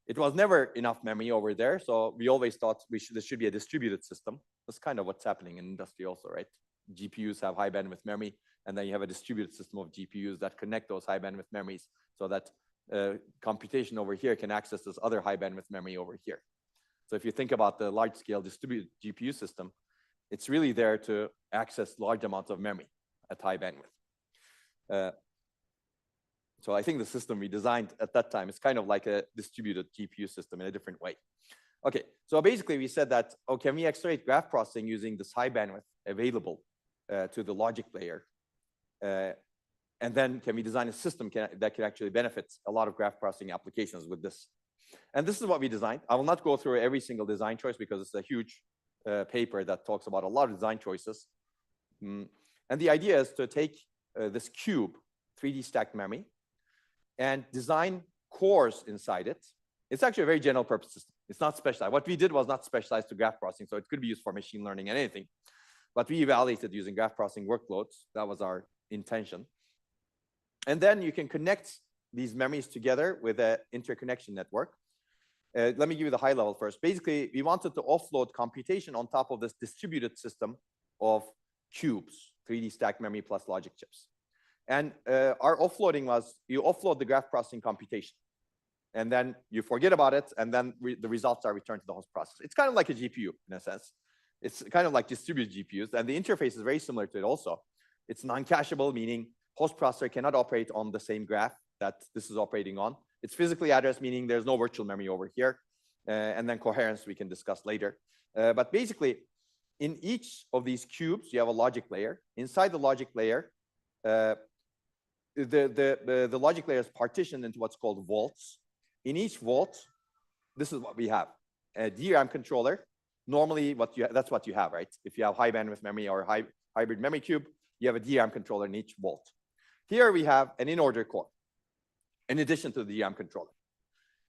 It was never enough memory over there, so we always thought this should be a distributed system. That's kind of what's happening in industry also, right? GPUs have high bandwidth memory, and then you have a distributed system of GPUs that connect those high bandwidth memories so that computation over here can access this other high bandwidth memory over here. So if you think about the large scale distributed GPU system, it's really there to access large amounts of memory at high bandwidth. So I think the system we designed at that time is kind of like a distributed GPU system in a different way. Okay, so basically we said that, oh, can we accelerate graph processing using this high bandwidth available to the logic layer? And then can we design a system that can actually benefit a lot of graph processing applications with this? And this is what we designed. I will not go through every single design choice because it's a huge paper that talks about a lot of design choices. And the idea is to take this cube, 3D stacked memory, and design cores inside it. It's actually a very general purpose system. It's not specialized. What we did was not specialized to graph processing, so it could be used for machine learning and anything. But we evaluated using graph processing workloads. That was our intention. And then you can connect these memories together with an interconnection network. Let me give you the high level first. Basically, we wanted to offload computation on top of this distributed system of cubes, 3D stacked memory plus logic chips. And our offloading was, you offload the graph processing computation, and then you forget about it, and then the results are returned to the host processor. It's kind of like a GPU in a sense. It's kind of like distributed GPUs, and the interface is very similar to it also. It's non-cacheable, meaning host processor cannot operate on the same graph that this is operating on. It's physically addressed, meaning there's no virtual memory over here. And then coherence we can discuss later. But basically, in each of these cubes, you have a logic layer. Inside the logic layer, the logic layer is partitioned into what's called vaults. In each vault, this is what we have. A DRAM controller. Normally, that's what you have, right? If you have high bandwidth memory or hybrid memory cube, you have a DRAM controller in each vault. Here we have an in-order core, in addition to the DRAM controller.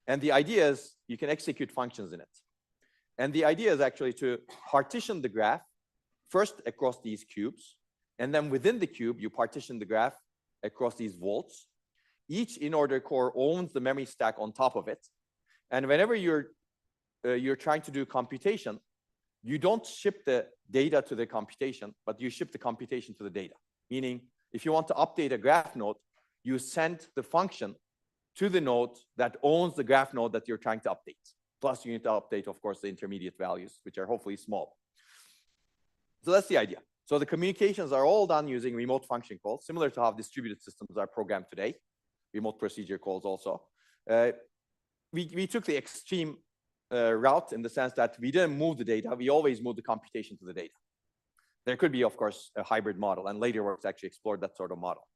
And the idea is you can execute functions in it. And the idea is actually to partition the graph first across these cubes, and then within the cube, you partition the graph across these vaults. Each in-order core owns the memory stack on top of it. And whenever you're trying to do computation, you don't ship the data to the computation, but you ship the computation to the data. Meaning, if you want to update a graph node, you send the function to the node that owns the graph node that you're trying to update. Plus, you need to update, of course, the intermediate values, which are hopefully small. So that's the idea. So the communications are all done using remote function calls, similar to how distributed systems are programmed today. Remote procedure calls also. We took the extreme route in the sense that we didn't move the data. We always move the computation to the data. There could be, of course, a hybrid model, and later works actually explored that sort of model.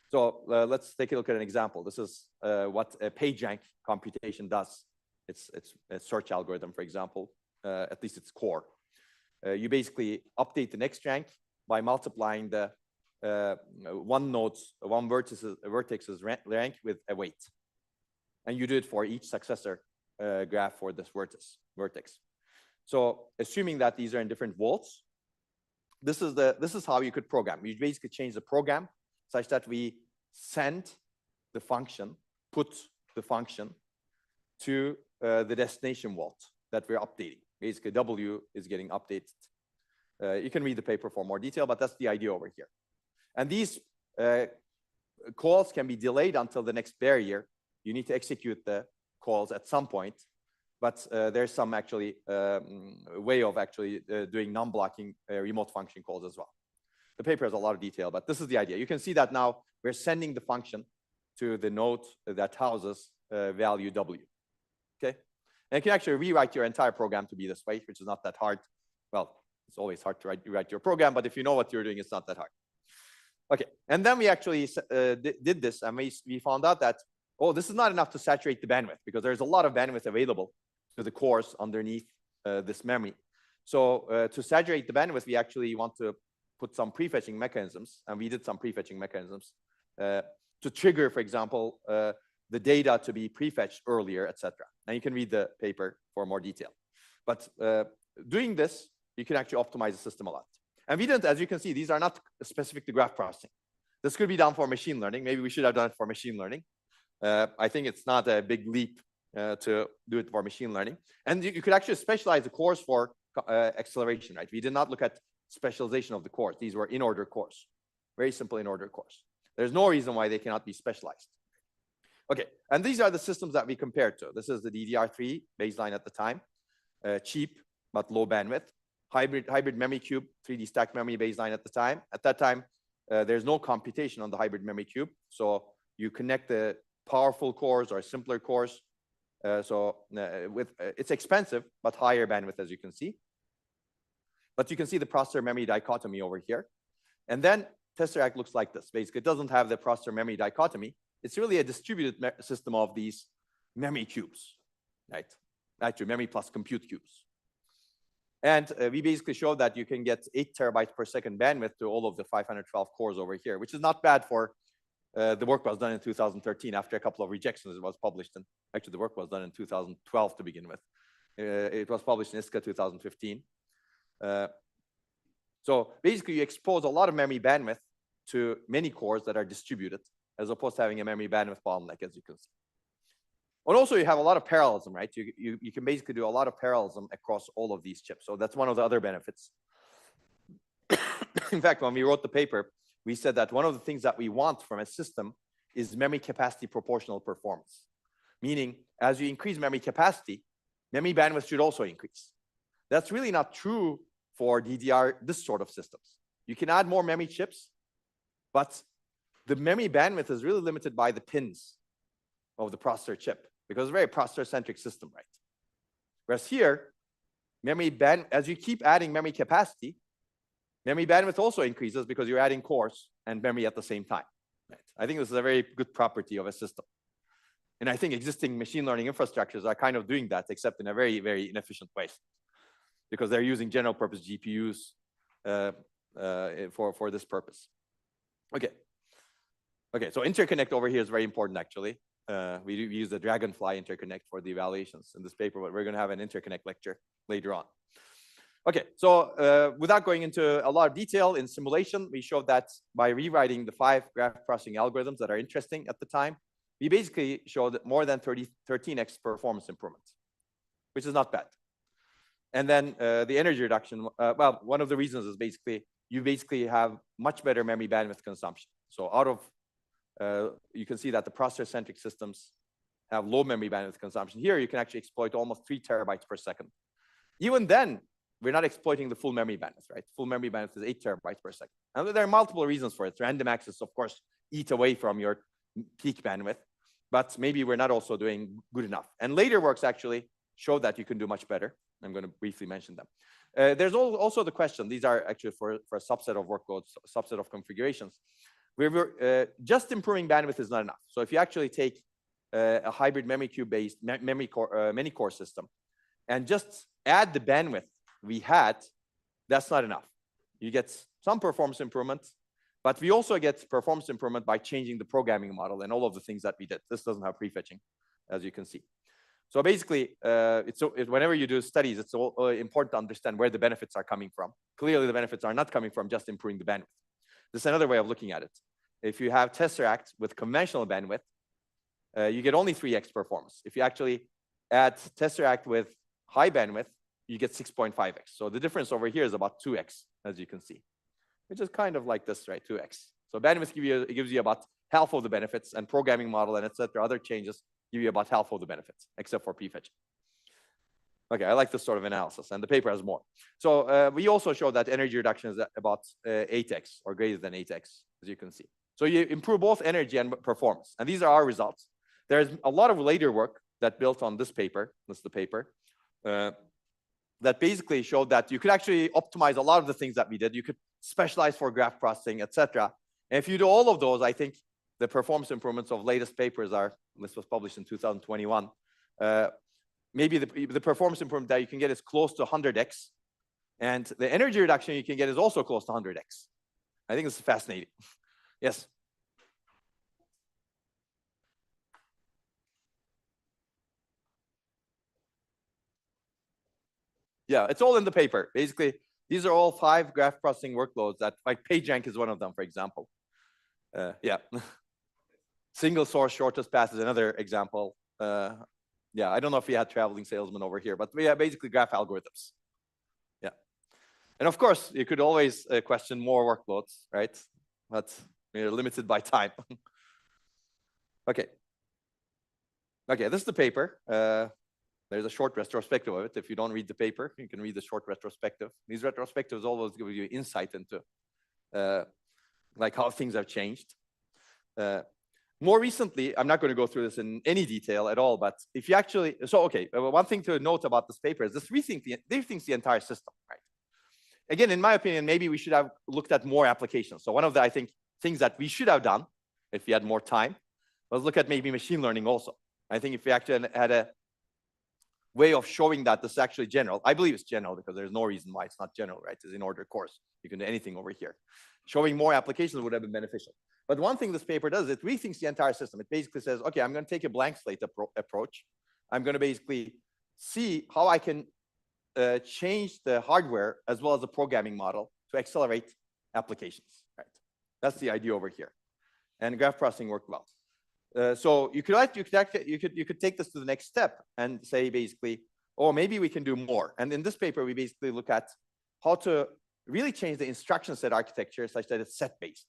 So let's take a look at an example. This is what a PageRank computation does. It's a search algorithm, for example, at least its core. You basically update the next rank by multiplying the one vertex's rank with a weight. And you do it for each successor graph for this vertex. So assuming that these are in different vaults, this is how you could program. You basically change the program such that we send the function, put the function to the destination vault that we're updating. Basically, W is getting updated. You can read the paper for more detail, but that's the idea over here. And these calls can be delayed until the next barrier. You need to execute the calls at some point, but there's some actually way of actually doing non-blocking remote function calls as well. The paper has a lot of detail, but this is the idea. You can see that now we're sending the function to the node that houses value W. Okay, and you can actually rewrite your entire program to be this way, which is not that hard. Well, it's always hard to write your program, but if you know what you're doing, it's not that hard. Okay, and then we actually did this, and we found out that, oh, this is not enough to saturate the bandwidth, because there's a lot of bandwidth available to the cores underneath this memory. So to saturate the bandwidth, we actually want to put some prefetching mechanisms, and we did some prefetching mechanisms to trigger, for example, the data to be prefetched earlier, etc. And you can read the paper for more detail. But doing this, you can actually optimize the system a lot. And we didn't, as you can see, these are not specific to graph processing. This could be done for machine learning. Maybe we should have done it for machine learning. I think it's not a big leap to do it for machine learning. And you could actually specialize the cores for acceleration, right? We did not look at specialization of the cores. These were in-order cores, very simple in-order cores. There's no reason why they cannot be specialized. Okay, and these are the systems that we compared to. This is the DDR3 baseline at the time, cheap but low bandwidth. Hybrid memory cube, 3D stacked memory baseline at the time. At that time, there's no computation on the hybrid memory cube. So you connect the powerful cores or simpler cores. It's expensive, but higher bandwidth, as you can see. But you can see the processor memory dichotomy over here. And then Tesseract looks like this. Basically, it doesn't have the processor memory dichotomy. It's really a distributed system of these memory cubes, right? Actually, memory plus compute cubes. And we basically showed that you can get 8 terabytes per second bandwidth to all of the 512 cores over here, which is not bad for the work was done in 2013 after a couple of rejections. It was published, and actually the work was done in 2012 to begin with. It was published in ISCA 2015. So basically, you expose a lot of memory bandwidth to many cores that are distributed, as opposed to having a memory bandwidth bottleneck, as you can see. And also, you have a lot of parallelism, right? You can basically do a lot of parallelism across all of these chips. So that's one of the other benefits. In fact, when we wrote the paper, we said that one of the things that we want from a system is memory capacity proportional performance. Meaning, as you increase memory capacity, memory bandwidth should also increase. That's really not true for DDR, this sort of systems. You can add more memory chips, but the memory bandwidth is really limited by the pins of the processor chip, because it's a very processor-centric system, right? Whereas here, as you keep adding memory capacity, memory bandwidth also increases because you're adding cores and memory at the same time. Right? I think this is a very good property of a system. And I think existing machine learning infrastructures are kind of doing that, except in a very, very inefficient way, because they're using general purpose GPUs for this purpose. Okay. Okay, so interconnect over here is very important, actually. We use the Dragonfly interconnect for the evaluations in this paper, but we're going to have an interconnect lecture later on. Okay, so without going into a lot of detail, in simulation, we showed that by rewriting the 5 graph processing algorithms that are interesting at the time, we basically showed more than 13x performance improvement, which is not bad. And then the energy reduction, well, one of the reasons is you basically have much better memory bandwidth consumption. So out of you can see that the processor-centric systems have low memory bandwidth consumption. Here, you can actually exploit almost 3 terabytes per second. Even then, we're not exploiting the full memory bandwidth, right? Full memory bandwidth is 8 terabytes per second. And there are multiple reasons for it. Random access, of course, eat away from your peak bandwidth, but maybe we're not also doing good enough. And later works actually show that you can do much better. I'm going to briefly mention them. There's also the question, these are actually for a subset of workloads, subset of configurations. Just improving bandwidth is not enough. So if you actually take a hybrid memory cube-based many core system and just add the bandwidth we had, that's not enough. You get some performance improvement, but we also get performance improvement by changing the programming model and all of the things that we did. This doesn't have prefetching, as you can see. So basically, whenever you do studies, it's important to understand where the benefits are coming from. Clearly, the benefits are not coming from just improving the bandwidth. This is another way of looking at it. If you have Tesseract with conventional bandwidth, you get only 3x performance. If you actually add Tesseract with high bandwidth, you get 6.5x. So the difference over here is about 2x, as you can see, which is kind of like this, right? 2x. So bandwidth gives you about half of the benefits, and programming model and etc. Other changes give you about half of the benefits, except for prefetching. Okay, I like this sort of analysis, and the paper has more. So we also show that energy reduction is about 8x or greater than 8x, as you can see. So you improve both energy and performance, and these are our results. There's a lot of later work that built on this paper. This is the paper that basically showed that you could actually optimize a lot of the things that we did. You could specialize for graph processing, etc. And if you do all of those, I think the performance improvements of latest papers are. This was published in 2021. Maybe the performance improvement that you can get is close to 100x, and the energy reduction you can get is also close to 100x. I think this is fascinating. Yes. Yeah, it's all in the paper. Basically, these are all 5 graph processing workloads that, like PageRank is one of them, for example. Yeah. Single source shortest path is another example. Yeah, I don't know if we had traveling salesmen over here, but we have basically graph algorithms. Yeah. And of course, you could always question more workloads, right? But we're limited by time. Okay. Okay, this is the paper. There's a short retrospective of it. If you don't read the paper, you can read the short retrospective. These retrospectives always give you insight into like how things have changed. More recently, I'm not going to go through this in any detail at all, but if you actually, so okay, one thing to note about this paper is this rethinks the entire system, right? again, in my opinion, maybe we should have looked at more applications. So one of the, I think, things that we should have done if we had more time was look at maybe machine learning also. I think if we actually had a way of showing that this is actually general, I believe it's general because there's no reason why it's not general, right? It's in order course. You can do anything over here. Showing more applications would have been beneficial. But one thing this paper does is it rethinks the entire system. It basically says, okay, I'm going to take a blank slate approach. I'm going to basically see how I can change the hardware as well as the programming model to accelerate applications, right? That's the idea over here. And graph processing worked well. So you could take this to the next step and say basically, oh, maybe we can do more. And in this paper, we basically look at how to really change the instruction set architecture such that it's set-based.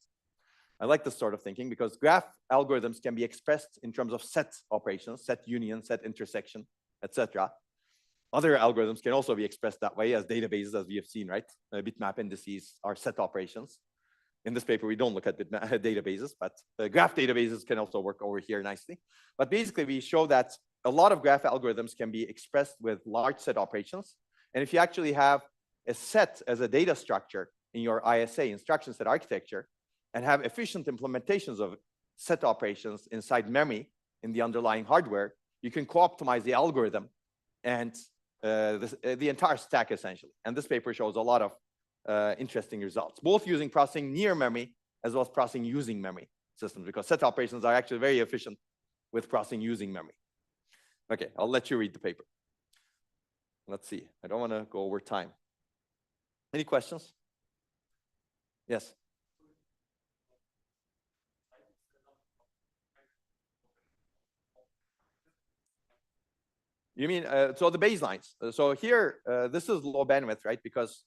I like this sort of thinking because graph algorithms can be expressed in terms of set operations, set union, set intersection, etc. Other algorithms can also be expressed that way as databases, as we have seen, right? Bitmap indices are set operations. In this paper, we don't look at databases, but graph databases can also work over here nicely. But basically, we show that a lot of graph algorithms can be expressed with large set operations. And if you actually have a set as a data structure in your ISA, instruction set architecture, and have efficient implementations of set operations inside memory in the underlying hardware, you can co-optimize the algorithm and the entire stack, essentially. And this paper shows a lot of interesting results, both using processing near memory as well as processing using memory systems, because set operations are actually very efficient with processing using memory. Okay, I'll let you read the paper. Let's see. I don't want to go over time. Any questions? Yes. You mean, so the baselines. So here, this is low bandwidth, right? Because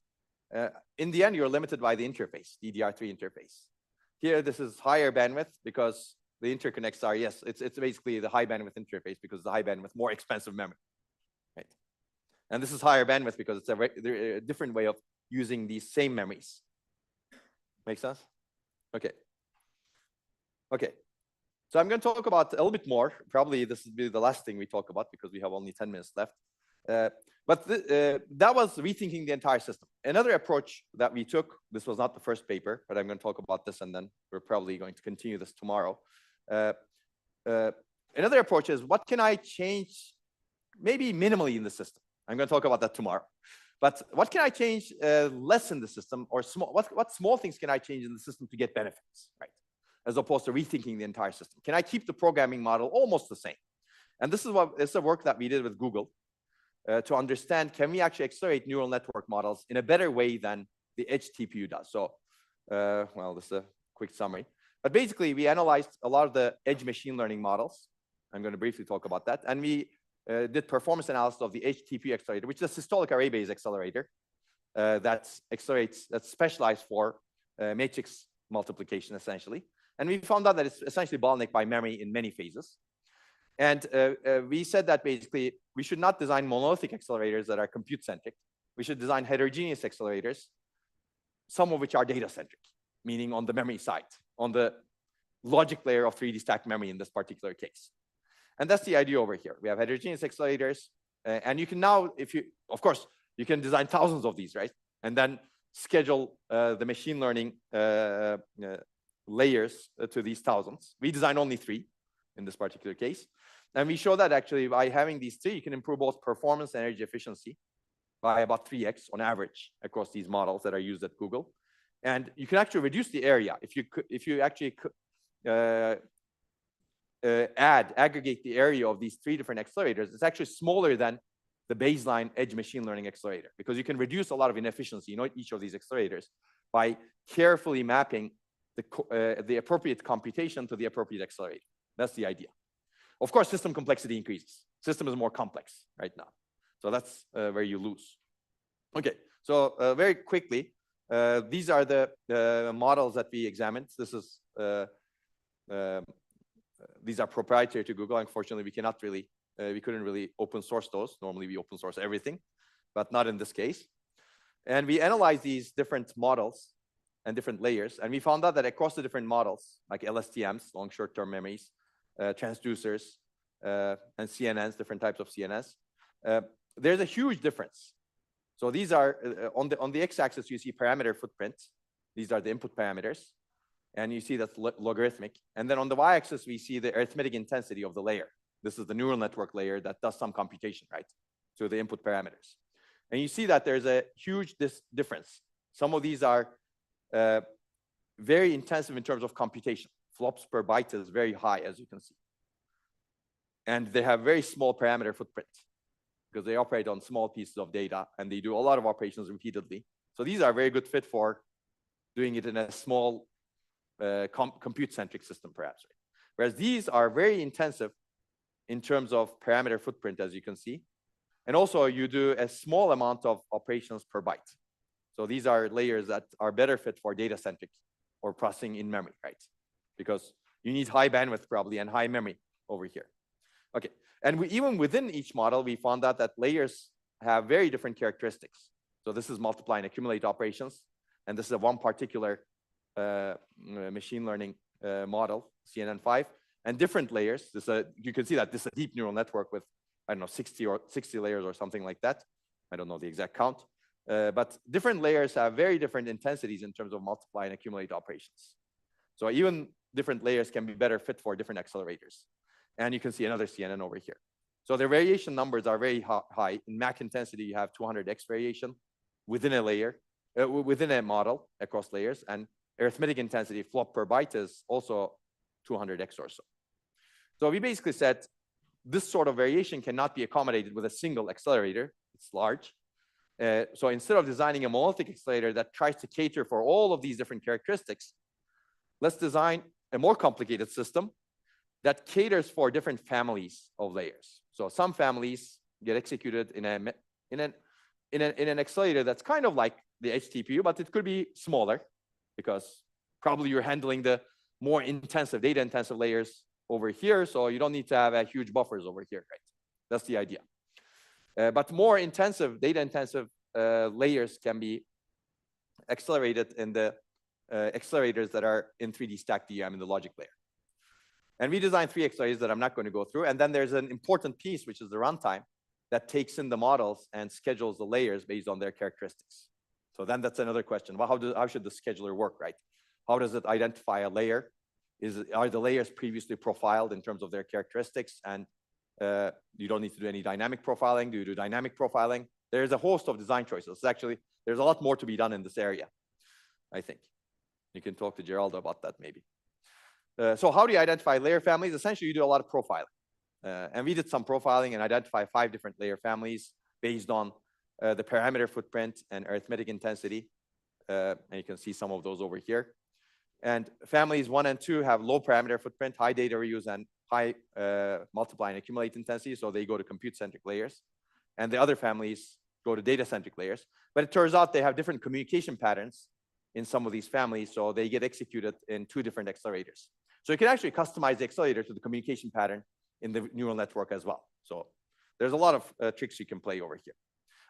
in the end, you're limited by the interface, DDR3 interface. Here, this is higher bandwidth because the interconnects are, yes, it's basically the high bandwidth interface because the high bandwidth, more expensive memory, right? And this is higher bandwidth because it's a different way of using these same memories. Make sense? Okay. Okay. So I'm going to talk about a little bit more. Probably this will be the last thing we talk about because we have only 10 minutes left. But that was rethinking the entire system. Another approach that we took, this was not the first paper, but I'm going to talk about this and then we're probably going to continue this tomorrow. Another approach is what can I change maybe minimally in the system? I'm going to talk about that tomorrow. But what can I change less in the system, or what small things can I change in the system to get benefits, right? As opposed to rethinking the entire system. Can I keep the programming model almost the same? And this is the work that we did with Google to understand, can we actually accelerate neural network models in a better way than the edge TPU does? So, well, this is a quick summary. But basically, we analyzed a lot of the edge machine learning models. I'm going to briefly talk about that. And we did performance analysis of the edge TPU accelerator, which is a systolic array-based accelerator that's specialized for matrix multiplication, essentially. And we found out that it's essentially bottlenecked by memory in many phases. And we said that basically we should not design monolithic accelerators that are compute-centric. We should design heterogeneous accelerators, some of which are data-centric, meaning on the memory side, on the logic layer of 3D stacked memory in this particular case. And that's the idea over here. We have heterogeneous accelerators. And you can now, of course, you can design thousands of these, right? And then schedule the machine learning layers to these thousands. We design only 3 in this particular case. And we show that actually by having these 3, you can improve both performance and energy efficiency by about 3x on average across these models that are used at Google. And you can actually reduce the area. If you actually aggregate the area of these 3 different accelerators, it's actually smaller than the baseline edge machine learning accelerator, because you can reduce a lot of inefficiency in each of these accelerators by carefully mapping the appropriate computation to the appropriate accelerator. That's the idea. Of course, system complexity increases. System is more complex right now. So that's where you lose. Okay, so very quickly, these are the models that we examined. This is these are proprietary to Google. Unfortunately, we couldn't really open source those. Normally, we open source everything, but not in this case. And we analyzed these different models and different layers, and we found out that across the different models, like LSTMs, long short-term memories, transducers, and CNNs, different types of CNNs, there's a huge difference. So these are on the x-axis, you see parameter footprint. These are the input parameters. And you see that's logarithmic. And then on the y-axis, we see the arithmetic intensity of the layer. This is the neural network layer that does some computation, right, to the input parameters. And you see that there's a huge difference. Some of these are very intensive in terms of computation. Flops per byte is very high, as you can see. And they have very small parameter footprint because they operate on small pieces of data and they do a lot of operations repeatedly. So these are a very good fit for doing it in a small compute-centric system, perhaps. Right? Whereas these are very intensive in terms of parameter footprint, as you can see. And also, you do a small amount of operations per byte. So these are layers that are better fit for data-centric or processing in memory, right? Because you need high bandwidth probably and high memory over here. Okay, and even within each model, we found out that layers have very different characteristics. So this is multiply and accumulate operations. And this is one particular machine learning model, CNN5. And different layers, you can see that this is a deep neural network with, I don't know, 60 layers or something like that. I don't know the exact count. But different layers have very different intensities in terms of multiply and accumulate operations. So even different layers can be better fit for different accelerators. And you can see another CNN over here. So their variation numbers are very high. In Mach intensity, you have 200x variation within a layer, within a model across layers. And arithmetic intensity, flop per byte, is also 200x or so. So we basically said this sort of variation cannot be accommodated with a single accelerator. It's large. So instead of designing a monolithic accelerator that tries to cater for all of these different characteristics, let's design a more complicated system that caters for different families of layers. So some families get executed in an accelerator that's kind of like the HTPU, but it could be smaller because probably you're handling the more intensive, data-intensive layers over here, so you don't need to have huge buffers over here, right? That's the idea. But more intensive, data-intensive layers can be accelerated in the accelerators that are in 3D stack DRAM in the logic layer. And we designed 3 accelerators that I'm not going to go through. And then there's an important piece, which is the runtime, that takes in the models and schedules the layers based on their characteristics. So then that's another question. Well, how should the scheduler work, right? How does it identify a layer? Are the layers previously profiled in terms of their characteristics? And you don't need to do any dynamic profiling. Do you do dynamic profiling? There's a host of design choices. Actually, there's a lot more to be done in this area, I think. You can talk to Geraldo about that maybe. So how do you identify layer families? Essentially, you do a lot of profiling. And we did some profiling and identified 5 different layer families based on the parameter footprint and arithmetic intensity. And you can see some of those over here. And families 1 and 2 have low parameter footprint, high data reuse, and high multiply and accumulate intensity. So they go to compute-centric layers. And the other families go to data-centric layers. But it turns out they have different communication patterns in some of these families. So they get executed in 2 different accelerators. So you can actually customize the accelerator to the communication pattern in the neural network as well. So there's a lot of tricks you can play over here.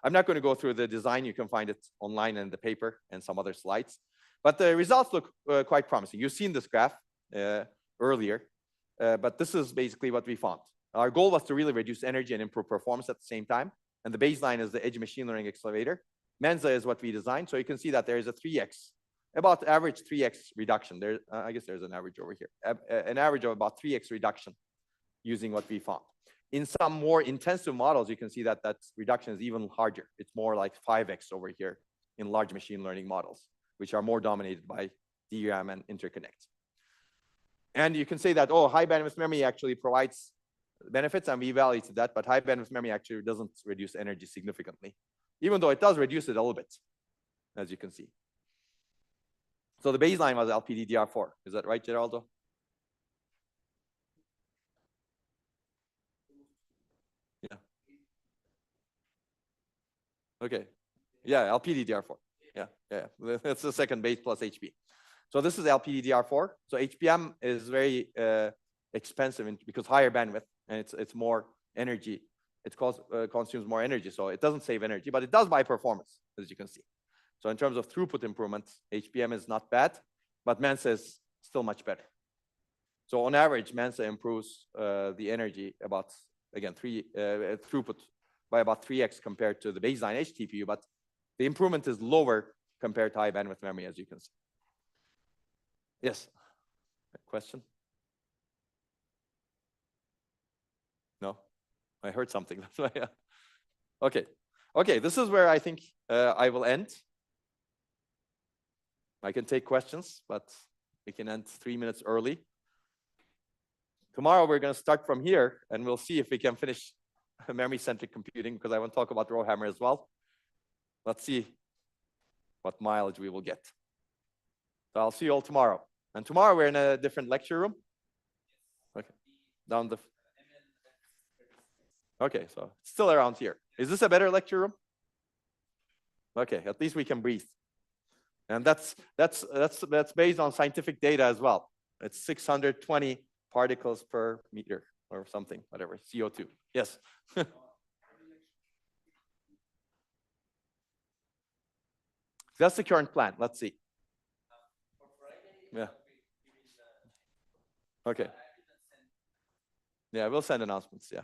I'm not going to go through the design. You can find it online in the paper and some other slides. But the results look quite promising. You've seen this graph earlier, but this is basically what we found. Our goal was to really reduce energy and improve performance at the same time. And the baseline is the edge machine learning accelerator. Mensa is what we designed. So you can see that there is a 3x, about average 3x reduction. I guess there's an average over here, an average of about 3x reduction using what we found. In some more intensive models, you can see that that reduction is even larger. It's more like 5x over here in large machine learning models, which are more dominated by DRAM and interconnect. And you can say that, oh, high bandwidth memory actually provides benefits, and we evaluated that, but high bandwidth memory actually doesn't reduce energy significantly, even though it does reduce it a little bit, as you can see. So the baseline was LPDDR4. Is that right, Geraldo? Yeah. Okay. Yeah, LPDDR4. Yeah. That's the second base plus HP. So this is LPDDR4. So HBM is very expensive because higher bandwidth, and it's more energy. It consumes more energy, so it doesn't save energy, but it does buy performance, as you can see. So in terms of throughput improvements, HBM is not bad, but Mensa is still much better. So on average, Mensa improves the energy about, again, throughput by about 3x compared to the baseline HTPU, but The improvement is lower compared to high bandwidth memory, as you can see. Yes. Question? No? I heard something. That's why. Okay. Okay, this is where I think I will end. I can take questions, but we can end 3 minutes early. Tomorrow we're going to start from here, and we'll see if we can finish memory-centric computing, because I want to talk about RowHammer as well. Let's see what mileage we will get. So I'll see you all tomorrow. And tomorrow we're in a different lecture room. Okay. Down the. Okay, so it's still around here. Is this a better lecture room? Okay, at least we can breathe. And that's based on scientific data as well. It's 620 particles per meter or something, whatever, CO2. Yes. That's the current plan. Let's see. Yeah. Okay. Yeah, we'll send announcements. Yeah.